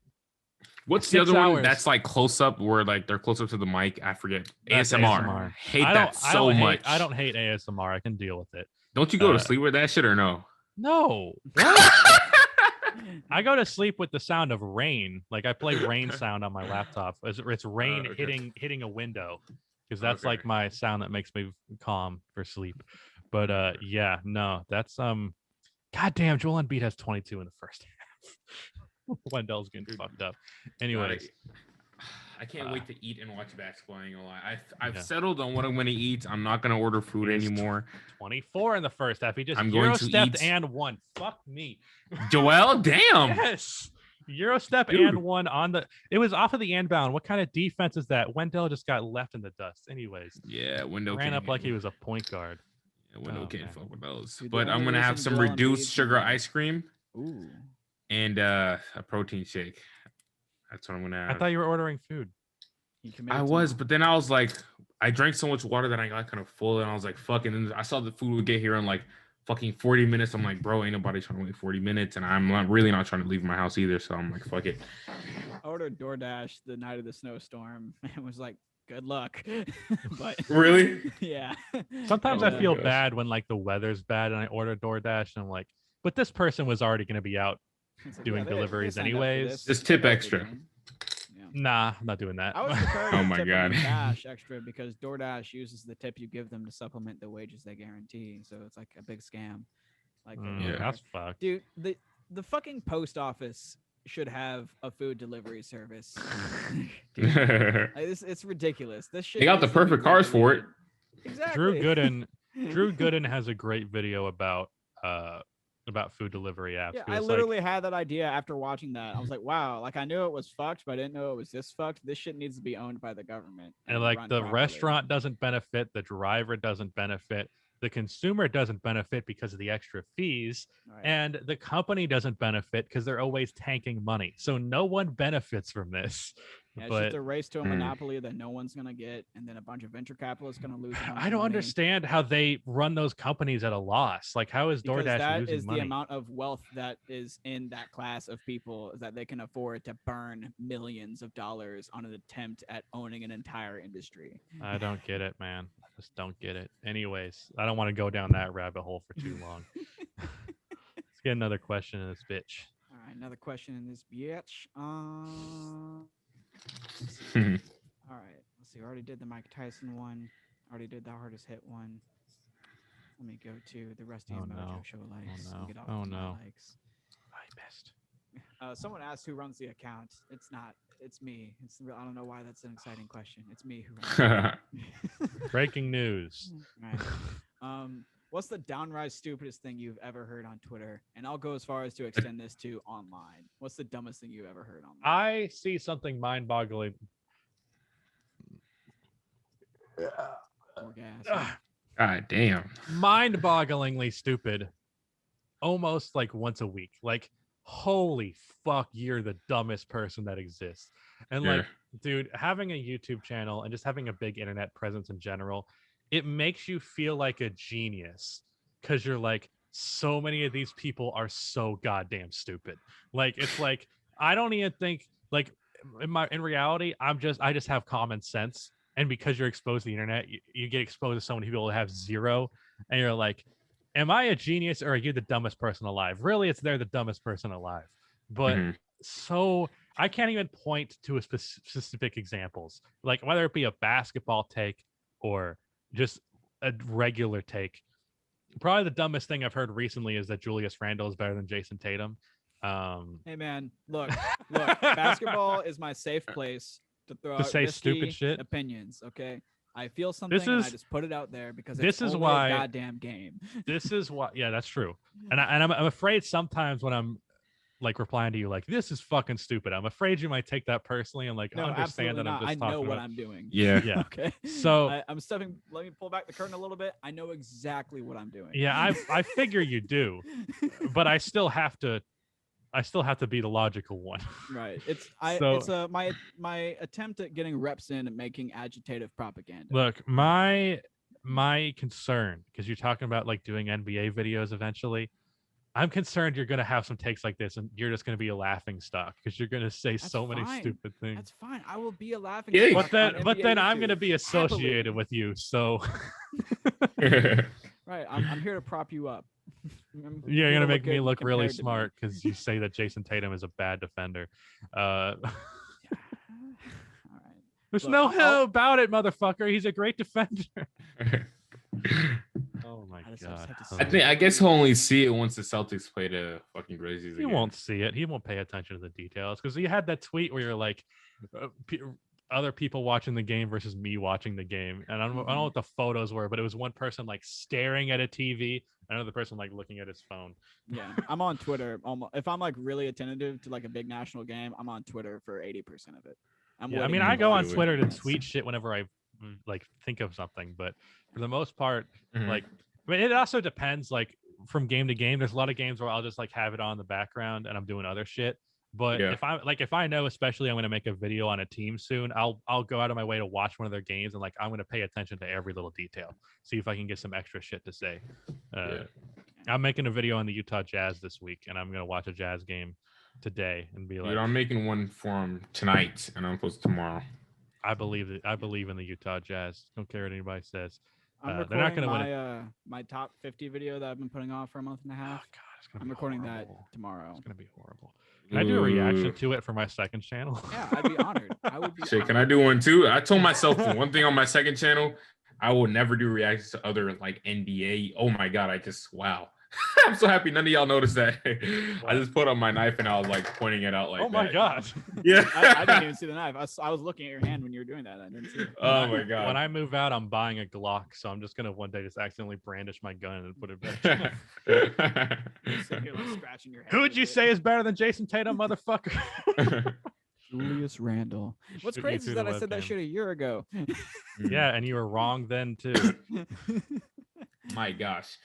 [SPEAKER 2] what's the other one that's like close up, where like they're close up to the mic? I forget. ASMR. Hate that so much.
[SPEAKER 1] I don't hate ASMR. I can deal with it.
[SPEAKER 2] Don't you go to sleep with that shit or no?
[SPEAKER 1] No. I go to sleep with the sound of rain. Like I play rain sound on my laptop. It's rain hitting a window, because that's like my sound that makes me calm for sleep. But yeah, no, that's goddamn, Joel Embiid has 22 in the first half. Wendell's getting fucked up. Anyways,
[SPEAKER 2] I can't wait to eat and watch basketball. I ain't gonna lie. I've
[SPEAKER 1] Yeah.
[SPEAKER 2] settled on what I'm gonna eat. I'm not gonna order food
[SPEAKER 1] He's
[SPEAKER 2] anymore.
[SPEAKER 1] 24 in the first half. He just
[SPEAKER 2] I'm
[SPEAKER 1] Euro
[SPEAKER 2] going to
[SPEAKER 1] stepped
[SPEAKER 2] eat-
[SPEAKER 1] and won. Fuck me.
[SPEAKER 2] Joel, damn.
[SPEAKER 1] Yes. Euro step
[SPEAKER 2] Dude.
[SPEAKER 1] and one on the. It was off of the inbound. What kind of defense is that? Wendell just got left in the dust. Anyways,
[SPEAKER 2] Yeah, Window
[SPEAKER 1] ran
[SPEAKER 2] can't
[SPEAKER 1] up like he
[SPEAKER 2] handle-
[SPEAKER 1] was a point guard.
[SPEAKER 2] Yeah, Window
[SPEAKER 1] Oh,
[SPEAKER 2] can't
[SPEAKER 1] man.
[SPEAKER 2] fuck with those.
[SPEAKER 3] Dude, the
[SPEAKER 2] But I'm
[SPEAKER 3] only
[SPEAKER 2] gonna have
[SPEAKER 3] reason
[SPEAKER 2] some
[SPEAKER 3] Joel
[SPEAKER 2] reduced
[SPEAKER 3] Embiid's
[SPEAKER 2] sugar
[SPEAKER 3] gonna-
[SPEAKER 2] ice cream
[SPEAKER 3] Ooh.
[SPEAKER 2] and a protein shake. That's what I'm gonna have.
[SPEAKER 1] I thought you were ordering food.
[SPEAKER 3] He committed
[SPEAKER 2] I
[SPEAKER 3] to
[SPEAKER 2] was,
[SPEAKER 3] no.
[SPEAKER 2] but then I was like, I drank so much water that I got kind of full, and I was like, fuck. And then I saw the food would get here in like fucking 40 minutes. I'm like, bro, ain't nobody trying to wait 40 minutes, and I'm not really not trying to leave my house either. So I'm like, fuck it.
[SPEAKER 3] I ordered DoorDash the night of the snowstorm and was like, good luck. But
[SPEAKER 2] Really?
[SPEAKER 3] yeah.
[SPEAKER 1] Sometimes
[SPEAKER 2] Oh
[SPEAKER 1] I
[SPEAKER 2] my
[SPEAKER 1] feel
[SPEAKER 2] gosh.
[SPEAKER 1] bad when like the weather's bad and I order DoorDash and I'm like, but this person was already going to be out.
[SPEAKER 3] It's like,
[SPEAKER 1] doing
[SPEAKER 3] they
[SPEAKER 1] deliveries
[SPEAKER 3] signed up for
[SPEAKER 1] anyways.
[SPEAKER 3] this.
[SPEAKER 2] Just
[SPEAKER 3] They
[SPEAKER 2] tip
[SPEAKER 3] know what they're
[SPEAKER 2] extra.
[SPEAKER 3] doing. Yeah.
[SPEAKER 1] Nah, I'm not doing that.
[SPEAKER 3] I was prepared
[SPEAKER 2] Oh
[SPEAKER 3] to
[SPEAKER 2] my
[SPEAKER 3] tip them in
[SPEAKER 2] God.
[SPEAKER 3] cash extra because DoorDash uses the tip you give them to supplement the wages they guarantee. So it's like a big scam. Like,
[SPEAKER 2] Yeah.
[SPEAKER 1] That's fucked.
[SPEAKER 3] dude, the fucking post office should have a food delivery service. Dude, like, it's ridiculous. This shit
[SPEAKER 2] They got the
[SPEAKER 3] needs to be
[SPEAKER 2] perfect cars for it.
[SPEAKER 3] regulated. Exactly.
[SPEAKER 1] Drew Gooden has a great video about food delivery apps.
[SPEAKER 3] Yeah,
[SPEAKER 1] He
[SPEAKER 3] I
[SPEAKER 1] was
[SPEAKER 3] literally had that idea after watching that. I was like, wow, like I knew it was fucked, but I didn't know it was this fucked. This shit needs to be owned by the government.
[SPEAKER 1] and like
[SPEAKER 3] run
[SPEAKER 1] the
[SPEAKER 3] properly.
[SPEAKER 1] restaurant doesn't benefit, the driver doesn't benefit, the consumer doesn't benefit because of the extra fees,
[SPEAKER 3] Right.
[SPEAKER 1] and the company doesn't benefit because they're always tanking money. So no one benefits from this.
[SPEAKER 3] Yeah, it's
[SPEAKER 1] but
[SPEAKER 3] just a race to a
[SPEAKER 2] Hmm.
[SPEAKER 3] monopoly that no one's gonna get, and then a bunch of venture capitalists gonna lose. A bunch
[SPEAKER 1] I
[SPEAKER 3] of
[SPEAKER 1] don't
[SPEAKER 3] money.
[SPEAKER 1] understand how they run those companies at a loss. Like, how is
[SPEAKER 3] Because
[SPEAKER 1] DoorDash
[SPEAKER 3] that
[SPEAKER 1] losing
[SPEAKER 3] is
[SPEAKER 1] money?
[SPEAKER 3] the amount of wealth that is in that class of people is that they can afford to burn millions of dollars on an attempt at owning an entire industry.
[SPEAKER 1] I don't get it, man. I just don't get it. Anyways, I don't want to go down that rabbit hole for too long. Let's get another question in this bitch.
[SPEAKER 3] All right, another question in this bitch.
[SPEAKER 2] Hmm.
[SPEAKER 3] All right, let's see. I already did the Mike Tyson one. Already did the hardest hit one. Let me go to the Rusty
[SPEAKER 1] Oh,
[SPEAKER 3] and Mojo
[SPEAKER 1] no.
[SPEAKER 3] show likes.
[SPEAKER 1] no.
[SPEAKER 3] Get off
[SPEAKER 1] Oh,
[SPEAKER 3] of my
[SPEAKER 1] no.
[SPEAKER 3] likes.
[SPEAKER 1] I missed.
[SPEAKER 3] Someone asked who runs the account. It's not. It's me. I don't know why that's an exciting question. It's me who runs it.
[SPEAKER 1] Breaking news.
[SPEAKER 3] Right. What's the downright stupidest thing you've ever heard on Twitter? And I'll go as far as to extend this to online. What's the dumbest thing you've ever heard online?
[SPEAKER 1] I see something mind-boggling.
[SPEAKER 3] Orgasm.
[SPEAKER 2] God damn.
[SPEAKER 1] Mind-bogglingly stupid almost like once a week. Like, holy fuck, you're the dumbest person that exists. And like, dude, having a YouTube channel and just having a big internet presence in general, it makes you feel like a genius because you're like, so many of these people are so goddamn stupid. Like, it's like, I don't even think like in reality, I just have common sense. And because you're exposed to the internet, you get exposed to so many people that have zero, and you're like, am I a genius or are you the dumbest person alive? Really, it's they're the dumbest person alive. But
[SPEAKER 2] Mhm.
[SPEAKER 1] so I can't even point to a specific examples, like whether it be a basketball take or just a regular take. Probably the dumbest thing I've heard recently is that Julius Randle is better than Jason Tatum.
[SPEAKER 3] Hey man, look, basketball is my safe place to throw out
[SPEAKER 1] say stupid
[SPEAKER 3] risky
[SPEAKER 1] shit?
[SPEAKER 3] opinions. Okay, I feel something and I
[SPEAKER 1] is-
[SPEAKER 3] just put it out there because
[SPEAKER 1] this
[SPEAKER 3] it's
[SPEAKER 1] is
[SPEAKER 3] only
[SPEAKER 1] why-
[SPEAKER 3] a goddamn game.
[SPEAKER 1] This is what, yeah, that's true. And I'm afraid sometimes when I'm like replying to you like this is fucking stupid, I'm afraid you might take that personally and like
[SPEAKER 3] No,
[SPEAKER 1] understand
[SPEAKER 3] absolutely
[SPEAKER 1] that I'm
[SPEAKER 3] not.
[SPEAKER 1] just
[SPEAKER 3] I
[SPEAKER 1] talking
[SPEAKER 3] know what
[SPEAKER 1] about.
[SPEAKER 3] I'm doing.
[SPEAKER 2] Yeah.
[SPEAKER 1] Yeah.
[SPEAKER 3] Okay.
[SPEAKER 1] So-
[SPEAKER 3] I'm stepping. Let me pull back the curtain a little bit. I know exactly what I'm doing.
[SPEAKER 1] Yeah, I figure you do, but I still have to be the logical one.
[SPEAKER 3] Right. It's my attempt at getting reps in and making agitative propaganda.
[SPEAKER 1] Look, my concern, because you're talking about like doing NBA videos eventually, I'm concerned you're gonna have some takes like this and you're just gonna be a laughing stock because you're gonna say
[SPEAKER 3] That's
[SPEAKER 1] so many
[SPEAKER 3] fine.
[SPEAKER 1] stupid things.
[SPEAKER 3] That's fine. I will be a laughing
[SPEAKER 2] Yeah,
[SPEAKER 3] stock on
[SPEAKER 1] But then
[SPEAKER 3] NBA
[SPEAKER 1] I'm
[SPEAKER 3] YouTube.
[SPEAKER 1] gonna be associated
[SPEAKER 3] Happily.
[SPEAKER 1] with you, so
[SPEAKER 3] Right. I'm here to prop you up. I'm
[SPEAKER 1] you're
[SPEAKER 3] here
[SPEAKER 1] gonna
[SPEAKER 3] to
[SPEAKER 1] make me
[SPEAKER 3] good
[SPEAKER 1] look really
[SPEAKER 3] compared to me.
[SPEAKER 1] smart because you say that Jason Tatum is a bad defender.
[SPEAKER 3] All right.
[SPEAKER 1] There's
[SPEAKER 3] Look,
[SPEAKER 1] no
[SPEAKER 3] I'll-
[SPEAKER 1] hell about it, motherfucker. He's a great defender. Oh my
[SPEAKER 3] I just
[SPEAKER 1] god.
[SPEAKER 3] have to
[SPEAKER 2] I guess he'll only see it once the Celtics play the fucking Grizzlies
[SPEAKER 1] He
[SPEAKER 2] again.
[SPEAKER 1] won't see it. He won't pay attention to the details because you had that tweet where you're like, other people watching the game versus me watching the game. And I don't know what the photos were, but it was one person like staring at a TV, another person like looking at his phone.
[SPEAKER 3] Yeah, I'm on Twitter. If I'm like really attentive to like a big national game, I'm on Twitter for 80% of it.
[SPEAKER 1] I mean, I go on Twitter to tweet shit whenever I like think of something, but for the most part, like, I mean, it also depends. Like from game to game, there's a lot of games where I'll just like have it on in the background and I'm doing other shit. But if I know, especially I'm going to make a video on a team soon, I'll go out of my way to watch one of their games and like I'm going to pay attention to every little detail, see if I can get some extra shit to say. I'm making a video on the Utah Jazz this week, and I'm going to watch a Jazz game today and be like,
[SPEAKER 2] dude, I'm making one for him tonight, and I'm supposed to tomorrow.
[SPEAKER 1] I believe in the Utah Jazz. Don't care what anybody says.
[SPEAKER 3] I'm
[SPEAKER 1] they're not going to
[SPEAKER 3] win my top 50 video that I've been putting off for a month and a half.
[SPEAKER 1] Oh, God, it's gonna
[SPEAKER 3] I'm
[SPEAKER 1] be
[SPEAKER 3] recording
[SPEAKER 1] horrible.
[SPEAKER 3] that tomorrow.
[SPEAKER 1] It's going to be horrible. Can I do a reaction to it for my second channel?
[SPEAKER 3] Yeah, I'd be honored. I would be.
[SPEAKER 2] Shit, can I do one too? I told myself one thing on my second channel. I will never do reactions to other like NBA. Oh my God, wow. I'm so happy none of y'all noticed that. I just put up my knife and I was like pointing it out like
[SPEAKER 1] oh my God.
[SPEAKER 2] Yeah.
[SPEAKER 3] I didn't even see the knife. I was looking at your hand when you were doing that. I didn't see it.
[SPEAKER 2] Oh my God.
[SPEAKER 1] When I move out, I'm buying a Glock, so I'm just gonna one day just accidentally brandish my gun and put it back.
[SPEAKER 3] Sitting here, like, scratching your head.
[SPEAKER 1] Who would you say is better than Jason Tatum, motherfucker?
[SPEAKER 3] Julius Randle. What's crazy is that I said that shit a year ago.
[SPEAKER 1] Yeah, and you were wrong then too.
[SPEAKER 2] My gosh.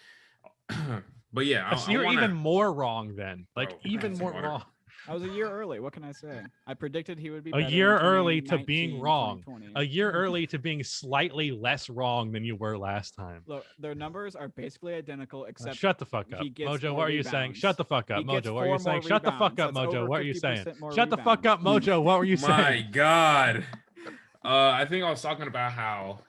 [SPEAKER 2] But yeah,
[SPEAKER 1] you're even more wrong then. Like even more
[SPEAKER 2] water.
[SPEAKER 1] wrong.
[SPEAKER 3] I was a year early. What can I say? I predicted he would be
[SPEAKER 1] a
[SPEAKER 3] better
[SPEAKER 1] year
[SPEAKER 3] in
[SPEAKER 1] early to
[SPEAKER 3] 2019,
[SPEAKER 1] being wrong.
[SPEAKER 3] 2020.
[SPEAKER 1] A year early to being slightly less wrong than you were last time.
[SPEAKER 3] Look, their numbers are basically identical, except
[SPEAKER 1] shut the fuck up,
[SPEAKER 3] he gets
[SPEAKER 1] Mojo.
[SPEAKER 3] more
[SPEAKER 1] What are you
[SPEAKER 3] rebounds.
[SPEAKER 1] saying? Shut the fuck up,
[SPEAKER 3] He gets
[SPEAKER 1] Mojo. What are you
[SPEAKER 3] 4
[SPEAKER 1] saying?
[SPEAKER 3] more
[SPEAKER 1] Shut the fuck up,
[SPEAKER 3] rebounds. That's
[SPEAKER 1] Mojo.
[SPEAKER 3] over
[SPEAKER 1] What are you saying?
[SPEAKER 3] 50% more
[SPEAKER 1] Shut the fuck up,
[SPEAKER 3] rebounds.
[SPEAKER 1] Mojo. What were you
[SPEAKER 2] My
[SPEAKER 1] saying?
[SPEAKER 2] God. I think I was talking about how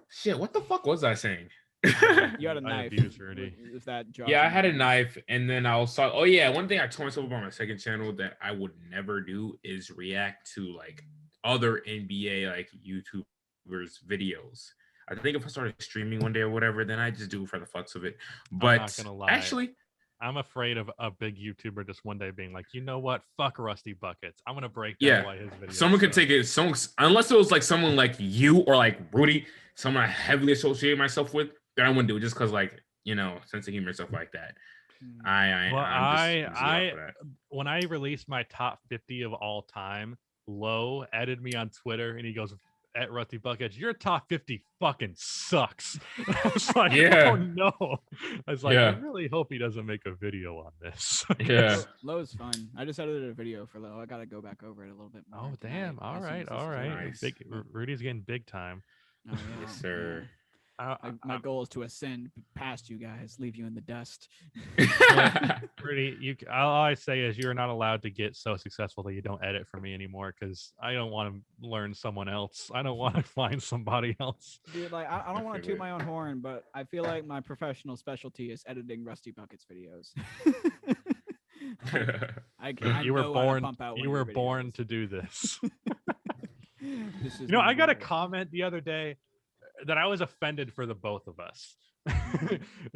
[SPEAKER 2] shit. What the fuck was I saying?
[SPEAKER 3] You had a knife.
[SPEAKER 1] Rudy.
[SPEAKER 3] Is that
[SPEAKER 2] Yeah, I had a knife, and then I was talking. Oh yeah, one thing I told myself about my second channel that I would never do is react to like other NBA like YouTubers videos. I think if I started streaming one day or whatever, then I just do it for the fucks of it. But
[SPEAKER 1] I'm not gonna lie.
[SPEAKER 2] actually,
[SPEAKER 1] I'm afraid of a big YouTuber just one day being like, you know what? Fuck Rusty Buckets. I'm gonna break down why his video.
[SPEAKER 2] Someone could take it. Unless it was like someone like you or like Rudy, someone I heavily associate myself with, then I wouldn't do it just because like sense of humor stuff like that.
[SPEAKER 1] When I released my top 50 of all time, Lowe added me on Twitter and he goes, at Rusty Buckets, your top 50 fucking sucks. I was like, oh no. I was like, I really hope he doesn't make a video on this.
[SPEAKER 2] Yeah.
[SPEAKER 3] Lowe's fun. I just edited a video for Lowe. I gotta go back over it a little bit more.
[SPEAKER 1] Oh damn. All right.
[SPEAKER 2] Nice.
[SPEAKER 1] Rudy's getting big time.
[SPEAKER 3] Oh, yeah.
[SPEAKER 2] Yes, sir.
[SPEAKER 3] My goal is to ascend past you guys, leave you in the dust.
[SPEAKER 1] Rudy, all I say is you're not allowed to get so successful that you don't edit for me anymore because I don't want to learn someone else. I don't want to find somebody else.
[SPEAKER 3] Dude, like I don't want to toot my own horn, but I feel like my professional specialty is editing Rusty Buckets videos.
[SPEAKER 1] You were born to do this. I got a comment the other day that I was offended for the both of us.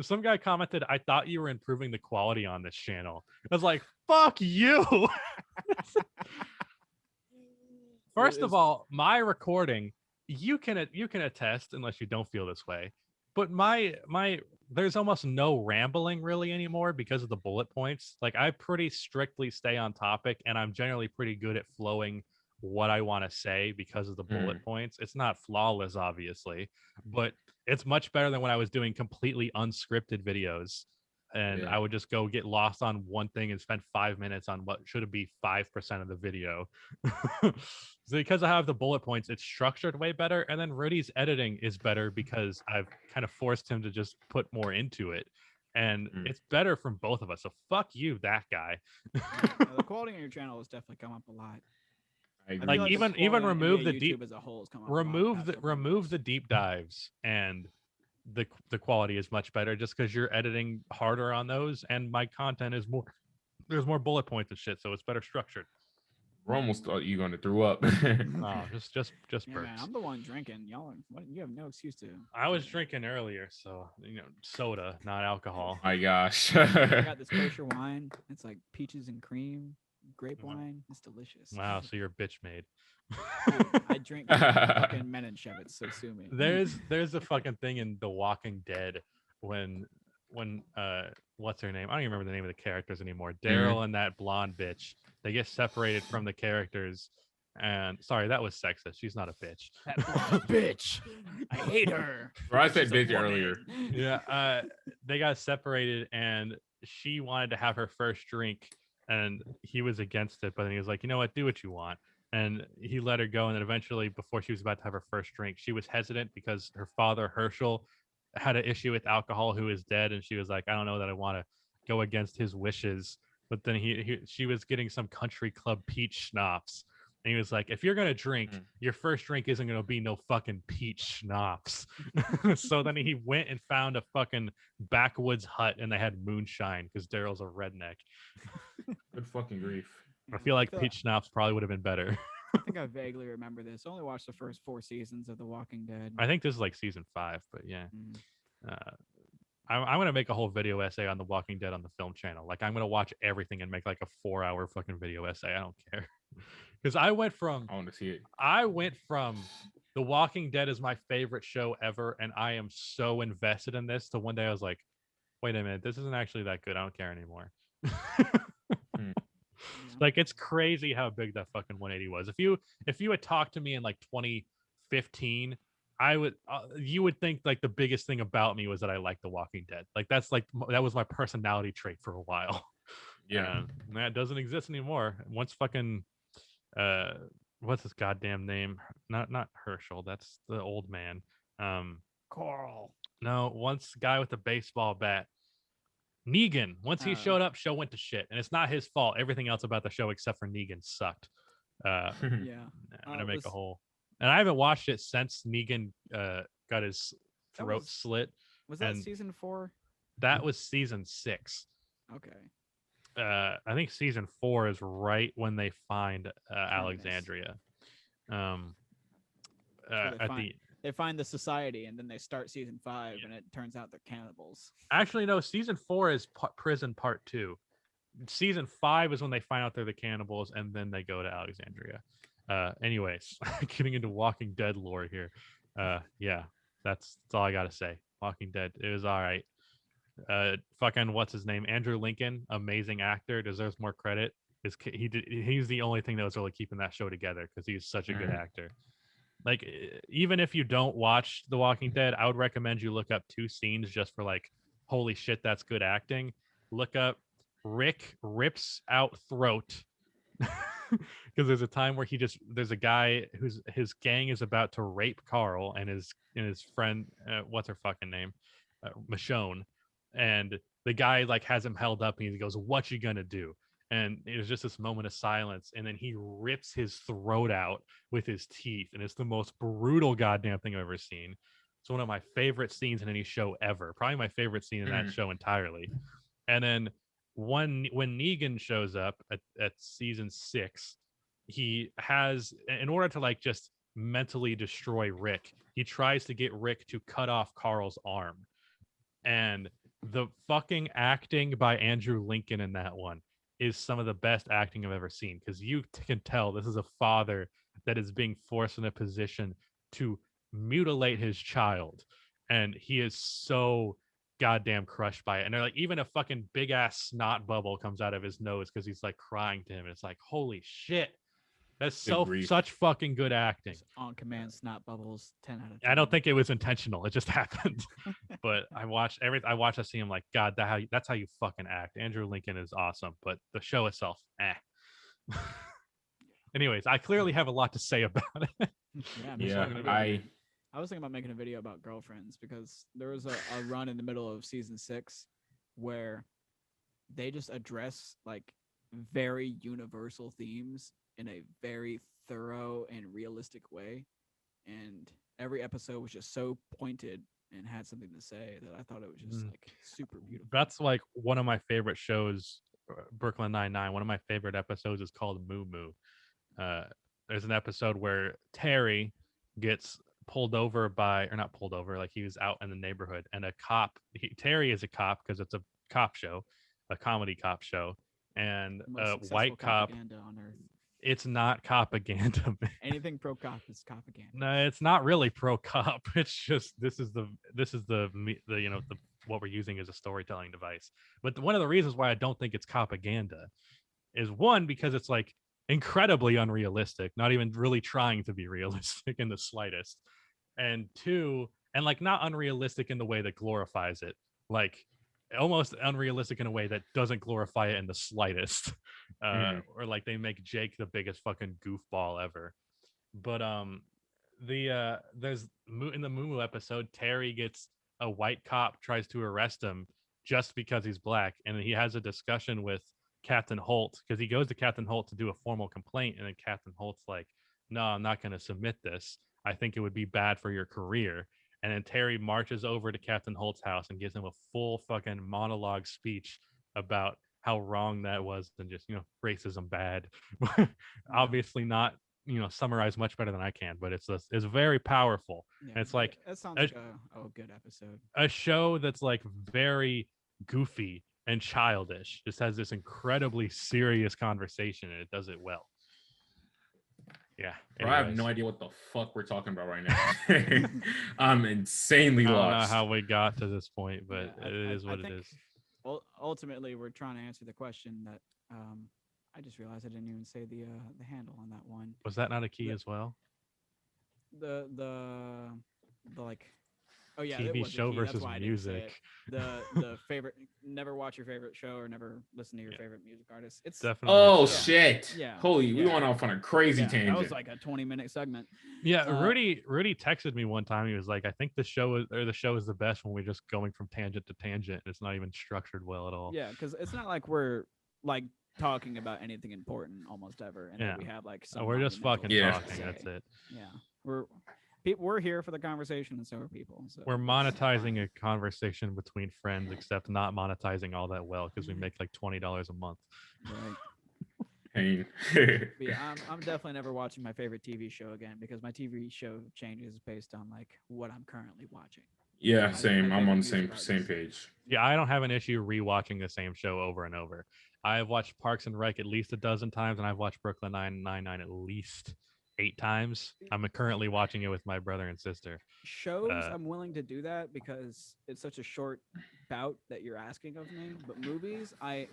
[SPEAKER 1] Some guy commented, I thought you were improving the quality on this channel. I was like, fuck you. First of all, my recording, you can attest, unless you don't feel this way, but my there's almost no rambling really anymore because of the bullet points. Like I pretty strictly stay on topic, and I'm generally pretty good at flowing what I want to say because of the bullet points. It's not flawless, obviously, but it's much better than when I was doing completely unscripted videos and I would just go get lost on one thing and spend 5 minutes on what should be 5% of the video. So because I have the bullet points, it's structured way better. And then Rudy's editing is better because I've kind of forced him to just put more into it. And it's better from both of us. So fuck you, that guy.
[SPEAKER 3] The quality on your channel has definitely come up a lot.
[SPEAKER 1] Like even remove the deep
[SPEAKER 3] as a whole has come up
[SPEAKER 1] remove the deep dives, and the quality is much better just because you're editing harder on those, and my content is more, there's more bullet points and shit, so it's better structured.
[SPEAKER 2] We're almost thought you gonna throw up.
[SPEAKER 1] No, just burps.
[SPEAKER 3] Man, I'm the one drinking. You have no excuse to.
[SPEAKER 1] I was drinking earlier, so soda, not alcohol.
[SPEAKER 2] My gosh.
[SPEAKER 3] I got this kosher wine. It's like peaches and cream, grape wine. It's delicious.
[SPEAKER 1] Wow, so you're a bitch made.
[SPEAKER 3] Dude, I drink fucking Menenchevitz, so sue me.
[SPEAKER 1] There's a fucking thing in The Walking Dead when what's her name? I don't even remember the name of the characters anymore. Daryl and that blonde bitch, they get separated from the characters. And sorry, that was sexist. She's not a bitch.
[SPEAKER 3] That blonde bitch. I hate her.
[SPEAKER 2] Bro, I said
[SPEAKER 3] She's a
[SPEAKER 2] bitch
[SPEAKER 3] woman.
[SPEAKER 2] earlier.
[SPEAKER 1] Yeah, they got separated, and she wanted to have her first drink, and he was against it. But then he was like, you know what, do what you want. And he let her go. And then eventually, before she was about to have her first drink, she was hesitant because her father, Herschel, had an issue with alcohol, who is dead. And she was like, I don't know that I want to go against his wishes. But then she was getting some country club peach schnapps. And he was like, if you're going to drink, your first drink isn't going to be no fucking peach schnapps. So then he went and found a fucking backwoods hut, and they had moonshine because Daryl's a redneck.
[SPEAKER 2] Good fucking grief.
[SPEAKER 1] I feel like peach schnapps probably would have been better.
[SPEAKER 3] I think I vaguely remember this. I only watched the first 4 seasons of The Walking Dead.
[SPEAKER 1] I think this is like season 5, but yeah.
[SPEAKER 3] Mm.
[SPEAKER 1] I'm going to make a whole video essay on The Walking Dead on the film channel. Like, I'm going to watch everything and make like a 4-hour fucking video essay. I don't care. Because I want to see it. I went from The Walking Dead is my favorite show ever, and I am so invested in this, to one day I was like, wait a minute, this isn't actually that good. I don't care anymore. Like, it's crazy how big that fucking 180 was. If you had talked to me in like 2015, you would think like the biggest thing about me was that I liked The Walking Dead. Like, that was my personality trait for a while.
[SPEAKER 2] Yeah,
[SPEAKER 1] and that doesn't exist anymore. Once fucking what's his goddamn name? Not Herschel. That's the old man.
[SPEAKER 3] Carl.
[SPEAKER 1] No, once guy with the baseball bat. Negan. Once he showed up, show went to shit, and it's not his fault. Everything else about the show except for Negan sucked.
[SPEAKER 3] Yeah,
[SPEAKER 1] I'm gonna make a whole, and I haven't watched it since Negan got his throat slit.
[SPEAKER 3] Was that season 4?
[SPEAKER 1] That was season 6.
[SPEAKER 3] Okay.
[SPEAKER 1] I think season 4 is right when they find Alexandria.
[SPEAKER 3] They find the society, and then they start season 5, and it turns out they're cannibals.
[SPEAKER 1] Actually, no. Season 4 is prison part 2. Season 5 is when they find out they're the cannibals, and then they go to Alexandria. Anyways, getting into Walking Dead lore here. Yeah, that's all I gotta say. Walking Dead, it was all right. Fucking what's his name? Andrew Lincoln, amazing actor, deserves more credit. He's the only thing that was really keeping that show together, because he's such a good actor. Like, even if you don't watch The Walking Dead, I would recommend you look up 2 scenes just for like, holy shit, that's good acting. Look up Rick rips out throat. Because there's a time where there's a guy his gang is about to rape Carl and his friend, what's her fucking name? Michonne. And the guy like has him held up, and he goes, what you gonna do? And it was just this moment of silence, and then he rips his throat out with his teeth, and it's the most brutal goddamn thing I've ever seen. It's one of my favorite scenes in any show ever. Probably my favorite scene in that show entirely. And then when Negan shows up at season 6, he has, in order to like just mentally destroy Rick, he tries to get Rick to cut off Carl's arm. And the fucking acting by Andrew Lincoln in that one is some of the best acting I've ever seen, because you can tell this is a father that is being forced in a position to mutilate his child, and he is so goddamn crushed by it. And they're like, even a fucking big ass snot bubble comes out of his nose because he's like crying to him. It's like, holy shit, that's such fucking good acting.
[SPEAKER 3] On command snot bubbles, 10 out of 10.
[SPEAKER 1] I don't think it was intentional. It just happened. But I watched that scene. I'm like, God, that's how you fucking act. Andrew Lincoln is awesome, but the show itself, Anyways, I clearly have a lot to say about it.
[SPEAKER 3] I was thinking about making a video about girlfriends, because there was a run in the middle of season 6 where they just address like very universal themes in a very thorough and realistic way, and every episode was just so pointed and had something to say that I thought it was just like super beautiful.
[SPEAKER 1] That's like one of my favorite shows, Brooklyn Nine-Nine. One of my favorite episodes is called Moo Moo. There's an episode where Terry gets pulled over not pulled over, like he was out in the neighborhood, and a cop, Terry is a cop because it's a cop show, a comedy cop show, and
[SPEAKER 3] The most successful
[SPEAKER 1] white cop.
[SPEAKER 3] propaganda on earth.
[SPEAKER 1] It's not propaganda, man.
[SPEAKER 3] Anything pro cop is propaganda.
[SPEAKER 1] No, it's not really pro cop. It's just this is the what we're using as a storytelling device. But one of the reasons why I don't think it's propaganda is one, because it's like incredibly unrealistic, not even really trying to be realistic in the slightest. And two, and like not unrealistic in the way that glorifies it, like almost unrealistic in a way that doesn't glorify it in the slightest. Or like they make Jake the biggest fucking goofball ever. But there's in the Moo episode, Terry gets a white cop tries to arrest him just because he's black, and he has a discussion with Captain Holt, because he goes to Captain Holt to do a formal complaint, and then Captain Holt's like, no, I'm not going to submit this. I think it would be bad for your career. And then Terry marches over to Captain Holt's house and gives him a full fucking monologue speech about how wrong that was, and just, racism bad. Obviously not, summarize much better than I can, but it's very powerful.
[SPEAKER 3] Yeah,
[SPEAKER 1] And it's like
[SPEAKER 3] that sounds like a good episode.
[SPEAKER 1] A show that's like very goofy and childish just has this incredibly serious conversation, and it does it well. Yeah.
[SPEAKER 2] Bro, I have no idea what the fuck we're talking about right now. I'm insanely lost.
[SPEAKER 1] I don't know how we got to this point, but it is what it is.
[SPEAKER 3] Ultimately, we're trying to answer the question that I just realized I didn't even say the handle on that one.
[SPEAKER 1] Was that not a key as well?
[SPEAKER 3] The like, oh yeah,
[SPEAKER 1] TV show versus music.
[SPEAKER 3] The favorite. Never watch your favorite show or never listen to your favorite music artist. It's
[SPEAKER 1] definitely.
[SPEAKER 2] Oh shit!
[SPEAKER 3] Yeah.
[SPEAKER 2] Holy, we went off on a crazy tangent.
[SPEAKER 3] That was like a 20-minute segment.
[SPEAKER 1] Yeah, Rudy texted me one time. He was like, "I think the show is the best when we're just going from tangent to tangent. It's not even structured well at all."
[SPEAKER 3] Yeah, because it's not like we're like talking about anything important almost ever, and then we have like some.
[SPEAKER 1] We're just fucking talking. That's it.
[SPEAKER 3] Yeah, we're here for the conversation, and so are people. So
[SPEAKER 1] we're monetizing a conversation between friends, except not monetizing all that well because we make like $20 a month.
[SPEAKER 3] Right. Yeah, I'm definitely never watching my favorite TV show again, because my TV show changes based on like what I'm currently watching.
[SPEAKER 2] Yeah, same. I'm on the same page.
[SPEAKER 1] Yeah, I don't have an issue rewatching the same show over and over. I've watched Parks and Rec at least a dozen times, and I've watched Brooklyn Nine-Nine at least 8 times. I'm currently watching it with my brother and sister.
[SPEAKER 3] Shows, I'm willing to do that because it's such a short bout that you're asking of me. But movies, I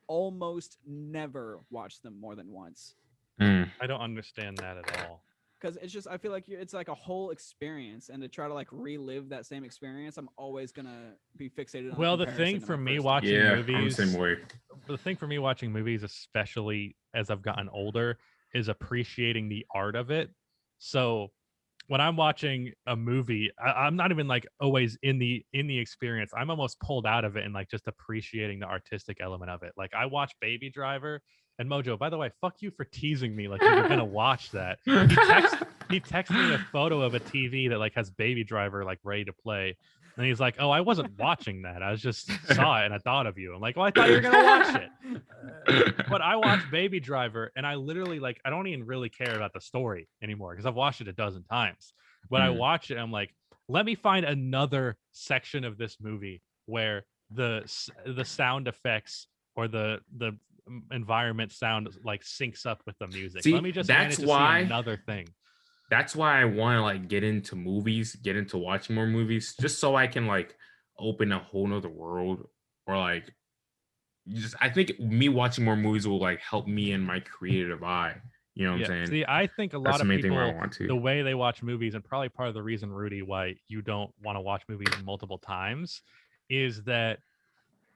[SPEAKER 3] almost never watch them more than once.
[SPEAKER 1] I don't understand that at all.
[SPEAKER 3] Because it's just, I feel like it's like a whole experience, and to try to like relive that same experience, I'm always gonna be fixated on.
[SPEAKER 1] Well, the thing for me watching movies,
[SPEAKER 2] I'm the same way.
[SPEAKER 1] The thing for me watching movies, especially as I've gotten older, is appreciating the art of it. So when I'm watching a movie, I'm not even like always in the experience. I'm almost pulled out of it and like just appreciating the artistic element of it. Like I watch Baby Driver, and Mojo, by the way, fuck you for teasing me like you were gonna watch that. He texted me a photo of a TV that like has Baby Driver like ready to play. And he's like, "Oh, I wasn't watching that. I just saw it and I thought of you." I'm like, "Well, I thought you were gonna watch it." But I watched Baby Driver, and I literally like I don't even really care about the story anymore because I've watched it a dozen times. But I watch it, I'm like, let me find another section of this movie where the sound effects or the environment sound like syncs up with the music. Let me just manage to see another thing.
[SPEAKER 2] That's why I want to like get into watching more movies, just so I can like open a whole nother world, or like I think me watching more movies will like help me in my creative eye. You know what I'm saying?
[SPEAKER 1] See, I think a lot of people, the way they watch movies, and probably part of the reason, Rudy, why you don't want to watch movies multiple times, is that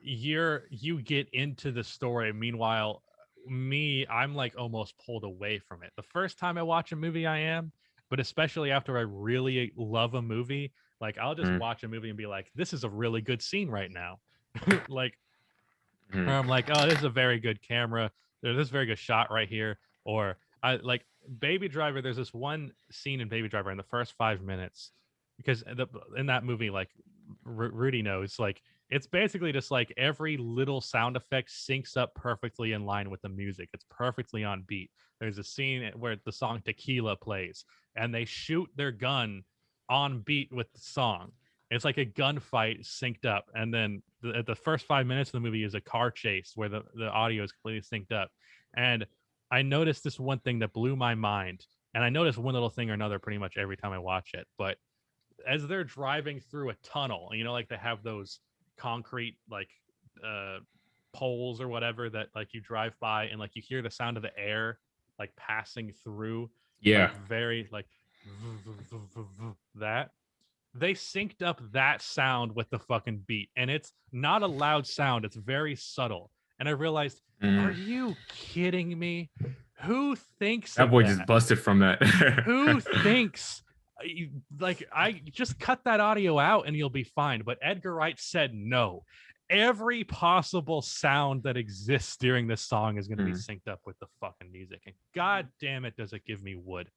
[SPEAKER 1] you get into the story. Meanwhile, I'm like almost pulled away from it. The first time I watch a movie, I am. But especially after I really love a movie, like I'll just watch a movie and be like, this is a really good scene right now. Like, or I'm like, oh, this is a very good camera. There's this very good shot right here. Or I like Baby Driver. There's this one scene in Baby Driver in the first 5 minutes, because in that movie, like Rudy knows, like it's basically just like every little sound effect syncs up perfectly in line with the music. It's perfectly on beat. There's a scene where the song Tequila plays, and they shoot their gun on beat with the song. It's like a gunfight synced up, and then the first 5 minutes of the movie is a car chase where the audio is completely synced up. And I noticed this one thing that blew my mind. And I noticed one little thing or another pretty much every time I watch it. But as they're driving through a tunnel, like they have those concrete like poles or whatever that like you drive by and like you hear the sound of the air like passing through.
[SPEAKER 2] Yeah.
[SPEAKER 1] Like very like that. They synced up that sound with the fucking beat, and it's not a loud sound. It's very subtle. And I realized, are you kidding me? Who thinks
[SPEAKER 2] that boy
[SPEAKER 1] that?
[SPEAKER 2] just busted from that?
[SPEAKER 1] Who thinks like I just cut that audio out and you'll be fine? But Edgar Wright said no. Every possible sound that exists during this song is going to be synced up with the fucking music, and god damn it, does it give me wood.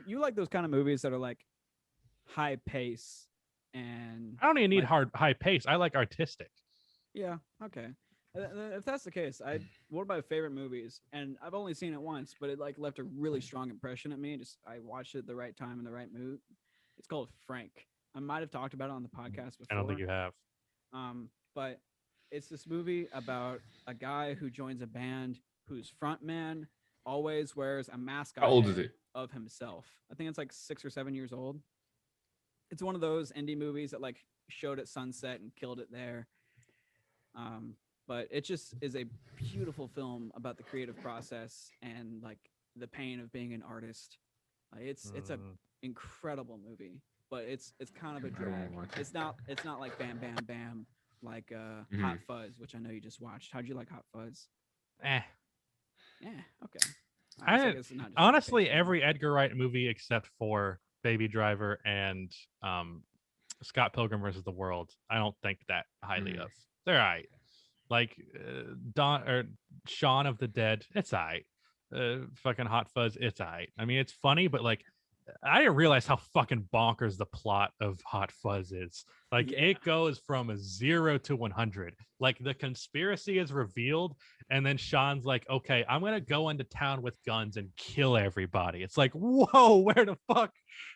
[SPEAKER 3] You like those kind of movies that are like high pace, and
[SPEAKER 1] I don't even need
[SPEAKER 3] like,
[SPEAKER 1] high pace. I like artistic.
[SPEAKER 3] Yeah, okay. If that's the case, one of my favorite movies, and I've only seen it once, but it like left a really strong impression at me. I watched it at the right time in the right mood. It's called Frank. I might have talked about it on the podcast before.
[SPEAKER 1] I don't think you have.
[SPEAKER 3] But it's this movie about a guy who joins a band whose frontman always wears a mask.
[SPEAKER 2] How old is it?
[SPEAKER 3] Of himself. I think it's like 6 or 7 years old. It's one of those indie movies that like showed at sunset and killed it there. But it just is a beautiful film about the creative process and like the pain of being an artist. It's a incredible movie, but it's kind of a drag. It's not like Bam Bam Bam like Hot Fuzz, which I know you just watched. How'd you like Hot Fuzz?
[SPEAKER 1] Yeah,
[SPEAKER 3] okay.
[SPEAKER 1] Honestly, every Edgar Wright movie except for Baby Driver and Scott Pilgrim versus the World, I don't think that highly of. They're all right. Like Shaun of the Dead, it's all right. Fucking Hot Fuzz, it's all right. I mean, it's funny, but like I didn't realize how fucking bonkers the plot of Hot Fuzz is. Like it goes from a 0 to 100. Like the conspiracy is revealed, and then Sean's like, "Okay, I'm gonna go into town with guns and kill everybody." It's like, whoa, where the fuck?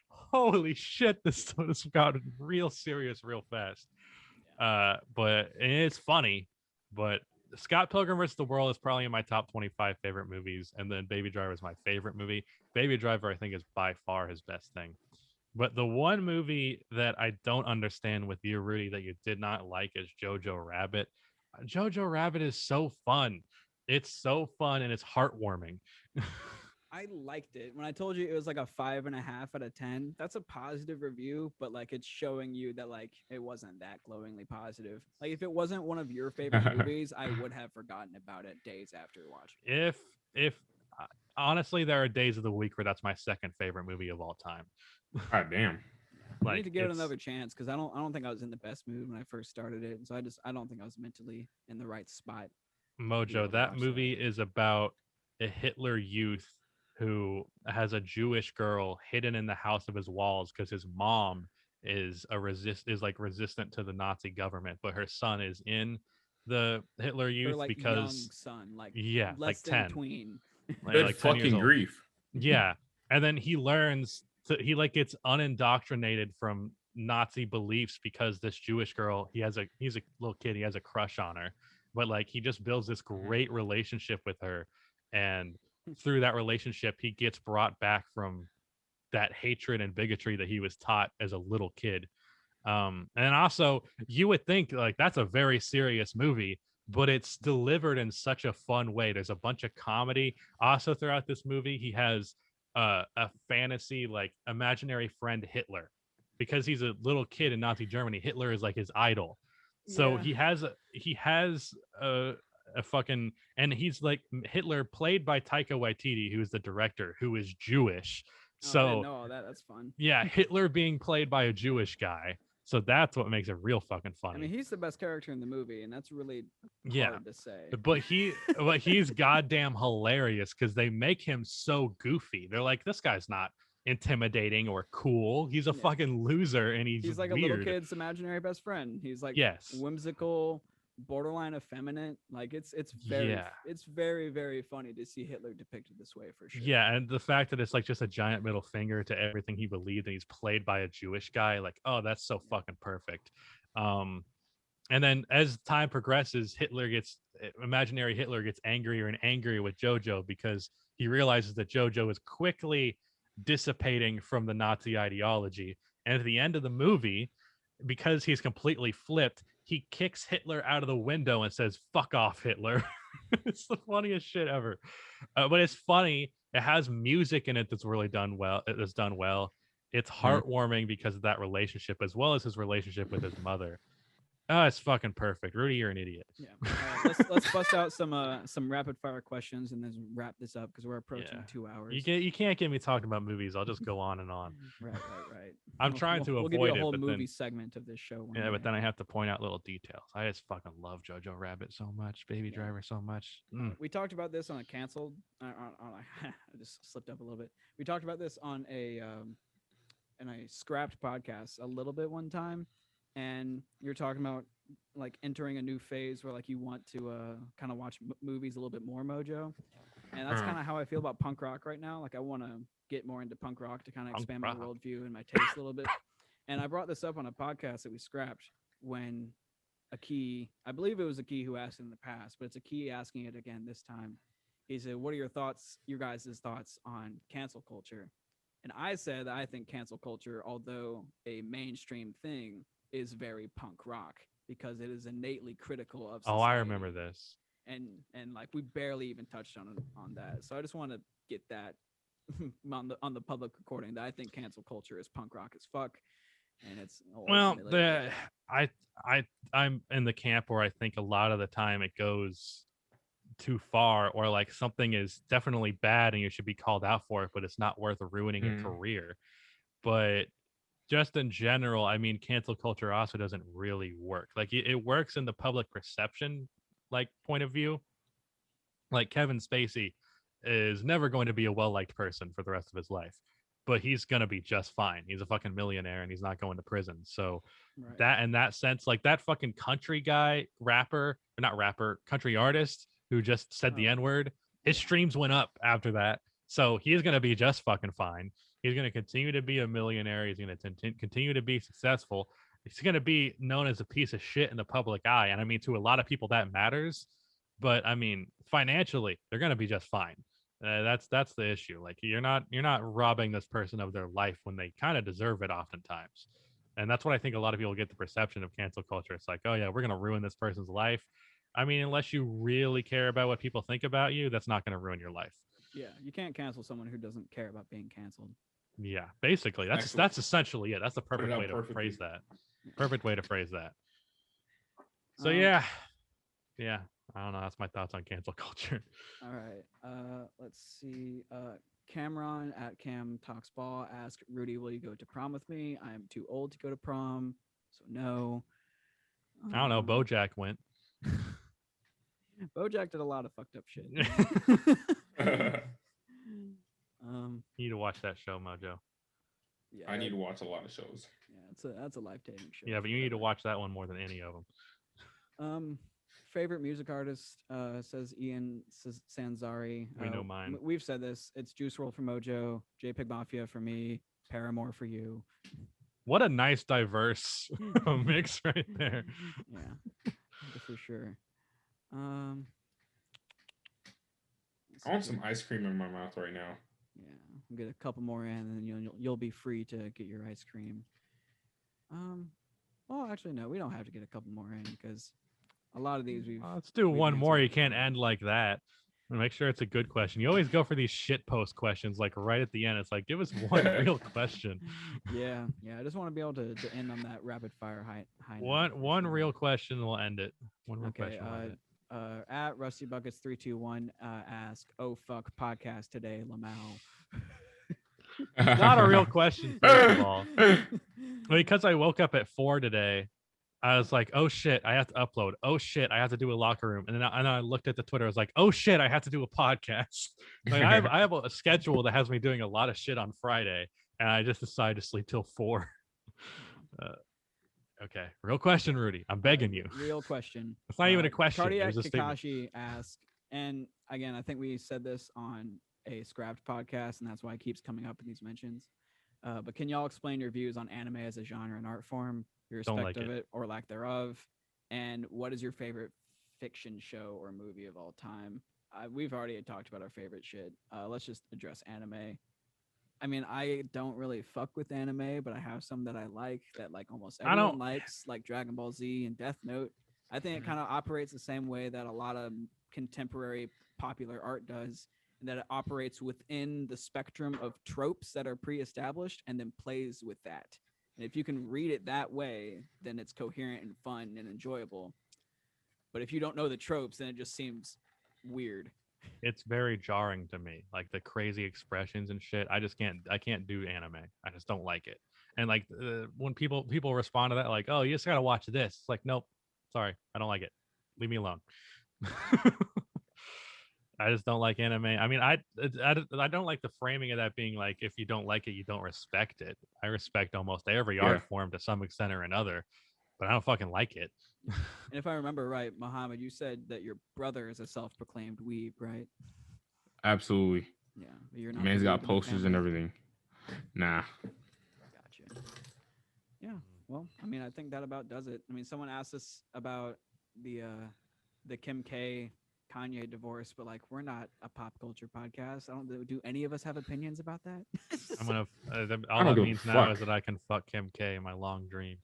[SPEAKER 1] Holy shit! This got real serious real fast. But it's funny. But Scott Pilgrim vs. the World is probably in my top 25 favorite movies, and then Baby Driver is my favorite movie. Baby Driver, I think, is by far his best thing. But the one movie that I don't understand with you, Rudy, that you did not like is Jojo Rabbit. Jojo Rabbit is so fun. It's so fun and it's heartwarming.
[SPEAKER 3] I liked it. When I told you it was like a 5.5 out of 10, that's a positive review, but like it's showing you that like it wasn't that glowingly positive. Like if it wasn't one of your favorite movies, I would have forgotten about it days after watching it.
[SPEAKER 1] If honestly, there are days of the week where that's my second favorite movie of all time.
[SPEAKER 2] God damn.
[SPEAKER 3] I need to give it another chance because I don't think I was in the best mood when I first started it, and so I don't think I was mentally in the right spot.
[SPEAKER 1] Mojo, that movie is about a Hitler youth who has a Jewish girl hidden in the house of his walls because his mom is resistant to the Nazi government, but her son is in the Hitler youth
[SPEAKER 3] like
[SPEAKER 1] because
[SPEAKER 3] young son, like
[SPEAKER 1] less
[SPEAKER 3] like
[SPEAKER 1] than 10.
[SPEAKER 3] Tween.
[SPEAKER 2] Like fucking grief.
[SPEAKER 1] Yeah, and then he learns he like gets unindoctrinated from Nazi beliefs because this Jewish girl, he's a little kid, he has a crush on her, but like he just builds this great relationship with her, and through that relationship he gets brought back from that hatred and bigotry that he was taught as a little kid. And also you would think like that's a very serious movie, but it's delivered in such a fun way. There's a bunch of comedy also throughout this movie. He has a fantasy like imaginary friend Hitler, because he's a little kid in Nazi Germany. Hitler is like his idol. So he has a fucking, and he's like Hitler played by Taika Waititi, who is the director, who is Jewish. So
[SPEAKER 3] no, that's fun.
[SPEAKER 1] Yeah, Hitler being played by a Jewish guy. So that's what makes it real fucking funny.
[SPEAKER 3] I mean, he's the best character in the movie, and that's really hard to say.
[SPEAKER 1] But he's goddamn hilarious because they make him so goofy. They're like, this guy's not intimidating or cool. He's a fucking loser, and he's
[SPEAKER 3] like
[SPEAKER 1] weird.
[SPEAKER 3] A little kid's imaginary best friend. He's like whimsical, borderline effeminate. Like it's very, very funny to see Hitler depicted this way for sure.
[SPEAKER 1] Yeah, and the fact that it's like just a giant middle finger to everything he believed, and he's played by a Jewish guy, like, oh, that's so fucking perfect. And then as time progresses, imaginary Hitler gets angrier and angrier with Jojo because he realizes that Jojo is quickly dissipating from the Nazi ideology. And at the end of the movie, because he's completely flipped, he kicks Hitler out of the window and says, "Fuck off, Hitler." It's the funniest shit ever. But it's funny. It has music in it that's really done well. It's done well. It's heartwarming because of that relationship, as well as his relationship with his mother. Oh, it's fucking perfect. Rudy, you're an idiot.
[SPEAKER 3] Yeah. Let's bust out some rapid fire questions and then wrap this up because we're approaching 2 hours.
[SPEAKER 1] You can't get me talking about movies. I'll just go on and on.
[SPEAKER 3] Right.
[SPEAKER 1] I'm trying to
[SPEAKER 3] we'll
[SPEAKER 1] avoid
[SPEAKER 3] give you a
[SPEAKER 1] it,
[SPEAKER 3] whole
[SPEAKER 1] but
[SPEAKER 3] movie
[SPEAKER 1] then,
[SPEAKER 3] segment of this show.
[SPEAKER 1] yeah, but then I have to point out little details. I just fucking love Jojo Rabbit so much, Baby Driver so much.
[SPEAKER 3] We talked about this on a canceled. I just slipped up a little bit. We talked about this on a scrapped podcast a little bit one time, and you're talking about like entering a new phase where like you want to kind of watch movies a little bit more, Mojo, and that's kind of how I feel about punk rock right now. Like I want to get more into punk rock to kind of expand my worldview and my taste a little bit. And I brought this up on a podcast that we scrapped when I believe it was Aki who asked it in the past, but it's Aki asking it again this time. He said, "What are your guys' thoughts on cancel culture?" And I said that I think cancel culture, although a mainstream thing, is very punk rock because it is innately critical of society.
[SPEAKER 1] Oh, I remember this.
[SPEAKER 3] And like we barely even touched on that. So I just want to get that on the public recording that I think cancel culture is punk rock as fuck. And it's
[SPEAKER 1] I'm in the camp where I think a lot of the time it goes too far, or like something is definitely bad and you should be called out for it, but it's not worth ruining a career. But just in general, I mean, cancel culture also doesn't really work. Like it works in the public perception, like point of view. Like Kevin Spacey is never going to be a well-liked person for the rest of his life, but he's going to be just fine. He's a fucking millionaire and he's not going to prison. So that, in that sense, like that fucking country guy, country artist who just said the N-word, his streams went up after that. So he's going to be just fucking fine. He's going to continue to be a millionaire. He's going to continue to be successful. He's going to be known as a piece of shit in the public eye. And I mean, to a lot of people that matters, but I mean, financially, they're going to be just fine. That's the issue. Like you're not robbing this person of their life when they kind of deserve it oftentimes. And that's what I think a lot of people get the perception of cancel culture. It's like, oh yeah, we're going to ruin this person's life. I mean, unless you really care about what people think about you, that's not going to ruin your life.
[SPEAKER 3] Yeah, you can't cancel someone who doesn't care about being canceled.
[SPEAKER 1] Yeah, basically, that's essentially it. That's the perfect way to phrase that. Perfect way to phrase that. So yeah. I don't know. That's my thoughts on cancel culture.
[SPEAKER 3] All right. Let's see. Cameron at Cam Talks Ball asked, "Rudy, will you go to prom with me? I am too old to go to prom, so no."
[SPEAKER 1] I don't know. BoJack went.
[SPEAKER 3] BoJack did a lot of fucked up shit.
[SPEAKER 1] You need to watch that show, Mojo.
[SPEAKER 2] Yeah, I need to watch a lot of shows.
[SPEAKER 3] Yeah, that's a life-taking show.
[SPEAKER 1] Yeah, but you need to watch that one more than any of them.
[SPEAKER 3] Favorite music artist, says Ian Sanzari.
[SPEAKER 1] We know mine.
[SPEAKER 3] We've said this. It's Juice WRLD for Mojo, JPEG Mafia for me, Paramore for you.
[SPEAKER 1] What a nice, diverse mix right there.
[SPEAKER 3] Yeah, for sure.
[SPEAKER 2] I want some ice cream in my mouth right now.
[SPEAKER 3] Yeah, I'll get a couple more in, and then you'll be free to get your ice cream. Well, actually, no, we don't have to get a couple more in because a lot of these
[SPEAKER 1] let's do one more. You can't end like that. Make sure it's a good question. You always go for these shit post questions like right at the end. It's like, give us one real question.
[SPEAKER 3] Yeah. I just want to be able to end on that rapid fire high.
[SPEAKER 1] One real question will end it. One real question will end it.
[SPEAKER 3] At Rusty Buckets 321 ask, "Oh fuck podcast today, Lamau."
[SPEAKER 1] Not a real question, first of all. Because I woke up at 4 today, I was like, oh shit, I have to upload. Oh shit, I have to do a locker room. And then I looked at the Twitter. I was like, oh shit, I have to do a podcast. Like I have a schedule that has me doing a lot of shit on Friday, and I just decided to sleep till 4. Okay, real question, Rudy. I'm begging you.
[SPEAKER 3] Real question.
[SPEAKER 1] It's not even a question.
[SPEAKER 3] Cardiac Kakashi asked, and again, I think we said this on a scrapped podcast, and that's why it keeps coming up in these mentions. But can y'all explain your views on anime as a genre and art form, your
[SPEAKER 1] Don't
[SPEAKER 3] respect
[SPEAKER 1] like
[SPEAKER 3] of
[SPEAKER 1] it.
[SPEAKER 3] it or lack thereof, and what is your favorite fiction show or movie of all time? We've already talked about our favorite shit. Let's just address anime. I mean, I don't really fuck with anime, but I have some that I like that like almost
[SPEAKER 1] I
[SPEAKER 3] everyone
[SPEAKER 1] don't.
[SPEAKER 3] likes, like Dragon Ball Z and Death Note. I think it
[SPEAKER 2] Mhm.
[SPEAKER 3] kind of operates the same way that a lot of contemporary popular art does, and that it operates within the spectrum of tropes that are pre-established and then plays with that. And if you can read it that way, then it's coherent and fun and enjoyable. But if you don't know the tropes, then it just seems weird.
[SPEAKER 1] It's very jarring to me, like the crazy expressions and shit. I just can't. I can't do anime. I just don't like it. And like when people respond to that, like, "Oh, you just gotta watch this." It's like, nope, sorry, I don't like it. Leave me alone. I just don't like anime. I mean, I don't like the framing of that being like, if you don't like it, you don't respect it. I respect almost every
[SPEAKER 2] Yeah,
[SPEAKER 1] art form to some extent or another, but I don't fucking like it.
[SPEAKER 3] And if I remember right, Muhammad, you said that your brother is a self-proclaimed weeb, right?
[SPEAKER 2] absolutely.
[SPEAKER 3] Yeah, but you're not the
[SPEAKER 2] Man's
[SPEAKER 3] weeb
[SPEAKER 2] got
[SPEAKER 3] in the
[SPEAKER 2] posters and
[SPEAKER 3] family.
[SPEAKER 2] everything. Nah.
[SPEAKER 3] Gotcha. Yeah. Well, I mean, I think that about does it. I mean, someone asked us about the Kim K Kanye divorce, but like we're not a pop culture podcast. I don't do any of us have opinions about that.
[SPEAKER 1] I'm gonna.
[SPEAKER 2] I
[SPEAKER 1] All
[SPEAKER 2] don't
[SPEAKER 1] that
[SPEAKER 2] give a
[SPEAKER 1] means now is
[SPEAKER 2] fuck.
[SPEAKER 1] that I can fuck Kim K in my long dream.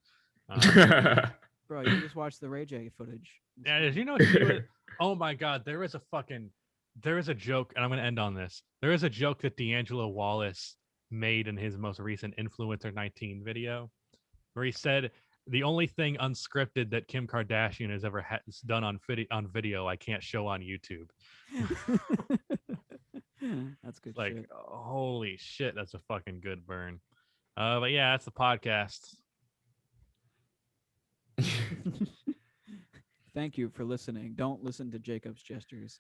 [SPEAKER 3] Bro, you can just watch the Ray J footage. It's
[SPEAKER 1] Yeah, did
[SPEAKER 3] fine.
[SPEAKER 1] you know she was? Oh my god, there is a joke, and I'm gonna end on this. There is a joke that D'Angelo Wallace made in his most recent Influencer 19 video, where he said the only thing unscripted that Kim Kardashian has ever done on video I can't show on YouTube.
[SPEAKER 3] That's good
[SPEAKER 1] Like,
[SPEAKER 3] shit.
[SPEAKER 1] holy shit, that's a fucking good burn. But yeah, that's the podcast.
[SPEAKER 3] Thank you for listening. Don't listen to Jacob's gestures.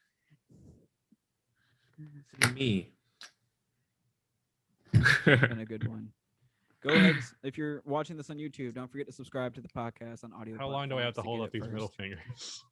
[SPEAKER 2] Me.
[SPEAKER 3] It's been a good one. Go ahead. If you're watching this on YouTube, don't forget to subscribe to the podcast on audio
[SPEAKER 1] How long do I have
[SPEAKER 3] platforms
[SPEAKER 1] to
[SPEAKER 3] to
[SPEAKER 1] hold
[SPEAKER 3] get
[SPEAKER 1] up
[SPEAKER 3] it
[SPEAKER 1] these middle
[SPEAKER 3] first.
[SPEAKER 1] fingers?